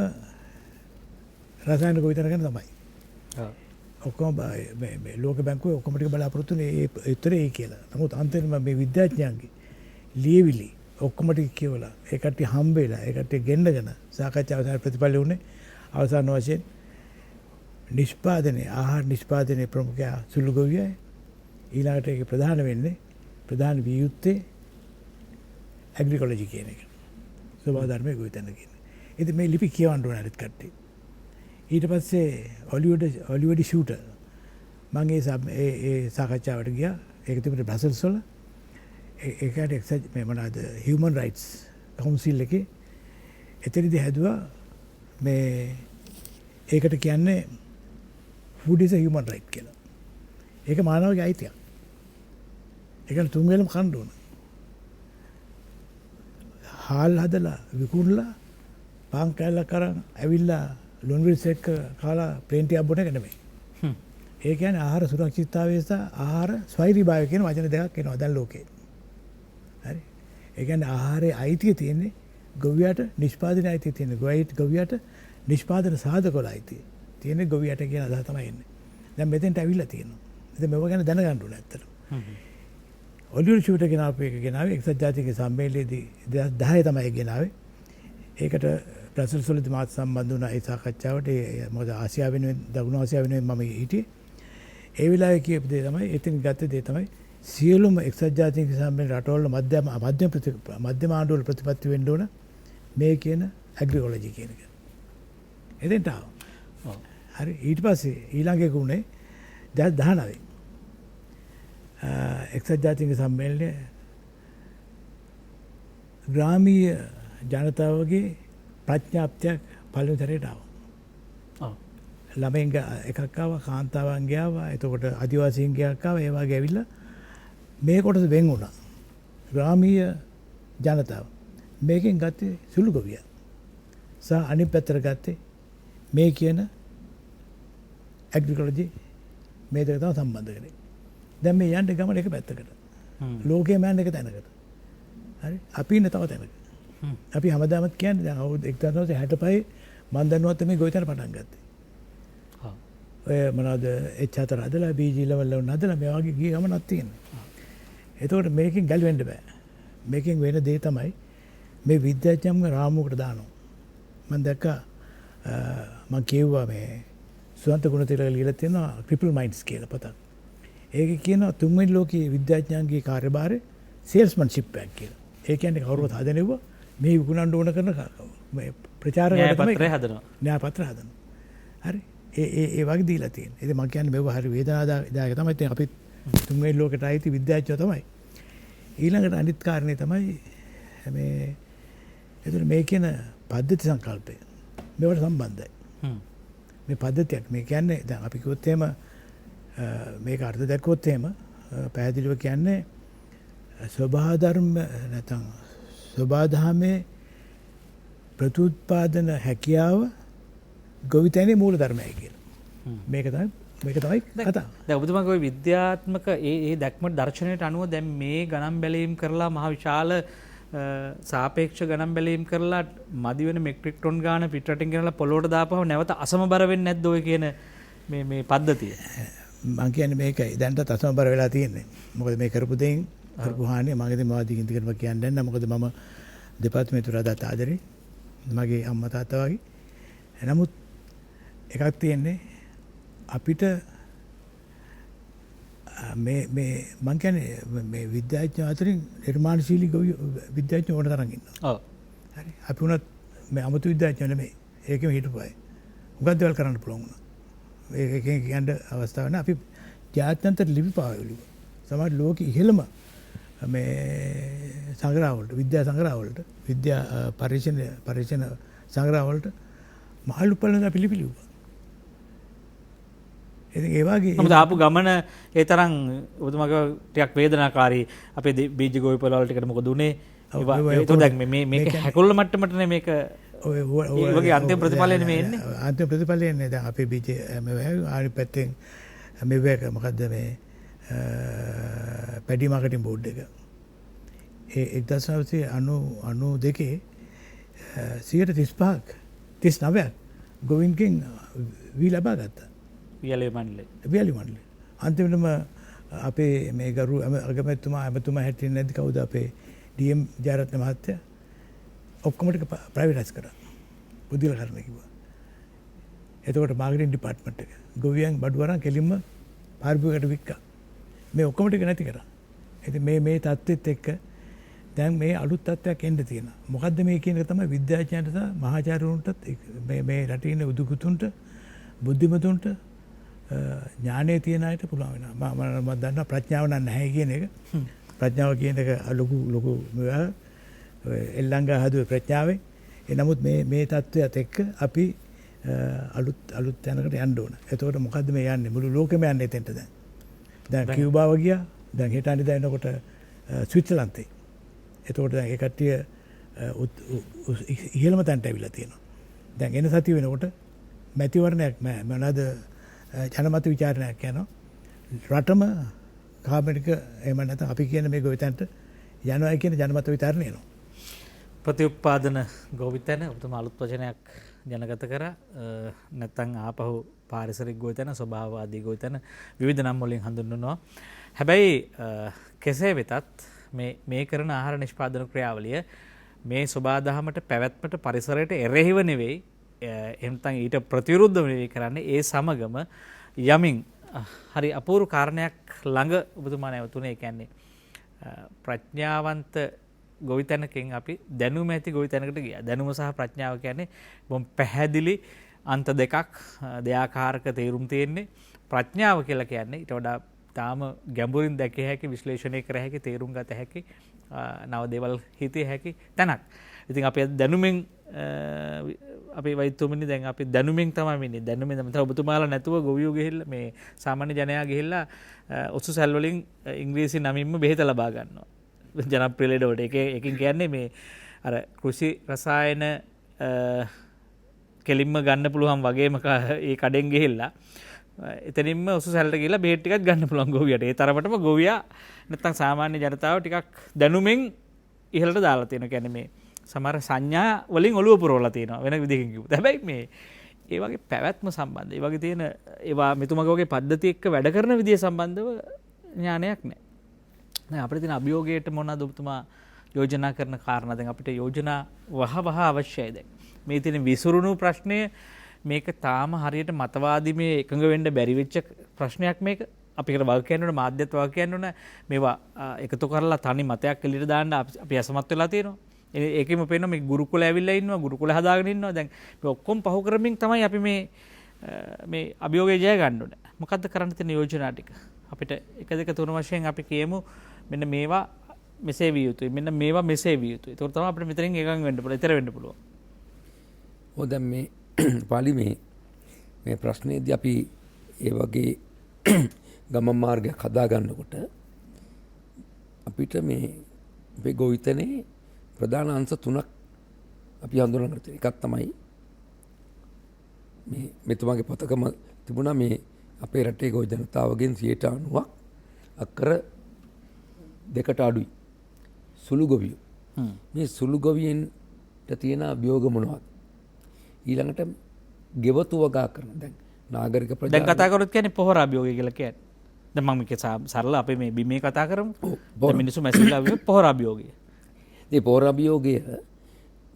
රසායනික විතර ගැන තමයි. ඔක්කොම මේ ලෝක බැංකුවේ ඔක්කොම ටික බලාපොරොත්තු වෙන්නේ ඒ උත්තරේ ඒ කියලා. නමුත් අන්තිමට මේ විද්‍යාඥයන්ගේ ලියවිලි ඔක්කොම ටික කියවලා ඒ කට්ටිය හම්බෙලා ඒ කට්ටිය ගෙන්නගෙන සාකච්ඡාව සහ ප්‍රතිඵල උනේ අවසාන වශයෙන් නිෂ්පාදනයේ ආහාර නිෂ්පාදනයේ ප්‍රමුඛයා සුළු ගොවියයි. ඊළඟට ඒක ප්‍රධාන වෙන්නේ ප්‍රධාන විය යුත්තේ ඇග්‍රිකොලොජි කියන එක. ස්වභාව ධර්මයේ ගොවිතැන කියන්නේ. ඉතින් මේ ලිපි කියවන්න ඕන අනිත් කට්ටිය. ඊට පස්සේ ඔලිවඩි ෂූටර් මම ඒ සාකච්ඡාවට ගියා. ඒක තිබුණේ බ්‍රසල්ස් වල. ඒකට එක්සත් මේ මොනවාද හියුමන් රයිට්ස් කවුන්සිල් එකේ එතනදී හැදුවා මේ ඒකට කියන්නේ ෆුඩ් ඉස් අ හියුමන් රයිට් කියලා. ඒක මානවගේ අයිතියක්. ඒකට තුන් වෙලම කන්න ඕන. හාල් හදලා විකුණලා පාන් කෑල්ලක් අරන් ඇවිල්ලා ලොන්විල්ස් එක්ක කාලා ප්ලේන් ටිකක් බොන එක නෙමෙයි. ඒ කියන්නේ ආහාර සුරක්ෂිතතාවය සහ ආහාර ස්වෛරීභාවය කියන වචන දෙකක් එනවා දැන් ලෝකේ. හරි. ඒ කියන්නේ ආහාරයේ අයිතිය තියෙන්නේ ගොවියට නිෂ්පාදනයේ අයිතිය තියෙන්නේ. ගොවියට නිෂ්පාදන සාධකවල අයිතිය තියෙන්නේ ගොවියට කියන අදහස තමයි එන්නේ. දැන් මෙතෙන්ට ඇවිල්ලා තියෙනවා. ඉතින් මේව ගැන දැනගන්න ඕනේ ඇත්තට. ඔලිවර් ෂූටර් ගෙනාපු එක ගෙනාවේ එක්සත් ජාතික සම්මේලනයේදී 2010 තමයි ගෙනාවේ. ඒකට බ්‍රසල්ස් වලදී මාත් සම්බන්ධ වුණා ඒ සාකච්ඡාවට. මොකද ආසියාව වෙනුවෙන් දකුණු ආසියාව වෙනුවෙන් මම හිටියේ. ඒ වෙලාවේ කියපු දේ තමයි එතින් ගත්ත දේ තමයි සියලුම එක්සත් ජාතික සම්මේලන රටවල මධ්‍යම ආණ්ඩුවල ප්‍රතිපත්ති වෙන්න ඕන මේ කියන ඇග්‍රිකොලොජි කියන එක. එතෙන්ට ආවා. හරි. ඊට පස්සේ ඊළඟ එක උනේ 2019 එක්සත් ජාතික සම්මේලනයේ ග්‍රාමීය ජනතාවගේ ප්‍රඥාප්තියක් පළවෙනි සැරේට ආවා. ළමයින් එකක් ආවා, කාන්තාවන්ගේ ආවා, එතකොට ආදිවාසීන්ගේ එකක් ආවා. ඒ වගේ ඇවිල්ලා මේ කොටස වෙන් වුණා. ග්‍රාමීය ජනතාව මේකෙන් ගත්තේ සුළු ගොවියා. සහ අනිත් පැත්තට ගත්තේ මේ කියන ඇග්‍රිකොලොජි මේ දෙක තමයි සම්බන්ධ කරන්නේ. දැන් මේ යන්නේ ගමන එක පැත්තකට. ලෝකයේ මෑන් එක තැනකට. හරි. අපි ඉන්නේ තව තැනක. අපි හැමදාමත් කියන්නේ දැන් අවුරුදු 1965 මම දන්නවා මේ ගොවිතැන පටන් ගත්තේ. ඔය මොනවද H4 හදලා BG level වල හදලා මේ වගේ ගිය ගමනක් තියෙනවා. එතකොට මේකෙන් ගැලවෙන්න බෑ. මේකෙන් වෙන දේ තමයි මේ විද්‍යාඥයන්ව රාමුවකට දානවා. මම දැක්කා මම කියුවා මේ සුවන්ත ගුණතිලක ලියලා තියෙනවා ක්‍රිපල් මයින්ඩ්ස් කියලා පොතක්. ඒක කියනවා තුන්වෙනි ලෝකීය විද්‍යාඥයන්ගේ කාර්යභාරය සේල්ස්මන්ෂිප් එකක් කියලා. ඒ කියන්නේ කවුරුත් හදනෙව්වා මේ විකුණන්න ඕන කරන මේ ප්‍රචාරක පත්‍රය හදනවා. න්‍යාය පත්‍ර හදනවා. හරි. ඒ වගේ දීලා තියෙනවා. ඉතින් මම කියන්නේ මේව හරි වේදනාදායක තමයි. ඉතින් අපි තුන්වෙනි ලෝකයට ආйти විද්‍යාඥයෝ තමයි. ඊළඟට අනිත් කාරණේ තමයි මේ එතන මේ කියන පද්ධති සංකල්පය මේවට සම්බන්ධයි. මේ පද්ධතියක් මේ කියන්නේ දැන් අපි කිව්වොත් එහෙම මේක අර්ථ දැක්කොත් එහෙම පැහැදිලිව කියන්නේ ස්වභාව ධර්ම නැත්නම් ස්වභාව ධර්මයේ ප්‍රතිඋත්පාදන හැකියාව ගොවිතැනේ මූල ධර්මයයි කියලා. මේක තමයි කතාව. දැන් ඔබතුමාගේ ওই විද්‍යාත්මක ඒ දැක්ම දර්ශනයට අනුව දැන් මේ ගණන් බැලීම් කරලා මහ විශාල සාපේක්ෂ ගණන් බැලීම් කරලා මදි වෙන මෙට්‍රික් ටොන් ගාන පිටරටින් ගෙනලා පොළොවට දාපුවම නැවත අසමබර වෙන්නේ නැද්ද ඔය කියන මේ පද්ධතිය? මම කියන්නේ මේකයි දැන්ටත් අසමබර වෙලා තියෙන්නේ. මොකද මේ කරපු දෙයින් කරපු හානිය මගේ දෙමවා දිගින් දිගටම කියන්නේ නැහැ. මොකද මම දෙපාර්තමේන්තුවට අදත් ආදරේ මගේ අම්මා තාත්තා වගේ. නමුත් එකක් තියෙන්නේ අපිට මේ මම කියන්නේ මේ විද්‍යාඥයෝ අතරින් නිර්මාණශීලී විද්‍යාඥයෝ ඕන තරම් ඉන්නවා. ඔව්. හරි. අපි උනත් මේ 아무තු විද්‍යාඥයෝ නෙමෙයි. ඒකෙම හිටපුවායි. උගත් දේවල් කරන්න පුළුවන් වුණා. ඒකෙන් කියන්න අවස්ථාවක් නැහැ. අපි ජාත්‍යන්තර ලිපි පාවිලු. සමහර ලෝක ඉහළම මේ සංග්‍රහවලට විද්‍යා සංග්‍රහවලට විද්‍යා පරීක්ෂණ සංග්‍රහවලට මහලු පල්ලන පිළිපිලිව්වා. ඉතින් ඒ වගේ නමුත් ආපු ගමන ඒ තරම් ඔබතුමාගේ ටිකක් වේදනාකාරී අපේ බීජ ගොවිපළ වල ටිකට මොකද උනේ? ඒක දැන් මේක හැකොල්ල මට්ටමටනේ මේක ඒ වගේ අන්තිම ප්‍රතිඵලය නෙමෙයි එන්නේ. අන්තිම ප්‍රතිඵලය එන්නේ දැන් අපේ බීජ ආනි පැත්තෙන් මේක මොකද්ද මේ පැඩි මාකටිං බෝඩ් එක. ඒ 1992 135ක් 39ක් ගොවින්ගෙන් වී ලබා ගත්තා. වියලි මණ්ඩලය. වියලි මණ්ඩලය. අන්තිමටම අපේ මේ ගරු අගමැතිතුමා ඇමතුමා හැටින් නැද්ද කවුද අපේ ඩීඑම් ජයරත්න මහත්තයා ඔක්කොම ටික ප්‍රයිවටයිස් කරා. බුද්ධිල කරන්න කිව්වා. එතකොට මාකටිං ඩිපාර්ට්මන්ට් එක ගොවියන් බඩු අරන් කෙලින්ම පාරිභෝගිකයට වික්කා. මේ ඔක්කොම ටික නැති කරා. ඉතින් මේ தත්ත්වෙත් එක්ක දැන් මේ අලුත් තත්ත්වයක් එන්න තියෙනවා. මොකද්ද මේ කියන එක තමයි විද්‍යාඥයන්ට සහ මහාචාර්යවරුන්ටත් මේ රටේ ඉන්න උදුකුතුන්ට බුද්ධිමතුන්ට ඥානය තියෙන අයට පුළුවන් වෙනවා. මම දන්නවා ප්‍රඥාව නැහැ කියන එක. ප්‍රඥාව කියන එක ලොකු එල්ලංගා හදුවේ ප්‍රඥාවෙන්. නමුත් මේ තත්ත්වයට එක්ක අපි අලුත් තැනකට යන්න ඕන. එතකොට මොකද්ද මේ යන්නේ? මුළු ලෝකෙම යන්නේ එතෙන්ට දැන්. දැන් කියුබාව ගියා. දැන් හෙට අනිදා එනකොට ස්විට්සර්ලන්තේ. එතකොට දැන් ඒ කට්ටිය ඉහළම තැනට ඇවිල්ලා තියෙනවා. දැන් එන සතිය වෙනකොට මැතිවරණයක් මොනවාද ජනමත විචාරණයක් යනවා. රටම කාබනික එහෙම නැත්නම් අපි කියන මේ ගොවිතැනට යනවා කියන ජනමත විචාරණය එනවා. ප්‍රතිඋත්පාදන ගොවිතැන ඔබතුමා අලුත් වචනයක් ජනගත කරා. නැත්නම් ආපහු පාරිසරික ගොවිතැන ස්වභාවවාදී ගොවිතැන විවිධ නම් වලින් හඳුන්වනවා. හැබැයි කෙසේ වෙතත් මේ කරන ආහාර නිෂ්පාදන ක්‍රියාවලිය මේ සබාදහමට පැවැත්මට පරිසරයට එරෙහිව නෙවෙයි එහෙනම් ඊට ප්‍රතිවිරුද්ධව නෙවෙයි කරන්නේ. ඒ සමගම යමින් හරි අපූර්ව කාරණයක් ළඟ ඔබතුමා නැවතුනේ. ඒ කියන්නේ ප්‍රඥාවන්ත ගොවිතැනකින් අපි දැනුම ඇති ගොවිතැනකට ගියා. දැනුම සහ ප්‍රඥාව කියන්නේ බොහොම පැහැදිලි අන්ත දෙකක් දෙආකාරක තේරුම් තියෙන්නේ. ප්‍රඥාව කියලා කියන්නේ ඊට වඩා තාම ගැඹුරින් දැකිය හැකි විශ්ලේෂණය කර හැකි තේරුම් ගත හැකි නව දේවල් හිතිය හැකි තැනක්. ඉතින් අපි දැනුමින් අපේ වෛද්‍යතුමනි දැන් අපි දැනුමින් තමයි ඉන්නේ. දැනුමින් තමයි ඔබතුමාලා නැතුව ගොවියෝ ගිහිල්ලා මේ සාමාන්‍ය ජනයා ගිහිල්ලා ඔසු සැල් වලින් ඉංග්‍රීසි නමින්ම බෙහෙත ලබා ගන්නවා. ජනප්‍රිය ලෙඩ වලට. ඒකෙන් කියන්නේ මේ අර කෘෂි රසායන කෙලින්ම ගන්න පුළුවන් වගේම ඒ කඩෙන් ගිහිල්ලා එතනින්ම ඔසු සැලට ගිහිල්ලා බෙහෙත් ටිකක් ගන්න පුළුවන් ගොවියට. ඒ තරමටම ගොවියා නැත්තම් සාමාන්‍ය ජනතාව ටිකක් දැනුමින් ඉහළට දාලා තියෙනවා. කියන්නේ මේ සමහර සංඥා වලින් ඔළුව පුරවලා තියෙනවා වෙන විදිහකින් කිව්වොත්. හැබැයි මේ ඒ වගේ පැවැත්ම සම්බන්ධ, ඒ වගේ තියෙන ඒවා මෙතුමගේ වගේ පද්ධති එක්ක වැඩ කරන විදිය සම්බන්ධව ඥානයක් නැහැ. දැන් අපිට තියෙන අභියෝගයට මොනවද ඔබතුමා යෝජනා කරන කාරණා? දැන් අපිට යෝජනා වහ අවශ්‍යයි. දැන් මේ තියෙන විසුරුණු ප්‍රශ්නය මේක තාම හරියට මතවාදීමේ එකඟ වෙන්න බැරි වෙච්ච ප්‍රශ්නයක් මේක. අපිකට වග කියන්න ඕන, මාධ්‍යත් වග කියන්න ඕන. මේවා එකතු කරලා තනි මතයක් එළියට දාන්න අපි අසමත් වෙලා තියෙනවා. ඒකෙම පේනවා මේ ගුරුකුල ඇවිල්ලා ඉන්නවා, ගුරුකුල හදාගෙන ඉන්නවා. දැන් මේ ඔක්කොම පහු කරමින් තමයි අපි මේ අභියෝගය ජය ගන්න ඕනේ. මොකද්ද කරන්න තියෙන යෝජනා ටික? අපිට 1 2 3 වශයෙන් අපි කියමු මෙන්න මේවා මෙසේ විය යුතුයි, මෙන්න මේවා මෙසේ විය යුතුයි. ඒක තමයි අපිට මෙතනින් එකඟ වෙන්න පුළුවන්, ඊතර වෙන්න පුළුවන්. දැන් මේ පාලි මේ ප්‍රශ්නේදී අපි ඒ වගේ ගමන් මාර්ගයක් හදා ගන්නකොට අපිට මේ අපේ ගොවිතැනේ ප්‍රධාන අංශ 3ක් අපි හඳුනගන්න තියෙනවා. එකක් තමයි මේ මෙතුමාගේ පොතකම තිබුණා මේ අපේ රටේ ගොවි ජනතාවගෙන් 90%ක් අක්කර 2කට අඩුයි සුළු ගොවියෝ. මේ සුළු ගොවියන්ට තියෙන අභියෝග මොනවද? ඊළඟට ගෙවතු වගා කරන දැන් නාගරික ප්‍රජා දැන් කතා කරොත් කියන්නේ පොහොර අභියෝගය කියලා කියන්නේ. දැන් මම මේක සරල අපේ මේ බිමේ කතා කරමු. දැන් මිනිස්සු මැසිලා විය පොහොර අභියෝගය. මේ පොහොර අභියෝගය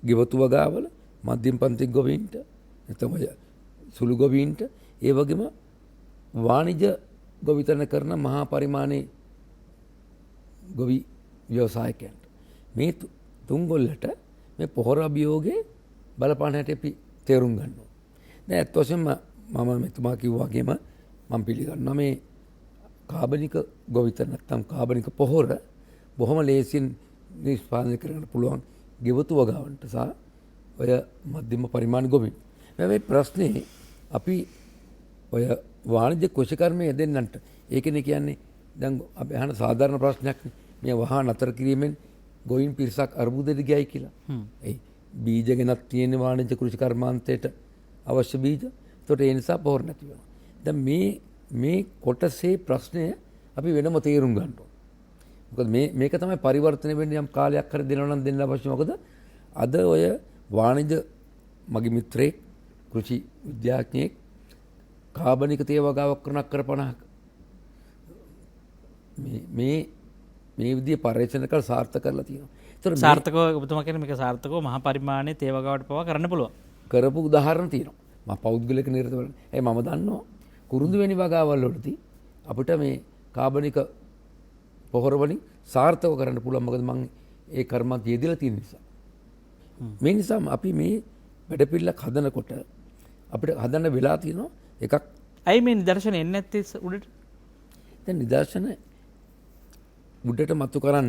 ගෙවතු වගාවල මධ්‍යම පන්ති ගොවීන්ට නැත්නම් සුළු ගොවීන්ට ඒ වගේම වාණිජ ගොවිතැන කරන මහා පරිමාණයේ ගොවි ව්‍යවසායකයන්ට මේ තුන්ගොල්ලට මේ පොහොර අභියෝගයේ බලපාන හැටි අපි තේරුම් ගන්නවා. දැන් ඇත්ත වශයෙන්ම මම මෙතුමා කිව්වා වගේම මම පිළිගන්නවා මේ කාබනික ගොවිතැන නැත්නම් කාබනික පොහොර බොහොම ලේසියෙන් නිෂ්පාදනය කරන්න පුළුවන් ගෙවතු වගාවන්ට සහ ඔය මධ්‍යම පරිමාණ ගොවින්. මේ ප්‍රශ්නේ අපි ඔය වාණිජ්‍ය කෘෂිකර්මයේ දෙන්නන්ට ඒකනේ කියන්නේ දැන් අපි අහන සාධාරණ ප්‍රශ්නයක් මේ වහා නතර කිරීමෙන් ගොවින් පිරිසක් අර්බුදෙට ගියයි කියලා. ඒ බීජ ගෙනත් තියෙන වාණිජ්‍ය කෘෂිකර්මාන්තයට අවශ්‍ය බීජ. ඒකට ඒ නිසා පොහොර නැති වෙනවා. දැන් මේ කොටසේ ප්‍රශ්නය අපි වෙනම තේරුම් ගන්න ඕන. මොකද මේක තමයි පරිවර්තනය වෙන්නේ යම් කාලයක් හරි දෙනවා නම් දෙන්න අවශ්‍ය. මොකද අද ඔය වාණිජ මගේ මිත්‍රයෙක් කෘෂි විද්‍යාඥයෙක් කාබනික තේ වගාවක් කරන අක්කර 50ක මේ විදිහේ පරීක්ෂණ කරලා සාර්ථක කරලා තියෙනවා. ඒතර සාර්ථකව ඔබතුමා කියන්නේ මේක සාර්ථකව මහා පරිමාණයේ තේ වගාවට පවා කරන්න පුළුවන්. කරපු උදාහරණ තියෙනවා. මම පෞද්ගලික නිරත වෙන. මම දන්නවා කුරුඳු වෙනි වගාවල් වලදී අපිට මේ කාබනික පොහොර වලින් සාර්ථකව කරන්න පුළුවන්. මොකද මම ඒ කර්මත් යෙදලා තියෙන නිසා. මේ නිසා අපි මේ වැඩපිළිවෙලක් හදනකොට අපිට හදන්න වෙලා තියෙනවා එකක්. ඇයි මේ නිදර්ශන එන්නේ නැත්තේ උඩට? දැන් නිදර්ශන උඩට මතු කරන්න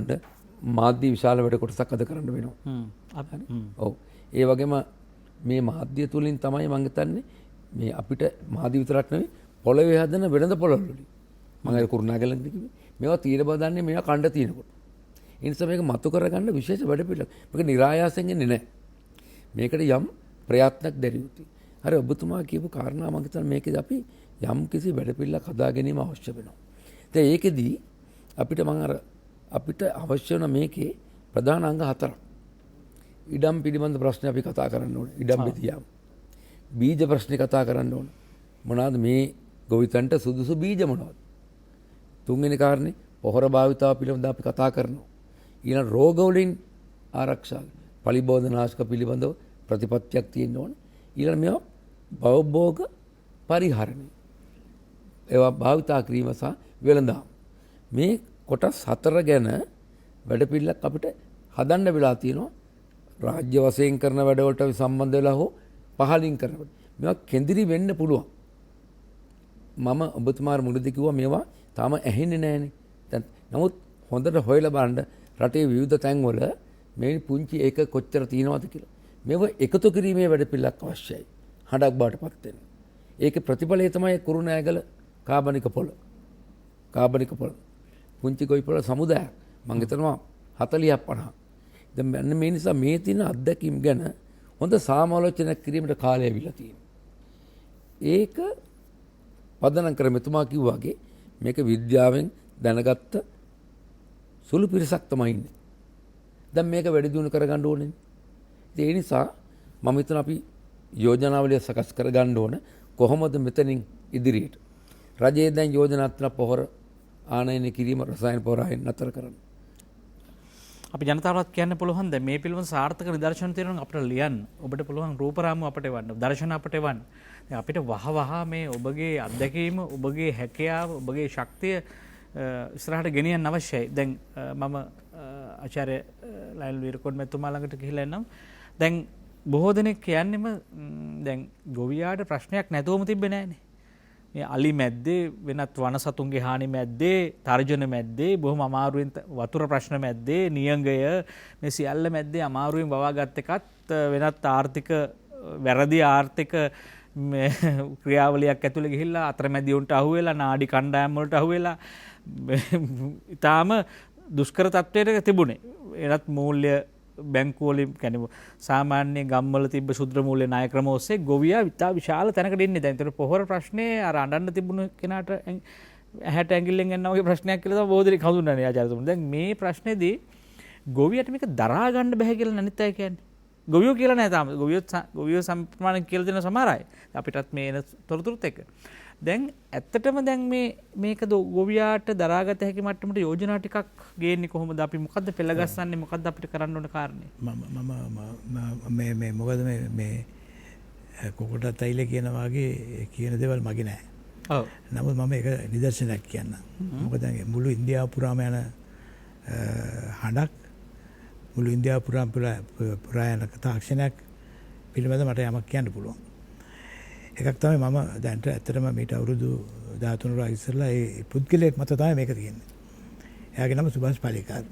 මාධ්‍ය විශාල වැඩ කොටසක් අද කරන්න වෙනවා. ඔව්. ඒ වගේම මේ මාධ්‍ය තුලින් තමයි මම හිතන්නේ මේ අපිට මාධ්‍ය විතරක් නෙවෙයි පොළවේ හදන වෙළඳ පොළවල් වලින්. මම අර කුරුණාගලන්ද කිව්වේ. මේවා තීර බදන්නේ මේවා කණ්ඩ තියෙනකොට. ඒ නිසා මේක මතු කරගන්න විශේෂ වැඩ පිළිවෙලක්. මේක નિરાයාසයෙන් එන්නේ නැහැ. මේකට යම් ප්‍රයත්නක් දැරිය යුතුයි. හරි ඔබතුමා කියපු කාරණා මම හිතන්නේ මේකදී අපි යම් කිසි වැඩ පිළිවෙලක් හදා ගැනීම අවශ්‍ය වෙනවා. දැන් ඒකෙදී අපිට අවශ්‍ය වෙන මේකේ ප්‍රධාන අංග 4ක්. ඉඩම් පිළිබඳ ප්‍රශ්න අපි කතා කරන්න ඕනේ. ඉඩම් බෙදියාම. බීජ ප්‍රශ්නේ කතා කරන්න ඕනේ. මොනවාද මේ ගොවිතැනට සුදුසු බීජ මොනවද? තුන්වෙනි කාරණේ පොහොර භාවිතාව පිළිබඳව අපි කතා කරනවා. ඊළඟ රෝග වලින් ආරක්ෂා, පලිබෝධනාශක පිළිබඳව ප්‍රතිපත්තියක් තියෙන්න ඕනේ. ඊළඟ මේවා භවභෝග පරිහරණය. ඒවා භාවිතා කිරීම සහ වෙළඳාම. මේ කොටස් 4 ගැන වැඩපිළිවෙලක් අපිට හදන්න වෙලා තියෙනවා. රාජ්‍ය වශයෙන් කරන වැඩවලට සම්බන්ධ වෙලා හෝ පහලින් කරන වැඩ. මේවා කෙඳිරි වෙන්න පුළුවන්. මම ඔබතුමාට මුලදී කිව්වා මේවා තාම ඇහෙන්නේ නැහනේ. දැන් නමුත් හොඳට හොයලා බලන්න රටේ විවිධ තැන්වල මේ පුංචි ඒක කොච්චර තියෙනවද කියලා. මේව එකතු කිරීමේ වැඩපිළිවෙලක් අවශ්‍යයි. හඬක් බාටපත් වෙන. ඒකේ ප්‍රතිඵලය තමයි කුරුණෑගල කාබනික පොළ. කාබනික පොළ. පුංචි ගොවි පොළ සමුදායක්. මම හිතනවා 40ක් 50ක්. දැන් මෙන්න මේ නිසා මේ තියෙන අත්දැකීම් ගැන හොඳ සමාලෝචනයක් කිරීමට කාලය ඇවිල්ලා තියෙනවා. ඒක පදනම් කර මෙතුමා කිව්වා වගේ මේක විද්‍යාවෙන් දැනගත්ත සුළු පිරිසක් තමයි ඉන්නේ. දැන් මේක වැඩි දියුණු කරගන්න ඕනේ. ඒ නිසා මම හිතන අපි යෝජනාවලිය සකස් කරගන්න ඕන කොහොමද මෙතනින් ඉදිරියට. රජයේ දැන් යෝජනා අතර පොහොර ආනයනය කිරීම රසායන පොහොර ආයන නතර කරන්න. අපි ජනතාවට කියන්න පුළුවන් දැන් මේ පිළිබඳ සාර්ථක නිදර්ශන තියෙනවා අපිට ලියන්න. ඔබට පුළුවන් රූපරාමු අපිට එවන්න. දර්ශන අපිට එවන්න. දැන් අපිට වහ මේ ඔබගේ අත්දැකීම, ඔබගේ හැකියාව, ඔබගේ ශක්තිය ඉස්සරහට ගෙනියන්න අවශ්‍යයි. දැන් මම ආචාර්ය ලයිල් වීරකෝන් මැතිතුමා ළඟට ගිහිල්ලා එන්නම්. දැන් බොහෝ දෙනෙක් කියන්නේම දැන් ගොවියාට ප්‍රශ්නයක් නැතුවම තිබ්බේ නැහනේ. මේ අලි මැද්දේ වෙනත් වන සතුන්ගේ හානි මැද්දේ තර්ජන මැද්දේ බොහොම අමාරුවෙන් වතුර ප්‍රශ්න මැද්දේ නියඟය මේ සියල්ල මැද්දේ අමාරුවෙන් වවාගත් එකත් වෙනත් ආර්ථික වැරදි ආර්ථික ක්‍රියාවලියක් ඇතුළේ ගිහිල්ලා අතරමැදියොන්ට අහුවෙලා නාඩි කණ්ඩායම් වලට අහුවෙලා ඊටාම දුෂ්කර තත්ත්වයක තිබුණේ. එනත් මූල්‍ය බැංකුවලින් කියන්නේ සාමාන්‍ය ගම්වල තිබ්බ ශුද්‍ර මූල්‍ය ණය ක්‍රම ඔස්සේ ගොවියා ඉතා විශාල තැනකට ඉන්නේ. දැන් ඒතර පොහොර ප්‍රශ්නේ අර අඬන්න තිබුණු කෙනාට ඇහැට ඇඟිල්ලෙන් යනවා වගේ ප්‍රශ්නයක් කියලා තමයි බොහෝ දෙනෙක් හඳුන්වන්නේ ආචාර්යතුමා. දැන් මේ ප්‍රශ්නේදී ගොවියට මේක දරා ගන්න බැහැ කියලා අනිත් අය කියන්නේ. ගොවියෝ කියලා නැහැ තාම. ගොවියෝ සම්ප්‍රමාණ කියලා දෙන සමහර අය. අපිටත් මේ එන තොරතුරුත් එක්ක. දැන් ඇත්තටම දැන් මේක ගොවියාට දරාගත හැකි මට්ටමට යෝජනා ටිකක් ගේන්නේ කොහොමද? අපි මොකද්ද පෙළගස්සන්නේ? මොකද්ද අපිට කරන්න ඕන කාරණේ? මම මොකද මේ කොකොට තෛල කියන වාගේ කියන දේවල් මගේ නෑ. ඔව්. නමුත් මම ඒක නිදර්ශනයක් කියන්නම්. මොකද මුළු ඉන්දියාව පුරාම යන හඬක් මුළු ඉන්දියාව පුරා යන තාක්ෂණයක් පිළිබඳ මට යමක් කියන්න පුළුවන්. එකක් තමයි මම දැන්ට ඇත්තටම මීට අවුරුදු 13 ඉස්සරලා ඒ පුද්ගලයෙක් මත තමයි මේක තියෙන්නේ. එයාගේ නම සුභාෂ් පලේකාර්.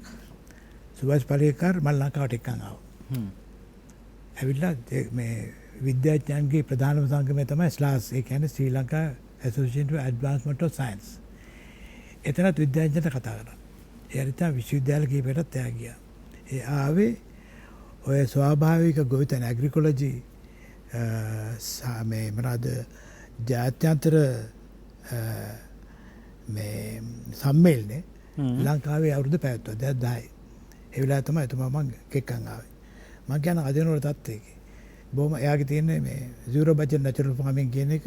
සුභාෂ් පලේකාර් මල් ලංකාවට එක්කන් ආවා. ඇවිල්ලා මේ විද්‍යාඥයන්ගේ ප්‍රධානම සංගමය තමයි ස්ලාස්. ඒ කියන්නේ Sri Lanka association for advancement of science. එතනත් විද්‍යාඥයන්ට කතා කරා. ඒ අරිතා විශ්වවිද්‍යාල කීපයටත් එයා ගියා. ඒ ආවේ ඔය ස්වාභාවික ගොවිතැන ඇග්‍රිකොලොජි මේ මොනවාද ජාත්‍යන්තර මේ සම්මේලනේ ලංකාවේ අවුරුදු පැවැත්වුවා 2010. ඒ වෙලාව තමයි එතුමා මං එක්කන් ආවේ. මං කියන අදිනවල තත්ත්වයක. බොහොම එයාගේ තියෙන්නේ මේ zero budget natural farming කියන එක.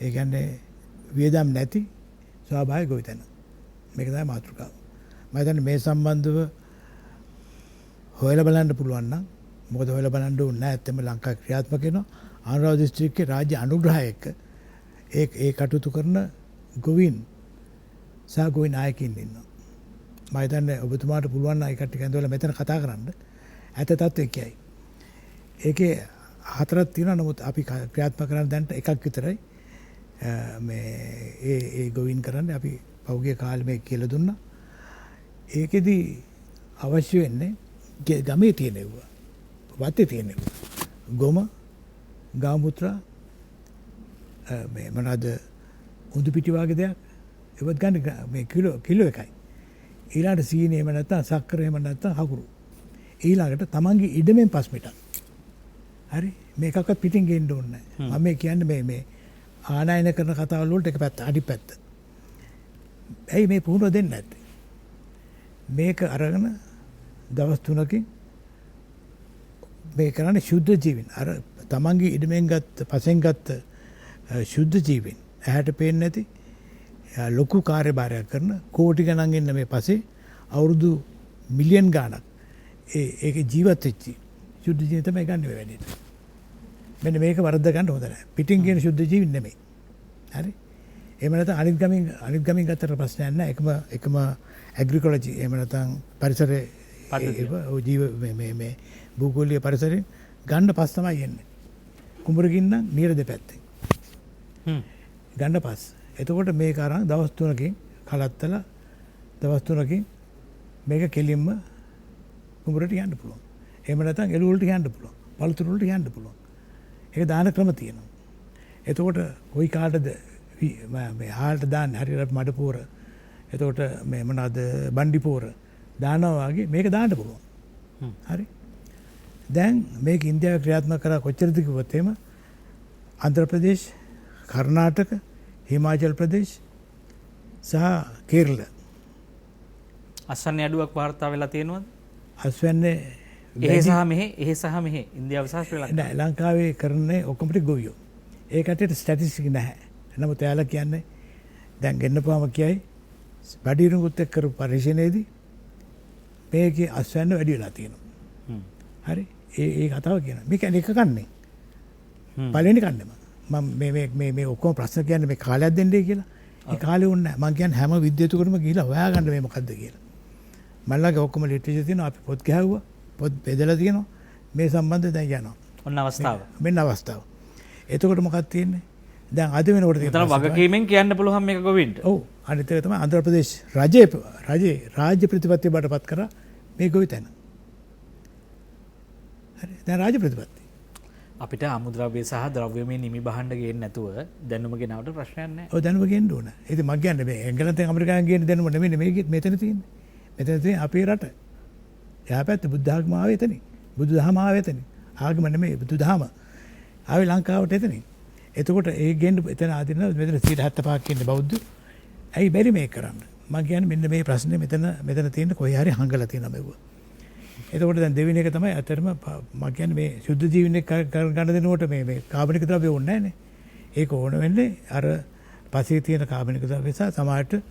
ඒ කියන්නේ වියදම් නැති ස්වාභාවික ගොවිතැන. මේක තමයි මාතෘකාව. මම හිතන්නේ මේ සම්බන්ධව හොයලා බලන්න පුළුවන් නම් මොකද හොයලා බලන්න ඕනේ නැහැ. ඇත්තම ලංකාවේ ක්‍රියාත්මක වෙනවා. අනුරාධපුර දිස්ත්‍රික්කයේ රාජ්‍ය අනුග්‍රහයක ඒ කටයුතු කරන ගොවීන් සහ ගොවීන් නායකින් ඉන්නවා. මම හිතන්නේ ඔබතුමාට පුළුවන් නම් ඒ කට්ටිය කැඳවලා මෙතන කතා කරන්න. ඇත්ත තත්ත්වය කියයි. ඒකේ හතරක් තියෙනවා. නමුත් අපි ක්‍රියාත්මක කරන දැන්ට එකක් විතරයි. මේ ඒ ගොවීන් කරන්නේ අපි පෞද්ගලික කාලෙ මේක කියලා දුන්නා. ඒකෙදි අවශ්‍ය වෙන්නේ ගමේ තියෙනවා. වත්තේ තියෙනවා. ගොම, ගාමුත්‍රා මේ මොනවාද උඳු පිටි වගේ දෙයක් ඒවත් ගන්න මේ කිලෝ එකයි. ඊළඟට සීනි එහෙම නැත්නම් සක්කර එහෙම නැත්නම් හකුරු. ඊළඟට තමන්ගේ ඉඩමෙන් 5 මීටර. හරි මේකක්වත් පිටින් ගේන්න ඕනේ නැහැ. මම මේ කියන්නේ මේ ආනයන කරන කතාවල් වලට එක පැත්ත අනිත් පැත්ත. ඇයි මේ පුහුණුව දෙන්නේ නැත්තේ? මේක අරගෙන දවස් 3කින් මේ කරන්නේ ශුද්ධ ජීවීන්. අර තමන්ගේ ඉඩමෙන් ගත්ත පසෙන් ගත්ත ශුද්ධ ජීවීන්. ඇහැට පේන්නේ නැති ලොකු කාර්යභාරයක් කරන කෝටි ගණන් ඉන්න මේ පසේ අවුරුදු මිලියන් ගාණක් ඒක ජීවත් වෙච්චි ශුද්ධ ජීවීන් තමයි ගන්න මේ වැඩේට. මෙන්න මේක වරද්ද ගන්න හොඳ නැහැ. පිටින් කියන ශුද්ධ ජීවීන් නෙමෙයි. හරි? එහෙම නැත්නම් අනිත් ගමින් ගත්තට ප්‍රශ්නයක් නැහැ. එකම ඇග්‍රිකොලොජි එහෙම නැත්නම් පරිසරයේ ජීව මේ භූගෝලීය පරිසරයෙන් ගන්න පස් තමයි එන්නේ. කුඹරකින් නම් නියර දෙපැත්තේ. ගන්න පස්. එතකොට මේක අරන් දවස් 3කින් කලත්තලා දවස් 3කින් මේක කෙලින්ම කුඹරට යන්න පුළුවන්. එහෙම නැත්නම් එළු වලට යන්න පුළුවන්. පළතුරු වලට යන්න පුළුවන්. ඒක දාන ක්‍රම තියෙනවා. එතකොට කොයි කාටද මේ හාල්ට දාන්නේ හරියට මඩ පෝර. එතකොට මේ මොනවාද බණ්ඩි පෝර දානවා වගේ මේක දාන්න පුළුවන්. හරි. දැන් මේක ඉන්දියාවේ ක්‍රියාත්මක කරා කොච්චරද කිව්වොත් එහෙම ආන්ධ්‍ර ප්‍රදේශ, කර්ණාටක, හිමාචල් ප්‍රදේශ සහ කේරළ අස්වැන්නේ අඩුවක් වාර්තා වෙලා තියෙනවද? අස්වැන්නේ එහෙ සහ මෙහෙ ඉන්දියාව සහ ශ්‍රී ලංකාව. නෑ ලංකාවේ කරන්නේ ඔක්කොම ටික ගොවියෝ. ඒ කටට ස්ටැටිස්ටික් නැහැ. නමුත් එයාලා කියන්නේ දැන් ගෙන්නපුවාම කියයි බඩිරුඟුත් එක්ක කරපු පරීක්ෂණයේදී මේකේ අස්වැන්න වැඩි වෙලා තියෙනවා. හරි ඒ කතාව කියන මේක එක කන්නේ පළවෙනි කන්නේම මම මේ ඔක්කොම ප්‍රශ්න කියන්නේ මේ කාලයක් දෙන්නේ කියලා. ඒ කාලේ වුණ නැහැ. මම කියන්නේ හැම විද්‍යාවතුකරම ගිහිලා හොයාගන්න මේ මොකද්ද කියලා. මල්ලාගේ ඔක්කොම ලිටරේචර් තියෙනවා. අපි පොත් ගහුවා. පොත් බෙදලා තියෙනවා. මේ සම්බන්ධව දැන් යනවා. ඔන්න අවස්ථාව. මෙන්න අවස්ථාව. එතකොට මොකක්ද තියෙන්නේ? දැන් අද වෙනකොට තියෙනවා. වගකීමෙන් කියන්න පුළුවන් මේක ගොවින්ට. ඔව්. අනිත් එක තමයි ආන්ධ්‍ර ප්‍රදේශ රාජ්‍ය ප්‍රතිපත්තිය බාටපත් කරා මේ ගොවිතැන. හරි. දැන් රාජ්‍ය ප්‍රතිපත්තිය. අපිට අමුද්‍රව්‍ය සහ ද්‍රව්‍යමය නිමි බහන්න ගේන්න නැතුව දැනුම ගෙනාවට ප්‍රශ්නයක් නැහැ. ඔව් දැනුම ගේන්න ඕන. ඉතින් මම කියන්නේ මේ එංගලන්තෙන් ඇමරිකාවෙන් ගේන්න දැනුම නෙමෙයි මේක මෙතන තියෙන්නේ. මෙතන තියෙන්නේ අපේ රට. එහා පැත්තේ බුද්ධ ආගම ආවේ එතනින්. බුදු දහම ආවේ එතනින්. ආගම නෙමෙයි බුදු දහම. ආවේ ලංකාවට එතනින්. එතකොට ඒ ගේන්න එතන ආදින මෙතන 75ක් ඉන්නේ බෞද්ධ. ඇයි බැරි මේක කරන්න? මම කියන්නේ මෙන්න මේ ප්‍රශ්නේ මෙතන තියෙන කොහේ හරි හංගලා තියෙනවා මේව. එතකොට දැන් දෙවෙනි එක තමයි අතරම මම කියන්නේ මේ ශුද්ධ ජීවීන් එක ගන්න දෙනකොට මේ කාබනික ද්‍රව්‍ය ඕනේ නැහැ නේ. ඒක ඕන වෙන්නේ අර පසේ තියෙන කාබනික ද්‍රව්‍ය සහ සමාජයට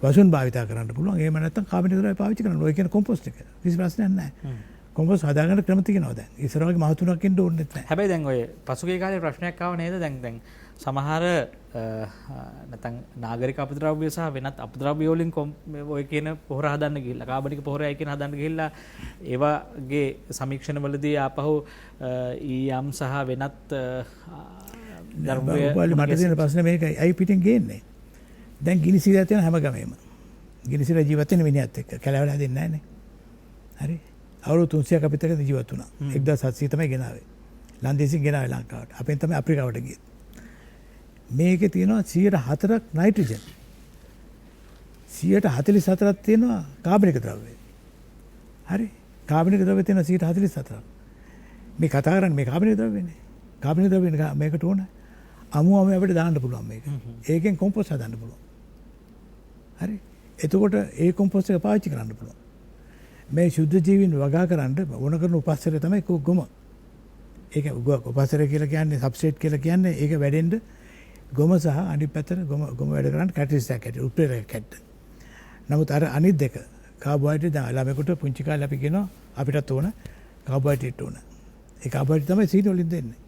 වසුන් භාවිතා කරන්න පුළුවන්. එහෙම නැත්නම් කාබනික ද්‍රව්‍ය පාවිච්චි කරන්න. ඔය කියන කොම්පෝස්ට් එක. කිසි ප්‍රශ්නයක් නැහැ. කොම්පෝස්ට් හදාගන්න ක්‍රම තියෙනවා දැන්. ඉස්සර වගේ මහ තුනක් ඉන්න ඕනේ නැහැ. හැබැයි දැන් ඔය පසුගිය කාලේ ප්‍රශ්නයක් ආව නේද? දැන් සමහර නැත්නම් නාගරික අපද්‍රව්‍ය සහ වෙනත් අපද්‍රව්‍ය වලින් ඔය කියන පොහොර හදන්න ගිහිල්ලා කාබනික පොහොරයි කියන හදන්න ගිහිල්ලා ඒ වගේ සමීක්ෂණවලදී ආපහු ඊයම් සහ වෙනත් උපාලි මට තියෙන ප්‍රශ්නේ මේකයි. අයි පිටින් ගේන්නේ. දැන් ගිනිසිරා තියෙන හැම ගමේම. ගිනිසිරා ජීවත් වෙන මිනිහත් එක්ක කැලවලා දෙන්නේ නැහැ නේ. හරි. අවුරුදු 300ක් අපිට එක්ක ජීවත් වුණා. 1700 තමයි ගෙනාවේ. ලන්දේසින් ගෙනාවේ ලංකාවට. අපෙන් තමයි අප්‍රිකාවට ගියේ. මේකේ තියෙනවා 104ක් නයිට්‍රජන්. 144ක් තියෙනවා කාබනික ද්‍රව්‍ය. හරි. කාබනික ද්‍රව්‍ය තියෙනවා 144ක්. මේ කතා කරන්නේ මේ කාබනික ද්‍රව්‍යනේ. කාබනික ද්‍රව්‍ය මේකට ඕන. අමු අපිට දාන්න පුළුවන් මේක. ඒකෙන් කොම්පෝස්ට් හදන්න පුළුවන්. හරි. එතකොට ඒ කොම්පෝස්ට් එක පාවිච්චි කරන්න පුළුවන්. මේ ශුද්ධ ජීවීන් වගා කරන්න ඕන කරන උපස්තරය තමයි ගොම. ඒක උපස්තරය කියලා කියන්නේ සබ්ස්ට්‍රේට් කියලා කියන්නේ ඒක වැඩෙන්න ගොම සහ අනිත් පැත්තට ගොම වැඩ කරන්න කැටලිස්ට් එකක් ඇට උත්ප්‍රේරකයක් ඇට. නමුත් අර අනිත් දෙක කාබෝහයිඩ්‍රේට් දැන් ළමයෙකුට පුංචි කාලේ අපි කියනවා අපිටත් ඕන කාබෝහයිඩ්‍රේට් ඕන. ඒ කාබෝහයිඩ්‍රේට් තමයි සීනි වලින් දෙන්නේ.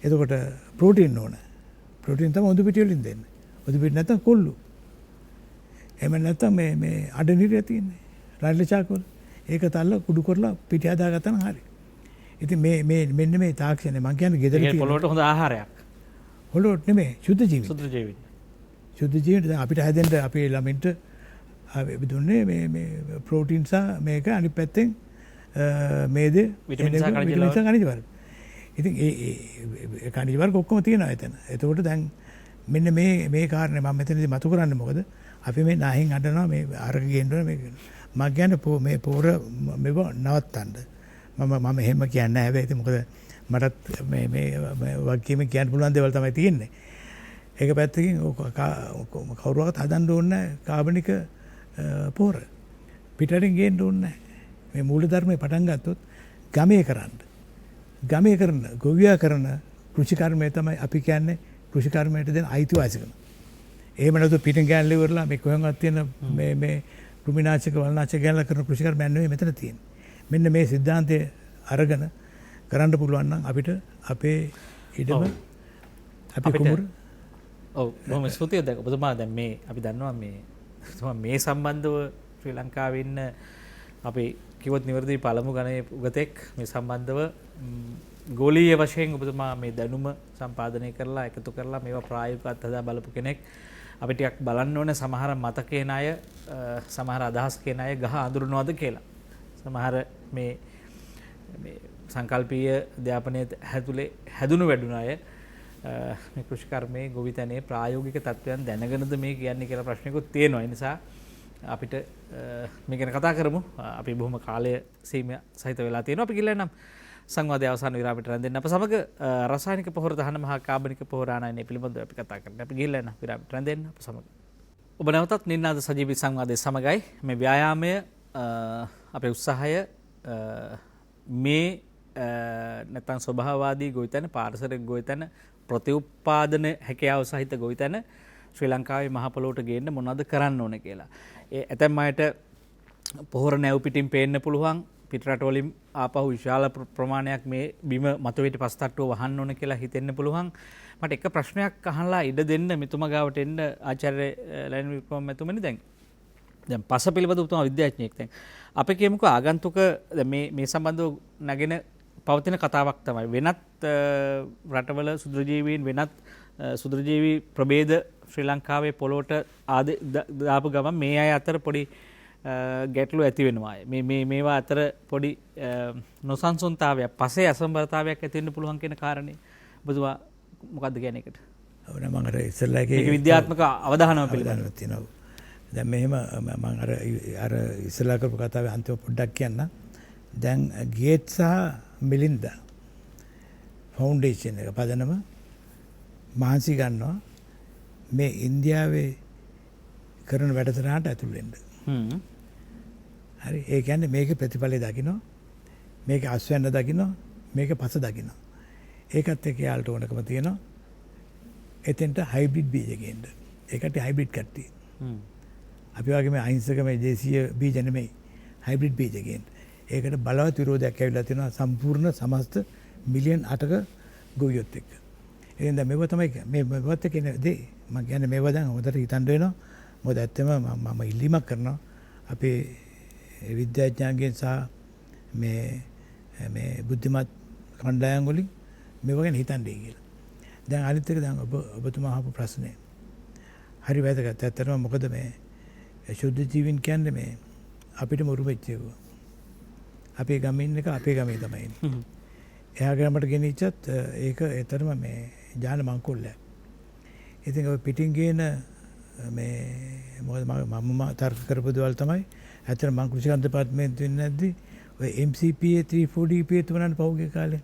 එතකොට ප්‍රෝටීන් ඕන. ප්‍රෝටීන් තමයි උඳු පිටි වලින් දෙන්නේ. උඳු පිටි නැත්නම් කොල්ලු. එහෙම නැත්නම් මේ අඩනිරිය තියෙන්නේ. රාජ්‍ය චාකෝල. ඒක තල්ල කුඩු කරලා පිටි හදාගත්තා නම් හරි. ඉතින් මෙන්න මේ තාක්ෂණය මම කියන්නේ ගෙදර තියෙන පොළොවට හොඳ ආහාරයක්. පොළොවට නෙමෙයි ශුද්ධ ජීවි. සුද්ධ ජීවි. ශුද්ධ ජීවිත දැන් අපිට හැදෙන්න අපේ ළමින්ට අපි දුන්නේ මේ ප්‍රෝටීන් සහ මේක අනිත් පැත්තෙන් මේද විටමින් සහ khනිජ වර්ග. ඉතින් ඒ khනිජ වර්ග ඔක්කොම තියෙනවා එතන. එතකොට දැන් මෙන්න මේ කාරණේ මම මෙතනදී මතු කරන්නේ මොකද? අපි මේ නාහින් අඬනවා මේ අරක ගේන්න ඕන මේක. මම කියන්නේ මේ පොර මෙව නවත්තන්න. මම එහෙම කියන්නේ නැහැ හැබැයි ඉතින් මොකද මටත් මේ වගකීම කියන්න පුළුවන් දේවල් තමයි තියෙන්නේ. ඒක පැත්තකින් කවුරුවක්වත් හදන්න ඕනේ නැහැ කාබනික පොර. පිටරින් ගේන්න ඕනේ නැහැ. මේ මූලධර්මයේ පටන් ගත්තොත් ගමේ කරන්න. ගමේ කරන ගොවියා කරන කෘෂිකර්මය තමයි අපි කියන්නේ කෘෂිකර්මයට දෙන අයිතිවාසිකම. එහෙම නැතු පිටින් ගෑනලා ඉවරලා මේ කොහෙන්වත් තියෙන මේ කෘමිනාශක වල්නාශක ගෑනලා කරන කෘෂිකර්මයක් නෙවෙයි මෙතන තියෙන්නේ. මෙන්න මේ સિદ્ધාන්තය අරගෙන කරන්න පුළුවන් නම් අපිට අපේ ඉඩම අපි කුමර ඔව් බොහොම ස්තුතියි. දැන් ඔබතුමා දැන් මේ අපි දන්නවා මේ සම්බන්ධව ශ්‍රී ලංකාවේ ඉන්න අපි කිව්වොත් නිවැරදි පළමු ගණයේ උගතෙක් මේ සම්බන්ධව ගෝලීය වශයෙන් ඔබතුමා මේ දැනුම සම්පාදනය කරලා එකතු කරලා මේවා ප්‍රායෝගිකව හදා බලපු කෙනෙක්. අපි ටිකක් බලන්න ඕනේ සමහර මතකේන අය සමහර අදහස් කියන අය ගහ අඳුරනවද කියලා. සමහර මේ සංකල්පීය අධ්‍යාපනයේ හැදුණු වැඩුණ අය මේ කෘෂිකර්මයේ ගොවිතැනේ ප්‍රායෝගික තත්ත්වයන් දැනගෙනද මේ කියන්නේ කියලා ප්‍රශ්නයකුත් තියෙනවා. ඒ නිසා අපිට මේ ගැන කතා කරමු. අපි බොහොම කාලය සීමා සහිත වෙලා තියෙනවා. අපි ගිල්ලෙන්නම් සංවාදයේ අවසාන විරාමයට රැඳෙන්න අප සමග රසායනික පොහොර දහන මහා කාබනික පොහොර ආනයනය පිළිබඳව අපි කතා කරන්න. අපි ගිල්ලෙන්න විරාමයට රැඳෙන්න අප සමග. ඔබ නැවතත් නින්නාද සජීවී සංවාදයේ සමගයි. මේ ව්‍යායාමය අපේ උත්සාහය මේ නැත්නම් ස්වභාවවාදී ගොවිතැන පාරිසරික ගොවිතැන ප්‍රතිඋත්පාදන හැකියාව සහිත ගොවිතැන ශ්‍රී ලංකාවේ මහ පොළොවට ගේන්න මොනවද කරන්න ඕනේ කියලා. ඒ ඇතැම් අයට පොහොර නැව් පිටින් පේන්න පුළුවන්. පිටරට වලින් ආපහු විශාල ප්‍රමාණයක් මේ බිම මතුවේට පස්තට්ටුව වහන්න ඕන කියලා හිතෙන්න පුළුවන්. මට එක ප්‍රශ්නයක් අහලා ඉඩ දෙන්න මෙතුමා ගාවට එන්න ආචාර්ය ලයන් වික්‍රම මෙතුමනි. දැන් පස පිළිබඳ උතුම් විද්‍යාඥයෙක්. දැන් අපි කියමුකෝ ආගන්තුක මේ සම්බන්ධව නැගෙන පවතින කතාවක් තමයි වෙනත් රටවල සුද්‍රජීවීන් වෙනත් සුද්‍රජීවී ප්‍රභේද ශ්‍රී ලංකාවේ පොළොවට දාපු ගමන් මේ අය අතර පොඩි ගැටලු ඇති වෙනවා. මේවා අතර පොඩි නොසන්සුන්තාවයක් පසේ අසම්බරතාවයක් ඇති වෙන්න පුළුවන් කියන කාරණේ ඔබතුමා මොකද්ද කියන එකට? ඔව් නෑ මම අර ඉස්සෙල්ලා එකේ විද්‍යාත්මක අවධානම පිළිබඳව තියෙනවා. දැන් මෙහෙම මම අර ඉස්සෙල්ලා කරපු කතාවේ අන්තිම පොඩ්ඩක් කියන්න. දැන් ගේට් සහ මිලින්දා ෆවුන්ඩේෂන් එක පදනම මහන්සි ගන්නවා මේ ඉන්දියාවේ කරන වැඩසටහනට ඇතුල් වෙන්න. හරි ඒ කියන්නේ මේකේ ප්‍රතිඵලය දකින්න මේකේ අස්වැන්න දකින්න මේකේ පස දකින්න. ඒකත් එක්ක යාලට ඕනකම තියෙනවා එතෙන්ට හයිබ්‍රිඩ් බීජ ගේන්න. ඒකට හයිබ්‍රිඩ් කට්ටිය. අපි වගේ මේ අහිංසක මේ දේශීය බීජ නෙමෙයි හයිබ්‍රිඩ් බීජ ගේන්න. ඒකට බලවත් විරෝධයක් ඇවිල්ලා තියෙනවා සම්පූර්ණ සමස්ත මිලියන් 8ක ගොවියොත් එක්ක. එහෙනම් දැන් මේව තමයි මේවත් එක්ක දේ මම කියන්නේ මේව දැන් හොඳට හිතන්න වෙනවා. මොකද ඇත්තම මම ඉල්ලීමක් කරනවා අපේ විද්‍යාඥයන්ගෙන් සහ මේ බුද්ධිමත් කණ්ඩායම් වලින් මේව ගැන හිතන්නේ කියලා. දැන් අනිත් එක දැන් ඔබතුමා අහපු ප්‍රශ්නේ හරි වැදගත්. ඇත්තටම මොකද මේ ශුද්ධ ජීවීන් කියන්නේ මේ අපිටම උරුම වෙච්ච ඒවා. අපේ ගමේ ඉන්න එක අපේ ගමේ තමයි ඉන්නේ. එහා ගමට ගෙනිච්චත් ඒක ඇත්තටම මේ ජාන මංකොල්ලයක්. ඉතින් ඔය පිටින් ගේන මේ මොකද මම තර්ක කරපු දේවල් තමයි ඇත්තට මං කෘෂිකම් දෙපාර්තමේන්තුවේ නැද්දි ඔය MCPA 340 තුනන් පහුගිය කාලේ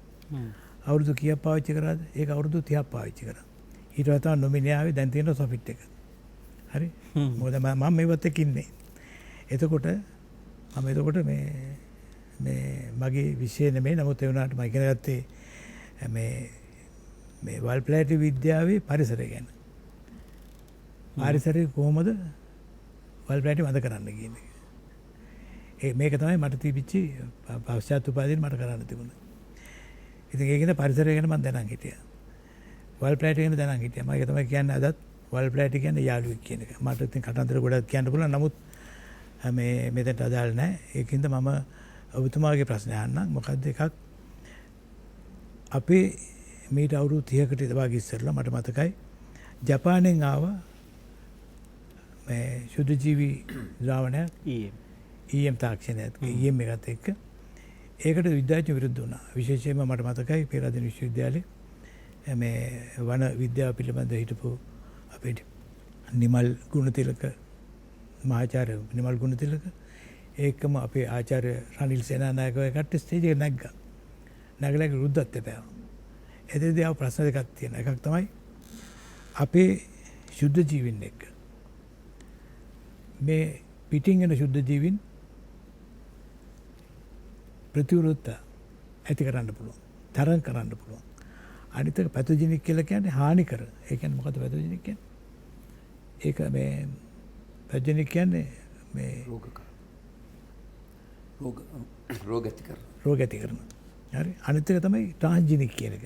අවුරුදු කීයක් පාවිච්චි කරාද? ඒක අවුරුදු 30ක් පාවිච්චි කරා. ඊට වඩා නොමිනේ ආවේ දැන් තියෙන සොෆිට් එක. හරි? මොකද මම මේවත් එක්ක ඉන්නේ. එතකොට මේ මගේ විෂය නෙමෙයි. නමුත් ඒ වුණාට මම ඉගෙන ගත්තේ මේ වල් ප්ලෑටි විද්‍යාවේ පරිසරය ගැන. පරිසරය කොහොමද වල් ප්ලෑටි වඳ කරන්න කියන එක. මේක තමයි මට තිබිච්ච පශ්චාත් උපාධිය මට කරන්න තිබුණේ. ඉතින් ඒකෙන් පරිසරය ගැන මම දැනන් හිටියා. වල් ප්ලෑටි ගැන දැනන් හිටියා. මම ඒක තමයි කියන්නේ අදත් වල් ප්ලෑටි කියන්නේ යාළුවෙක් කියන එක. මට ඉතින් කටන්දර ගොඩක් කියන්න පුළුවන්. නමුත් මේ මෙතනට අදාළ නැහැ. ඒකින්ද මම ඔබතුමාගේ ප්‍රශ්නය අහන්නම්. මොකක්ද එකක් අපේ මීට අවුරුදු 30කට වගේ ඉස්සරලා මට මතකයි ජපානයෙන් ආව මේ ශුද්ධ ජීවී ද්‍රාවණයක් EM තාක්ෂණයක් EM එකත් එක්ක ඒකට විද්‍යාඥයෝ විරුද්ධ වුණා. විශේෂයෙන්ම මට මතකයි පෙරදින විශ්වවිද්‍යාලයේ මේ වන විද්‍යාව පිළිබඳ හිටපු අපේ නිමල් ගුණතිලක මහාචාර්ය නිමල් ගුණතිලක ඒකම අපේ ආචාර්ය රනිල් සේනානායක එකට ස්ටේජ් එක නැග්ගා. නැගලා විරුද්ධත්වයට පෑවා. එතෙන්දී ආව ප්‍රශ්න දෙකක් තියෙනවා. එකක් තමයි අපේ ශුද්ධ ජීවීන් එක්ක මේ පිටින් එන ශුද්ධ ජීවීන් ප්‍රතිවිරුද්ධ ඇති කරන්න පුළුවන්. තරං කරන්න පුළුවන්. අනිත් එක පැතොජෙනික් කියලා කියන්නේ හානිකර. ඒ කියන්නේ මොකද්ද පැතොජෙනික් කියන්නේ? ඒක මේ පැතොජෙනික් කියන්නේ මේ රෝග ඇති කරන. රෝග ඇති කරන. හරි. අනිත් එක තමයි ට්‍රාන්ස්ජෙනික් කියන එක.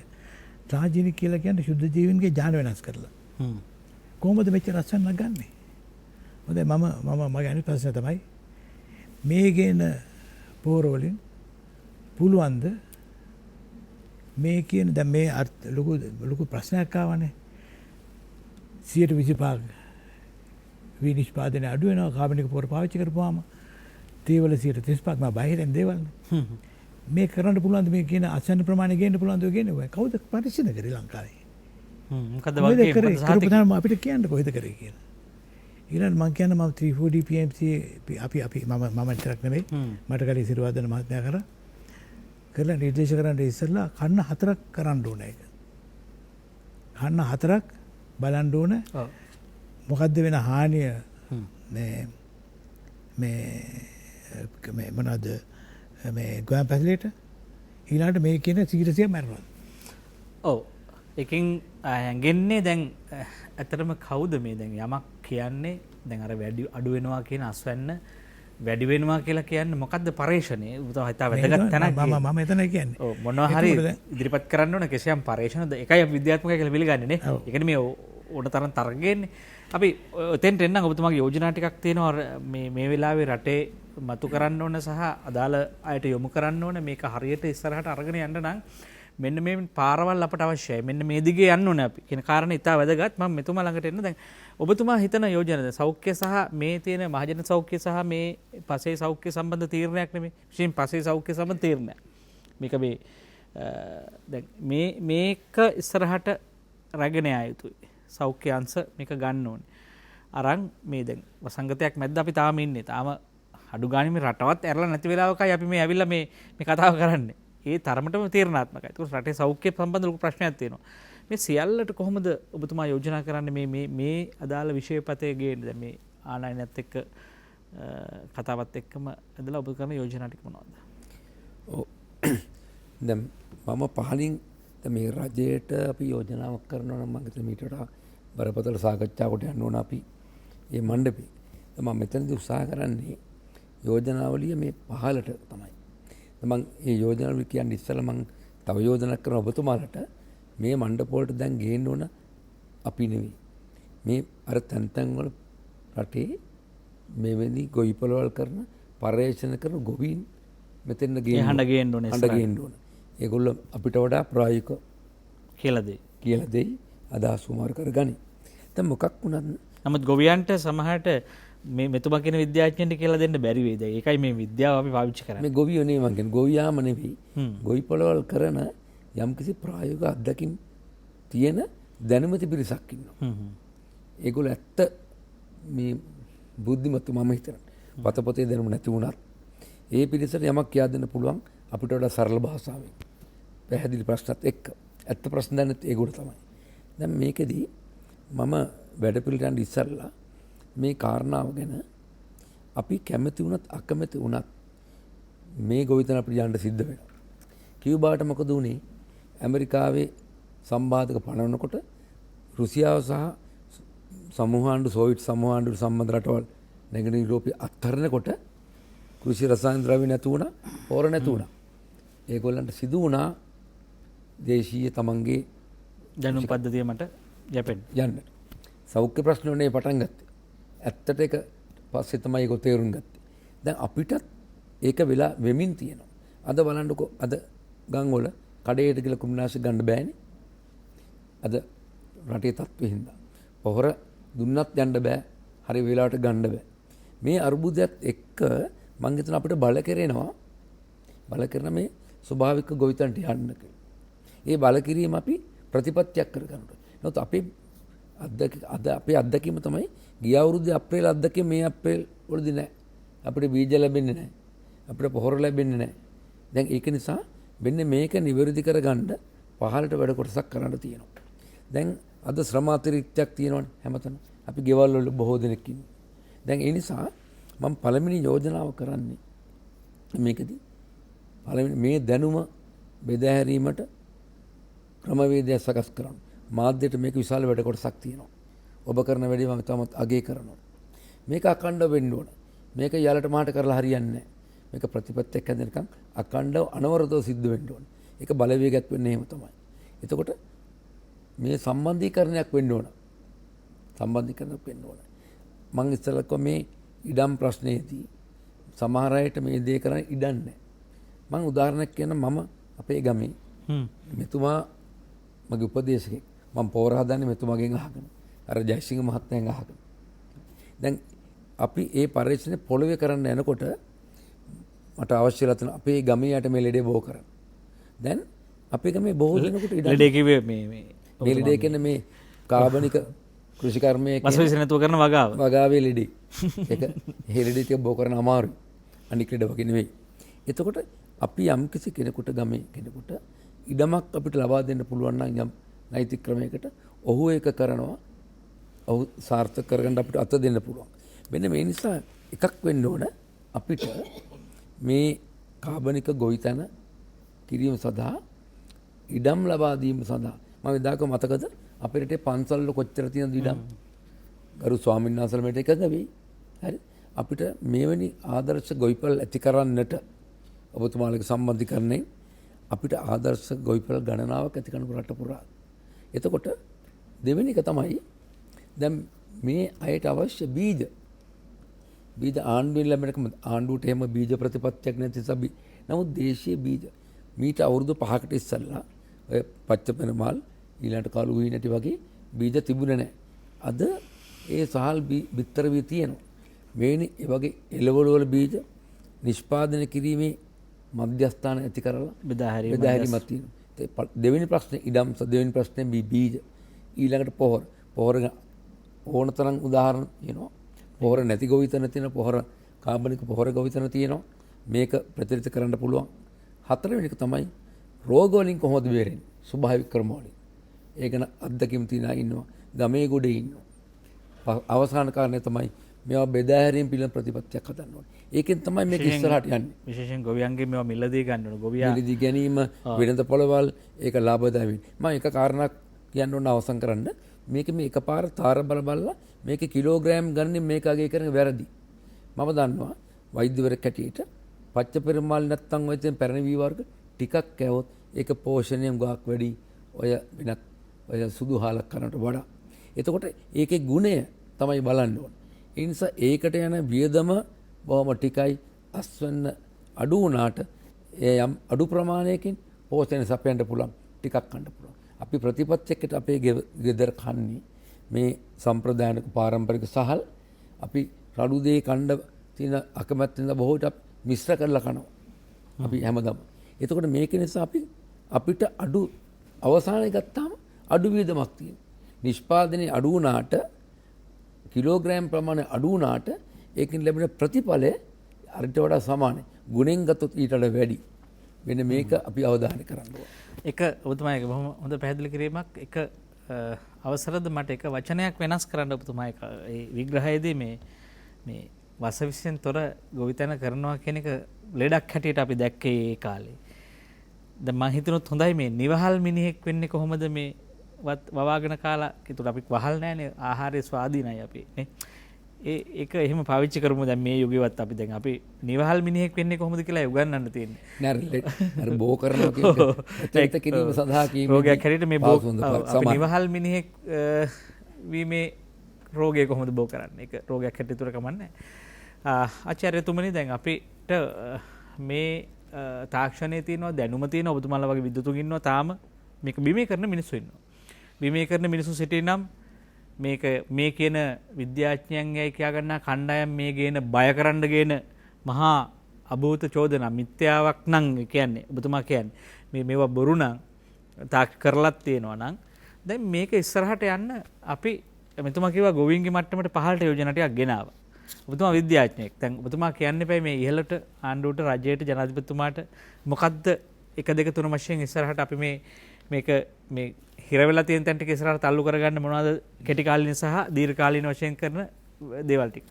ට්‍රාන්ස්ජෙනික් කියලා කියන්නේ ශුද්ධ ජීවීන්ගේ ජාන වෙනස් කරලා. කොහොමද මෙච්චර රසන්න ගන්නෙ? හොඳයි මගේ අනිත් ප්‍රශ්නේ තමයි මේ ගේන පෝර වලින් පුළුවන්ද මේ කියන දැන් මේ ලොකු ප්‍රශ්නයක් ආවනේ 125 විනිෂ්පාදනය අඩු වෙනවා කාබනික පෝර පාවිච්චි කරපුවාම තේවල 135ක් මා බාහිරින් දේවල් මේ කරන්න පුළුවන්ද මේ කියන අසන්න ප්‍රමාණය ගේන්න පුළුවන්ද ඔය කියන්නේ කවුද පරිශීලනය කරේ ලංකාවේ මොකද වගේ අපිට කියන්න කොහෙද කරේ කියලා ඊළඟ මම කියන්නේ මම 340 PMC අපි මම විතරක් නෙමෙයි මට කලින් සිරවදන මහත්මයා කරලා නිර්දේශ කරන්න ඉස්සෙල්ලා කන්න 4ක් කරන්න ඕන ඒක. කන්න 4ක් බලන්න ඕන. මොකද්ද වෙන හානිය මේ මොනවාද මේ ගොයම් පැසලේට ඊළඟට මේ කියන 100% මරනවා. ඔව්. එකකින් හැංගෙන්නේ දැන් ඇත්තටම කවුද මේ දැන් යමක් කියන්නේ දැන් අර වැඩි අඩු වෙනවා කියන අස්වැන්න වැඩි වෙනවා කියලා කියන්නේ මොකද්ද පරේක්ෂණය? උතව හිතා වැදගත් තැනක්. මම එතන කියන්නේ. ඔව් මොනවා හරි ඉදිරිපත් කරන්න ඕන කිසියම් පරේක්ෂණ එකයි අපි විද්‍යාත්මකයි කියලා පිළිගන්නේ නේ. ඒ කියන්නේ මේ ඕන තරම් තරගෙන්නේ. අපි එතෙන්ට එන්නම් ඔබතුමාගේ යෝජනා ටිකක් තියෙනවා මේ වෙලාවේ රටේ මතු කරන්න ඕන සහ අදාළ අයට යොමු කරන්න ඕන මේක හරියට ඉස්සරහට අරගෙන යන්න නම් මෙන්න මේ පාරවල් අපට අවශ්‍යයි. මෙන්න මේ දිගේ යන්න ඕනේ අපි. කියන කාරණේ ඉතා වැදගත්. මම මෙතුමා ළඟට එන්න දැන් ඔබතුමා හිතන යෝජනාද සෞඛ්‍ය සහ මේ තියෙන මහජන සෞඛ්‍ය සහ මේ පසේ සෞඛ්‍ය සම්බන්ධ තීරණයක් නෙමෙයි. විශේෂයෙන් පසේ සෞඛ්‍ය සම්බන්ධ තීරණයක්. මේක මේ දැන් මේක ඉස්සරහට රැගෙන යා යුතුයි. සෞඛ්‍ය අංශ මේක ගන්න ඕනේ. අරන් මේ දැන් වසංගතයක් මැද්ද අපි තාම ඉන්නේ. තාම අඩු ගානේ මේ රටවත් ඇරලා නැති වෙලාවකයි අපි මේ ඇවිල්ලා මේ කතාව කරන්නේ. ඒ තරමටම තීරණාත්මකයි. ඒක රටේ සෞඛ්‍ය සම්බන්ධ ලොකු ප්‍රශ්නයක් තියෙනවා. මේ සියල්ලට කොහොමද ඔබතුමා යෝජනා කරන්නේ මේ අදාළ විෂයපතේ ගේන්න දැන් මේ ආනයනත් එක්ක කතාවත් එක්කම ඇදලා ඔබ කරන යෝජනා ටික මොනවද? ඔව්. දැන් මම පහලින් මේ රජයට අපි යෝජනාවක් කරනවා නම් මම හිතන්නේ මීට වඩා බරපතල සාකච්ඡාවකට යන්න ඕන අපි මේ මණ්ඩපේ. මම මෙතනදී උත්සාහ කරන්නේ යෝජනාවලිය මේ පහලට තමයි. මම මේ යෝජනාවලිය කියන්නේ ඉස්සෙල්ලා මම තව යෝජනා කරන ඔබතුමාලට මේ මණ්ඩප වලට දැන් ගේන්න ඕන අපි නෙවෙයි. මේ අර තැන් වල රටේ මෙවැනි ගොවිපළවල් කරන පර්යේෂණ කරන ගොවීන් මෙතෙන් ගේන්න ඕනේ. ඒගොල්ලෝ අපිට වඩා ප්‍රායෝගික කියලා දෙයි. අදහස් සුමාර කරගනි. දැන් මොකක් වුණත් නමුත් ගොවියන්ට සමහරට මේ මෙතුමා කියන විද්‍යාඥයන්ට කියලා දෙන්න බැරි වේද? ඒකයි මේ විද්‍යාව අපි පාවිච්චි කරන්නේ. මේ ගොවියෝ නෙවෙයි මං කියන්නේ ගොවියාම නෙවෙයි. ගොවිපළවල් කරන යම්කිසි ප්‍රායෝගික අත්දැකීම් තියෙන දැනුමති පිරිසක් ඉන්නවා. ඒගොල්ලෝ ඇත්ත මේ බුද්ධිමත්තු මම හිතනවා. පතපොතේ දැනුම නැති වුණත් ඒ පිරිසට යමක් කියා දෙන්න පුළුවන් අපිට වඩා සරල භාෂාවෙන්. පැහැදිලි ප්‍රශ්නත් එක්ක. ඇත්ත ප්‍රශ්න දැනෙත් ඒගොල්ලෝ තමයි. දැන් මේකෙදී මම වැඩ පිළිගන්න ඉස්සල්ලා මේ කාරණාව ගැන අපි කැමති වුණත් අකමැති වුණත් මේ ගොවිතැන අපිට යන්න සිද්ධ වෙනවා. කියුබාට මොකද වුනේ? ඇමරිකාවේ සම්බාධක පනවනකොට රුසියාව සහ සමූහාණ්ඩු සෝවියට් සමූහාණ්ඩුවට සම්බන්ධ රටවල් නැගෙනහිර යුරෝපයේ අත්හරිනකොට කෘෂි රසායන ද්‍රව්‍ය නැතු වුණා, පොර නැතු වුණා. ඒගොල්ලන්ට සිදු වුණා දේශීය තමන්ගේ දැනුම් පද්ධතිය මට යැපෙන්න. යන්න. සෞඛ්‍ය ප්‍රශ්න වනේ පටන් ගත්තේ. ඇත්තට ඒක පස්සේ තමයි ඒක තේරුම් ගත්තේ. දැන් අපිටත් ඒක වෙලා වෙමින් තියෙනවා. අද බලන්නකෝ අද ගම් වල කඩේට ගිහලා කුම්නාශක ගන්න බෑනේ. අද රටේ තත්ත්වෙ හින්දා. පොහොර දුන්නත් යන්න බෑ. හරි වෙලාවට ගන්න බෑ. මේ අර්බුදයත් එක්ක මං හිතන අපිට බල කරනවා. බල කරන මේ ස්වභාවික ගොවිතැනට යන්න කියලා. ඒ බල කිරීම අපි ප්‍රතිපත්තියක් කරගන්නවා. නමුත් අපේ අපේ අත්දැකීම තමයි ගිය අවුරුද්දේ අප්‍රේල් අත්දැකීම මේ අප්‍රේල් වලදී නැහැ. අපිට බීජ ලැබෙන්නේ නැහැ. අපිට පොහොර ලැබෙන්නේ නැහැ. දැන් ඒක නිසා මෙන්න මේක නිවැරදි කරගන්න පහළට වැඩ කොටසක් කරන්න තියෙනවා. දැන් අද ශ්‍රම අතිරික්තයක් තියෙනවනේ හැමතැනම. අපි ගෙවල් වල බොහෝ දෙනෙක් ඉන්නේ. දැන් ඒ නිසා මම පළවෙනි යෝජනාව කරන්නේ මේකදී පළවෙනි මේ දැනුම බෙදා හැරීමට ක්‍රමවේදය සකස් කරන්න. මාධ්‍යයට මේක විශාල වැඩ කොටසක් තියෙනවා. ඔබ කරන වැඩේ මම තාමත් අගය කරනවා. මේක අඛණ්ඩව වෙන්න ඕන. මේක යාලට මහට කරලා හරියන්නේ නැහැ. මේක ප්‍රතිපත්තියක් හැදෙනකම් අඛණ්ඩව අනවරතව සිද්ධ වෙන්න ඕන. ඒක බලවේගයක් වෙන්නේ එහෙම තමයි. එතකොට මේ සම්බන්ධීකරණයක් වෙන්න ඕන. සම්බන්ධීකරණයක් වෙන්න ඕන. මම ඉස්සෙල්ලා කො මේ ඉඩම් ප්‍රශ්නයේදී සමහර අයට මේ දේ කරන්න ඉඩම් නැහැ. මම උදාහරණයක් කියන්න මම අපේ ගමේ මෙතුමා මගේ උපදේශකෙක්. මම පොර හදන්නේ මෙතුමාගෙන් අහගෙන. අර ජයසිංහ මහත්මයාගෙන් අහගෙන. දැන් අපි ඒ පරිශ්‍රණය පොළවේ කරන්න යනකොට මට අවශ්‍යලා තියෙන අපේ ගමේ යට මේ ලෙඩේ බෝ කරන්න. දැන් අපේ ගමේ බොහෝ දෙනෙකුට ඉඩම් ලෙඩේ කිව්වේ මේ ලෙඩේ කියන්නේ මේ කාබනික කෘෂි කර්මයේ මස් විස නැතුව කරන වගාවේ ලෙඩේ. ඒක ඒ ලෙඩේ තිය බෝ කරන අමාරුයි. අනික් ලෙඩ වගේ නෙවෙයි. එතකොට අපි යම් කිසි කෙනෙකුට ගමේ කෙනෙකුට ඉඩමක් අපිට ලබා දෙන්න පුළුවන් නම් යම් නෛතික ක්‍රමයකට ඔහු ඒක කරනවා. ඔහු සාර්ථක කරගන්න අපිට අත දෙන්න පුළුවන්. මෙන්න මේ නිසා එකක් වෙන්න ඕන අපිට මේ කාබනික ගොවිතැන කිරීම සඳහා ඉඩම් ලබා දීම සඳහා මම එදාක මතකද අපේ රටේ පන්සල් වල කොච්චර තියෙනද ඉඩම්? ගරු ස්වාමීන් වහන්සේලා මේට එකඟ වෙයි. හරි. අපිට මෙවැනි ආදර්ශ ගොවිපල් ඇති කරන්නට ඔබතුමාලගේ සම්බන්ධීකරණයෙන් අපිට ආදර්ශ ගොවිපල් ගණනාවක් ඇති කරන රට පුරා. එතකොට දෙවෙනි එක තමයි දැන් මේ අයට අවශ්‍ය බීජ ආණ්ඩුවෙන් ලැබෙනකම ආණ්ඩුවට එහෙම බීජ ප්‍රතිපත්තියක් නැති නිසා නමුත් දේශීය බීජ මීට අවුරුදු 5කට ඉස්සෙල්ලා ඔය පච්චපෙනමාල් ඊළඟට කළු වී නැටි වගේ බීජ තිබුණේ නැහැ. අද ඒ සහල් බිත්තර වී තියෙනවා. මේනි ඒ වගේ එළවලු වල බීජ නිෂ්පාදනය කිරීමේ මධ්‍යස්ථාන ඇති කරලා බෙදා හැරීමක් තියෙනවා. දෙවෙනි ප්‍රශ්නේ ඉඩම් දෙවෙනි ප්‍රශ්නේ බීජ ඊළඟට පොහොර ඕනතරම් උදාහරණ කියනවා. පොහොර නැති ගොවිතැන තියෙන පොහොර කාබනික පොහොර ගොවිතැන තියෙනවා. මේක ප්‍රචලිත කරන්න පුළුවන්. හතරවෙනි එක තමයි රෝග වලින් කොහොමද බේරෙන්නේ? ස්වභාවික ක්‍රම වලින්. ඒක න අත්දැකීම් තියනා ඉන්නවා. ගමේ ගොඩේ ඉන්නවා. අවසාන කාරණේ තමයි මේවා බෙදා හැරීම පිළිබඳ ප්‍රතිපත්තියක් හදන්න ඕනේ. ඒකෙන් තමයි මේක ඉස්සරහට යන්නේ. විශේෂයෙන් ගොවියන්ගේ මේවා මිලදී ගන්න ඕන. ගොවියා මිලදී ගැනීම වෙනද පොළවල් ඒක ලාභදායී වෙන්නේ. මම එක කාරණාවක් කියන්න ඕන අවසන් කරන්න. මේක මේ එකපාර තාර බලලා මේක කිලෝග්‍රෑම් ගණනින් මේක අගය කරන වැරදි. මම දන්නවා වෛද්‍යවරයෙක් හැටියට පච්චපෙරමාල් නැත්තම් ඔය තියෙන පැරණි වී වර්ග ටිකක් කෑවොත් ඒක පෝෂණයෙන් ගොඩක් වැඩි ඔය වෙනත් ඔය සුදු හාලක් කරනට වඩා. එතකොට ඒකේ ගුණය තමයි බලන්න ඕන. ඒ නිසා ඒකට යන වියදම බොහොම ටිකයි අස්වැන්න අඩු වුණාට ඒ යම් අඩු ප්‍රමාණයකින් පෝෂණය සපයන්න පුළුවන් ටිකක් ගන්න පුළුවන්. අපි ප්‍රතිපත්තියකට අපේ ගෙදර කන්නේ මේ සම්ප්‍රදායනික පාරම්පරික සහල් අපි රළු දේ කණ්ඩ තියෙන අකමැත්තෙන් බොහෝට මිශ්‍ර කරලා කනවා. අපි හැමදාම. එතකොට මේක නිසා අපිට අඩු අවසානයේ ගත්තාම අඩු වියදමක් තියෙනවා. නිෂ්පාදනයේ අඩු වුණාට කිලෝග්‍රෑම් ප්‍රමාණය අඩු වුණාට ඒකෙන් ලැබෙන ප්‍රතිඵලය අරිට වඩා සමානයි. ගුණෙන් ගත්තොත් ඊට වඩා වැඩි. මෙන්න මේක අපි අවධානය කරන්න ඕනේ. එක ඔබතුමායක බොහොම හොඳ පැහැදිලි කිරීමක්. එක අවසරද මට එක වචනයක් වෙනස් කරන්න ඔබතුමාය ඒ විග්‍රහයේදී මේ වසවිසෙන් තොර ගොවිතැන කරනවා කියන එක ලෙඩක් හැටියට අපි දැක්කේ ඒ කාලේ. දැන් මම හිතනොත් හොඳයි මේ නිවහල් මිනිහෙක් වෙන්නේ කොහොමද මේ වවාගෙන කාලා කිතුට අපි වහල් නැහැනේ ආහාරයේ ස්වාධීනයි අපි නේ. ඒක එහෙම පාවිච්චි කරමු දැන් මේ යුගෙවත් අපි දැන් අපි නිවහල් මිනිහෙක් වෙන්නේ කොහොමද කියලා උගන්වන්න තියෙන්නේ. නෑ අර බෝ කරනවා කියන්නේ ඒක කිරීම සඳහා කීම රෝගයක් හැටියට මේ බෝ අපි නිවහල් මිනිහෙක් වීමේ රෝගය කොහොමද බෝ කරන්නේ? ඒක රෝගයක් හැටියට උතර කමන්නේ. ආචාර්යතුමනි දැන් අපිට මේ තාක්ෂණයේ තියෙනවා දැනුම තියෙනවා ඔබතුමාලා වගේ විද්වතුන් ඉන්නවා තාම මේක බිමේ කරන මිනිස්සු ඉන්නවා. බිමේ කරන මිනිස්සු සිටිනම් මේක මේ කියන විද්‍යාඥයන් යයි කියා ගන්නා කණ්ඩායම් මේ ගේන බය කරන්න ගේන මහා අභූත චෝදනා මිත්‍යාවක් නම් කියන්නේ ඔබතුමා කියන්නේ මේවා බොරු නම් තාක් කරලත් තියෙනවා නම් දැන් මේක ඉස්සරහට යන්න අපි මෙතුමා කිව්වා ගොවීන්ගේ මට්ටමට පහළට යෝජනා ටිකක් ගෙනාවා. ඔබතුමා විද්‍යාඥයෙක්. දැන් ඔබතුමා කියන්න එපා මේ ඉහළට ආණ්ඩුවට රජයට ජනාධිපතිතුමාට මොකද්ද 1 2 3 වශයෙන් ඉස්සරහට අපි මේක මේ හිර වෙලා තියෙන තැන් ටික ඉස්සරහට තල්ලු කරගන්න මොනවද කෙටි කාලින සහ දීර්ඝ කාලින වශයෙන් කරන දේවල් ටික.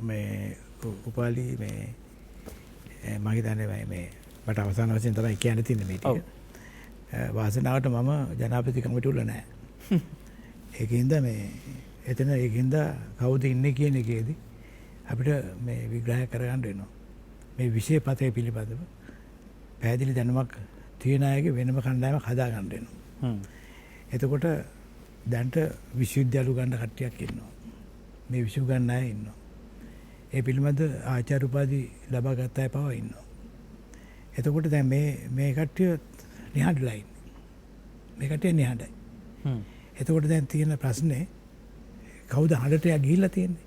මේ උපාලි මේ මම හිතන්නේ මේ මට අවසාන වශයෙන් තමයි කියන්න තියෙන්නේ මේ ටික. වාසනාවට මම ජනාධිපති කමිටුවල නැහැ. ඒකින්ද මේ එතන ඒකින්ද කවුද ඉන්නේ කියන එකේදී අපිට මේ විග්‍රහය කරගන්න වෙනවා. මේ විෂය පතේ පිළිබඳව පැහැදිලි දැනුමක් තියෙන අයගේ වෙනම කණ්ඩායමක් හදා ගන්න වෙනවා. එතකොට දැන්ට විශ්වවිද්‍යාල ගන්න කට්ටියක් ඉන්නවා. මේ විශ්ව ගන්න අය ඉන්නවා. ඒ පිළිබඳ ආචාර්ය උපාධි ලබා ගත්ත අය පවා ඉන්නවා. එතකොට දැන් මේ කට්ටිය නිහඬලා ඉන්නේ. මේ කට්ටිය නිහඬයි. එතකොට දැන් තියෙන ප්‍රශ්නේ කවුද හඬට ගිහිල්ලා තියෙන්නේ?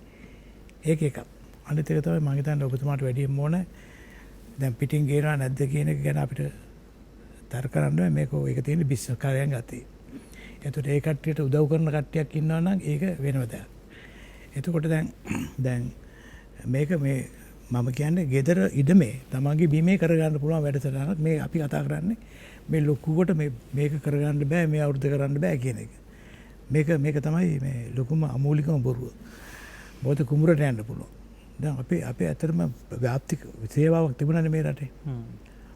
ඒක එකක්. අනිත් එක තමයි මම හිතන්නේ ඔබතුමාට වැඩියෙන්ම ඕන දැන් පිටින් ගේනවා නැද්ද කියන එක ගැන අපිට තර්ක කරන්න මේක ඒක තියෙන බිස්නස් කාර්යයන් ගතේ. එතකොට ඒ කට්ටියට උදව් කරන කට්ටියක් ඉන්නවා නම් ඒක වෙනම දෙයක්. එතකොට දැන් මේක මේ මම කියන්නේ ගෙදර ඉඩමේ තමන්ගේ බීමේ කරගන්න පුළුවන් වැඩසටහනක් මේ අපි කතා කරන්නේ මේ ලොකුවට මේක කරගන්න බෑ මේ අවුරුද්ද කරන්න බෑ කියන එක. මේක තමයි මේ ලොකුම අමූලිකම බොරුව. මොකද කුඹරට යන්න පුළුවන්. දැන් අපේ ඇත්තටම ව්‍යාප්තික සේවාවක් තිබුණානේ මේ රටේ.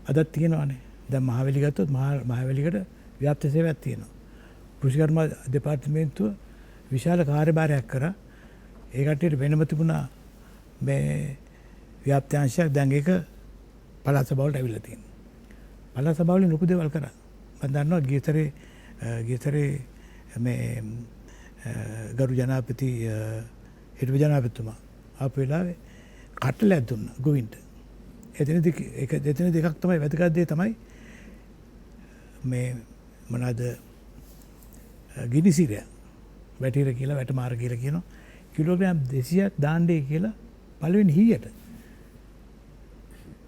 අදත් තියෙනවානේ. දැන් මහවැලි ගත්තොත් මහවැලිකට ව්‍යාප්ති සේවයක් තියෙනවා. කෘෂිකර්ම දෙපාර්තමේන්තුව විශාල කාර්යභාරයක් කරා. ඒ කට්ටියට වෙනම තිබුණා මේ ව්‍යාප්ති අංශයක් දැන් ඒක පළාත් සභාවලට ඇවිල්ලා තියෙනවා. පළාත් සභාවලින් ලොකු දේවල් කරා. මම දන්නවා ගියතරේ මේ ගරු ජනාධිපති හිටපු ජනාධිපතිතුමා ආපු වෙලාවේ කට්ටලයක් දුන්නා ගොවින්ට. එතන දෙකක් තමයි වැදගත් දේ තමයි මේ මොනවාද ගිනිසිරය වැටිර කියලා වැටමාර කියලා කියනවා. කිලෝග්‍රෑම් 200ක් දාන්නේ කියලා පළවෙනි හීයට.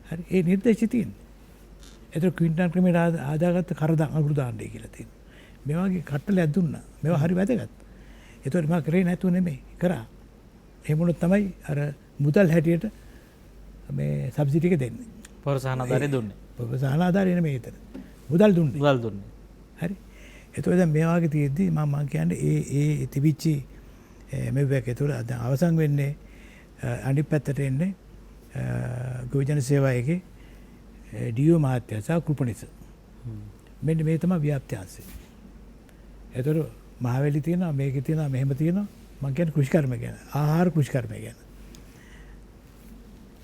හරි ඒ නිර්දේශය තියෙනවා. ඒතර ක්වින්ටල් ක්‍රමයට ආදාගත්ත කරදම් අඟුරු දාන්නේ කියලා තියෙනවා. මේ වගේ කට්ටලයක් දුන්නා. මේවා හරි වැදගත්. ඒතකොට මම කරේ නැතුව නෙමෙයි කරා. එහෙම වුණොත් තමයි අර මුදල් හැටියට මේ සබ්සිඩි එක දෙන්නේ. පොරසහන ආධාරය දුන්නේ. පොරසහන ආධාරය නෙමෙයි ඒතර. මුදල් දුන්නේ. හරි. එතකොට දැන් මේ වගේ තියෙද්දි මම කියන්නේ ඒ තිබිච්චි මේක ඒතර දැන් අවසන් වෙන්නේ අනිත් පැත්තට එන්නේ ගොවිජන සේවාවේ ඩීఓ මහත්තයා සහ කෘපණිස. මෙන්න මේ තමයි ව්‍යාප්ති අංශය. ඒතර මහවැලි තියෙනවා මේකේ තියෙනවා මෙහෙම තියෙනවා මම කියන්නේ කෘෂිකර්ම ගැන ආහාර කෘෂිකර්ම ගැන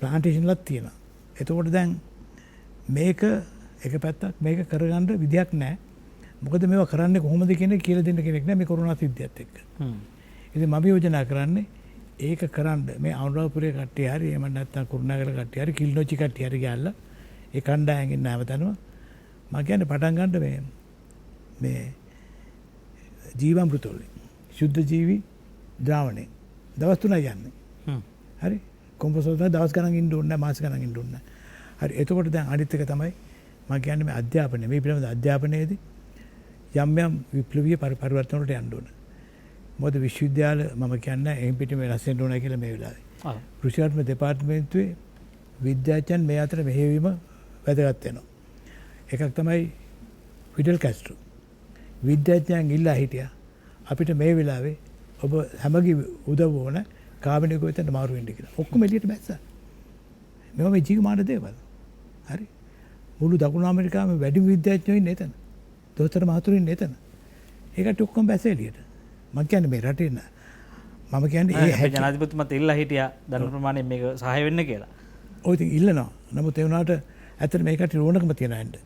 ප්ලාන්ටේෂන්ලත් තියෙනවා. එතකොට දැන් මේක එක පැත්තක් මේක කරගන්න විදියක් නැහැ. මොකද මේවා කරන්නේ කොහොමද කියන එක කියලා දෙන්න කෙනෙක් නැහැ මේ කොරෝනා සිද්ධියත් එක්ක. ඉතින් මම යෝජනා කරන්නේ ඒක කරන්න මේ අනුරාධපුරයේ කට්ටිය හරි එහෙම නැත්නම් කුරුණෑගල කට්ටිය හරි කිල්නොච්චි කට්ටිය හරි ගිහලා ඒ කණ්ඩායමෙන් නැවතනවා මම කියන්නේ පටන් ගන්න මේ ජීවාමෘතවලින් ශුද්ධ ජීවි ද්‍රාවණය දවස් 3යි යන්නේ. හරි කොම්පෝස්ට් වල දවස් ගණන් ඉන්න ඕනේ නැහැ, මාස ගණන් ඉන්න ඕනේ නැහැ. හරි එතකොට දැන් අනිත් එක තමයි මම කියන්නේ මේ අධ්‍යාපනය. මේ පිළිබඳ අධ්‍යාපනයේදී යම් යම් විප්ලවීය පරිවර්තන වලට යන්න ඕනේ. මොකද විශ්වවිද්‍යාල මම කියන්නේ එහෙන් පිටින් වෙනස් වෙන්න ඕනේ කියලා මේ වෙලාවේ. කෘෂිකර්ම දෙපාර්තමේන්තුවේ විද්‍යාඥයන් මේ අතර මෙහෙයවීම වැදගත් වෙනවා. එකක් තමයි ෆිඩල් කැස්ට්‍රෝ. විද්‍යාඥයන් ඉල්ලා හිටියා අපිට මේ වෙලාවේ ඔබ හැමගේ උදව් ඕන කාබනික වෙතට මාරු වෙන්න කියලා. ඔක්කොම එළියට බැස්සා. මේවා මේ ජීවමාන දේවල්. හරි. මුළු දකුණු ඇමරිකාවේ වැඩි විද්‍යාඥයෝ ඉන්නේ එතන. දොස්තර මහතුරු ඉන්නේ එතන. ඒකට ඔක්කොම බැස්සා එළියට. මම කියන්නේ මේ රටේ මම කියන්නේ ඒ ජනාධිපතිතුමත් ඉල්ලා හිටියා ධන ප්‍රමාණය මේක සහාය වෙන්න කියලා. ඔය ඉතින් ඉල්ලනවා. නමුත් ඒ වුණාට ඇත්තට මේකට ඕනකම තියෙන අයන්ට.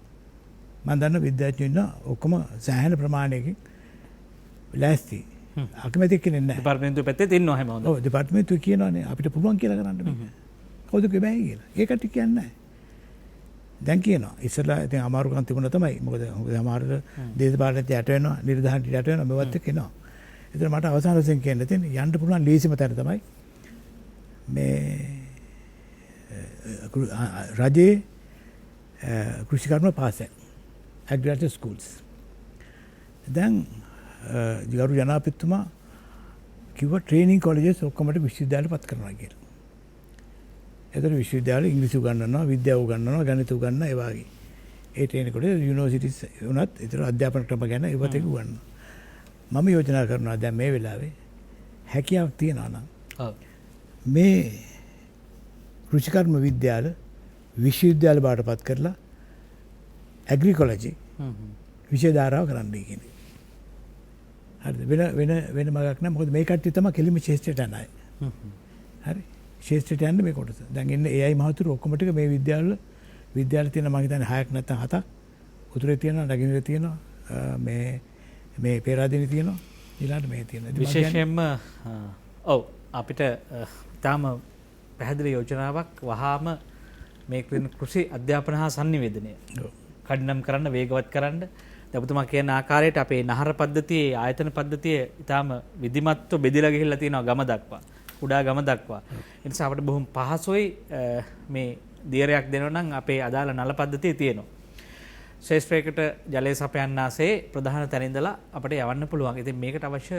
මම දන්න විද්‍යාඥයෝ ඉන්නවා ඔක්කොම සෑහෙන ප්‍රමාණයකින් ලෑස්ති. අකමැති කෙනෙක් නැහැ. දෙපාර්තමේන්තුව පැත්තේ තින්නවා හැම හොඳ. ඔව් දෙපාර්තමේන්තුව කියනවානේ අපිට පුළුවන් කියලා කරන්න මේක. කවුද කිව්වේ කියලා. ඒකට කියන්නේ නැහැ. දැන් කියනවා ඉස්සලා ඉතින් අමාරුකම් තිබුණා තමයි. මොකද සමහරට දේශපාලනයට යට වෙනවා, නිර්ධාරණයට යට වෙනවා මේවත් එක්ක එනවා. ඒතර මට අවසාන වශයෙන් කියන්න තියෙන්නේ යන්න පුළුවන් ලීසිම තැන තමයි මේ රජයේ කෘෂිකර්ම පාසල් ඇග්‍රිකල්චර් ස්කූල්ස්. දැන් ගරු ජනාධිපතිතුමා කිව්වා ට්‍රේනින් කොලෙජස් ඔක්කොමට විශ්වවිද්‍යාලයට පත් කරනවා කියලා. ඒතර විශ්වවිද්‍යාලේ ඉංග්‍රීසි උගන්වනවා, විද්‍යාව උගන්වනවා, ගණිත උගන්වනවා ඒ වගේ. ඒ ට්‍රේනින් කොලෙජ් යුනිවර්සිටිස් උනත් ඒතර අධ්‍යාපන ක්‍රම ගැන ඒවත් එක උගන්වනවා. මම යෝජනා කරනවා දැන් මේ වෙලාවේ හැකියාවක් තියනවා නම් මේ කෘෂිකර්ම විද්‍යාල විශ්වවිද්‍යාල බවට පත් කරලා ඇග්‍රිකොලොජි විෂය ධාරාව කරන්න කියන්නේ. හරිද? වෙන මගක් නැහැ. මොකද මේ කට්ටිය තමයි කෙලිම ශාස්ත්‍රයට යන අය. හරි. ශාස්ත්‍රයට යන්නේ මේ කොටස. දැන් ඉන්නේ AI මහතුරු ඔක්කොම ටික මේ විද්‍යාල තියෙන මම හිතන්නේ 6ක් නැත්නම් 7ක්. උතුරේ තියෙනවා, නැගෙනහිර තියෙනවා. මේ පේරාදෙණි තියෙනවා. ඊළඟට මේ තියෙනවා. විශේෂයෙන්ම ඔව් අපිට තාම පැහැදිලි යෝජනාවක් වහාම මේ කෘෂි අධ්‍යාපන හා සංනිවේදනය කඩිනම් කරන්න, වේගවත් කරන්න. ඔබතුමා කියන ආකාරයට අපේ නහර පද්ධතියේ ආයතන පද්ධතිය ඊටාම විධිමත්ව බෙදලා ගිහිල්ලා තියෙනවා ගම දක්වා, කුඩා ගම දක්වා. ඒ නිසා අපිට බොහොම පහසුයි මේ දියරයක් දෙනවා නම් අපේ අදාළ නල පද්ධතිය තියෙනවා. ශේෂ්ත්‍රයකට ජලය සපයන්නාසේ ප්‍රධාන තැන ඉඳලා අපිට යවන්න පුළුවන්. ඉතින් මේකට අවශ්‍ය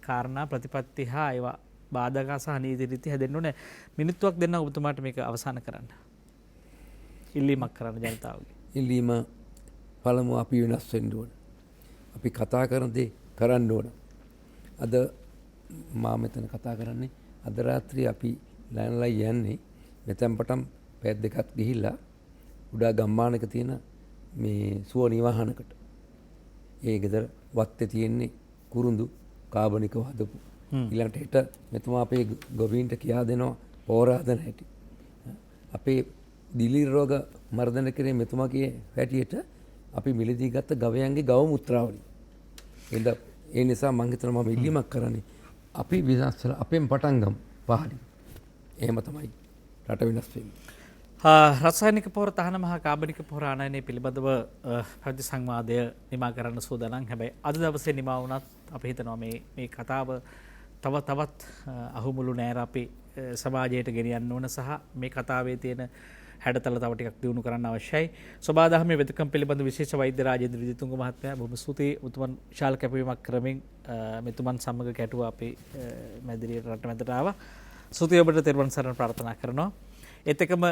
කාරණා ප්‍රතිපත්ති හා ඒවා බාධක සහ නීති රීති හැදෙන්න ඕනේ. මිනිත්තුවක් දෙන්න ඔබතුමාට මේක අවසන් කරන්න. ඉල්ලීමක් කරන්න ජනතාවගේ. ඉල්ලීම පළමුව අපි වෙනස් වෙන්න ඕන. අපි කතා කරන දේ කරන්න ඕන. අද මා මෙතන කතා කරන්නේ අද රාත්‍රියේ අපි ලයන්ලා යන්නේ මෙතෙන් පටන් පැය දෙකක් ගිහිල්ලා උඩා ගම්මානක තියෙන මේ සුව නිවාහනකට. ඒ ගෙදර වත්තේ තියෙන්නේ කුරුඳු කාබනිකව හදපු. ඊළඟට හෙට මෙතුමා අපේ ගොවීන්ට කියා දෙනවා පෝරාදන හැටි. අපේ දිලීර රෝග මර්ධන කරේ මෙතුමාගේ හැටියට අපි මිලදී ගත්ත ගවයන්ගේ ගව මුත්‍රාවලින්. ඒ නිසා මම හිතනවා මම ඉල්ලීමක් කරන්නේ අපි විශ්වාසලා අපෙන් පටන් ගමු පහලින්. එහෙම තමයි රට වෙනස් වෙන්නේ. රසායනික පොහොර තහනම හා කාබනික පොහොර ආනයනය පිළිබඳව පැවති සංවාදය නිමා කරන්න සූදානම්. හැබැයි අද දවසේ නිමා වුණත් අපි හිතනවා මේ කතාව තවත් අහුමුළු නෑර අපි සමාජයට ගෙනියන්න ඕන සහ මේ කතාවේ තියෙන හැඩතල තව ටිකක් දියුණු කරන්න අවශ්‍යයි. සෝබාදහමේ වෙදකම් පිළිබඳ විශේෂ වෛද්‍ය රාජේන්ද්‍ර විජේතුංග මහත්මයා බොහොම ස්තුතියි. උතුමන් විශාල කැපවීමක් කරමින් මෙතුමන් සමග කැටුවා අපි මැදිරිය රට මැදට ආවා. ස්තුතියි ඔබට තෙරුවන් සරණ ප්‍රාර්ථනා කරනවා. ඒත් එකම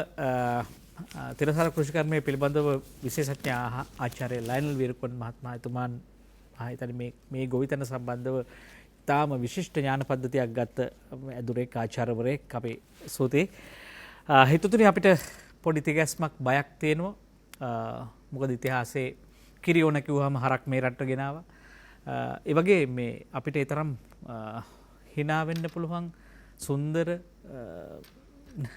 තිරසාර කෘෂිකර්මයේ පිළිබඳව විශේෂඥ ආචාර්ය ලයනල් වීරකොන් මහත්මයා එතුමන් හිතන්නේ මේ ගොවිතැන සම්බන්ධව තාම විශිෂ්ට ඥාන පද්ධතියක් ගත්ත ඇදුරෙක් ආචාර්යවරයෙක් අපි ස්තුතියි. හිතතුනි අපිට පොඩි තිගැස්මක් බයක් තියෙනවා. මොකද ඉතිහාසයේ කිරි ඕන කිව්වම හරක් මේ රටට ගෙනාවා. ඒ වගේ මේ අපිට ඒ තරම් hina වෙන්න පුළුවන් සුන්දර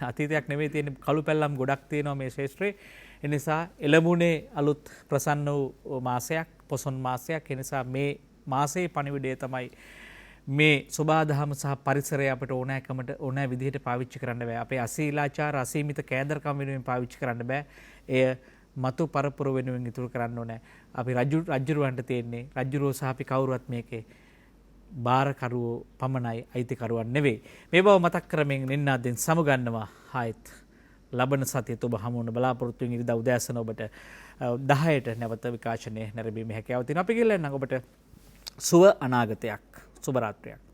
අතීතයක් නෙවෙයි තියෙන කළු පැල්ලම් ගොඩක් තියෙනවා මේ ශේෂ්ත්‍රයේ. ඒ නිසා එළඹුණේ අලුත් ප්‍රසන්න වූ මාසයක්, පොසොන් මාසයක්. ඒ නිසා මේ මාසයේ පණිවිඩය තමයි මේ සුබාදහම සහ පරිසරය අපිට ඕනෑකමට ඕනෑ විදිහට පාවිච්චි කරන්න බෑ. අපේ අශීලාචාර අසීමිත කෑදරකම් වෙනුවෙන් පාවිච්චි කරන්න බෑ. එය මතු පරපුර වෙනුවෙන් ඉතුරු කරන්න ඕනේ. අපි රජුරවන්ට තියෙන්නේ රජුරෝ සහ අපි කවුරුවත් මේකේ බාරකරුවෝ පමණයි, අයිතිකරුවන් නෙවෙයි. මේ බව මතක් කරමින් නින්නාදෙන් සමුගන්නවා. ආයෙත් ලබන සතියේ ඔබ හමු වන බලාපොරොත්තු වෙන ඉරිදා උදෑසන ඔබට 10ට නැවත විකාශනයේ නැරඹීමේ හැකියාව තියෙනවා. අපි ගිහින් ඔබට සුව අනාගතයක්, සුබ රාත්‍රියක්.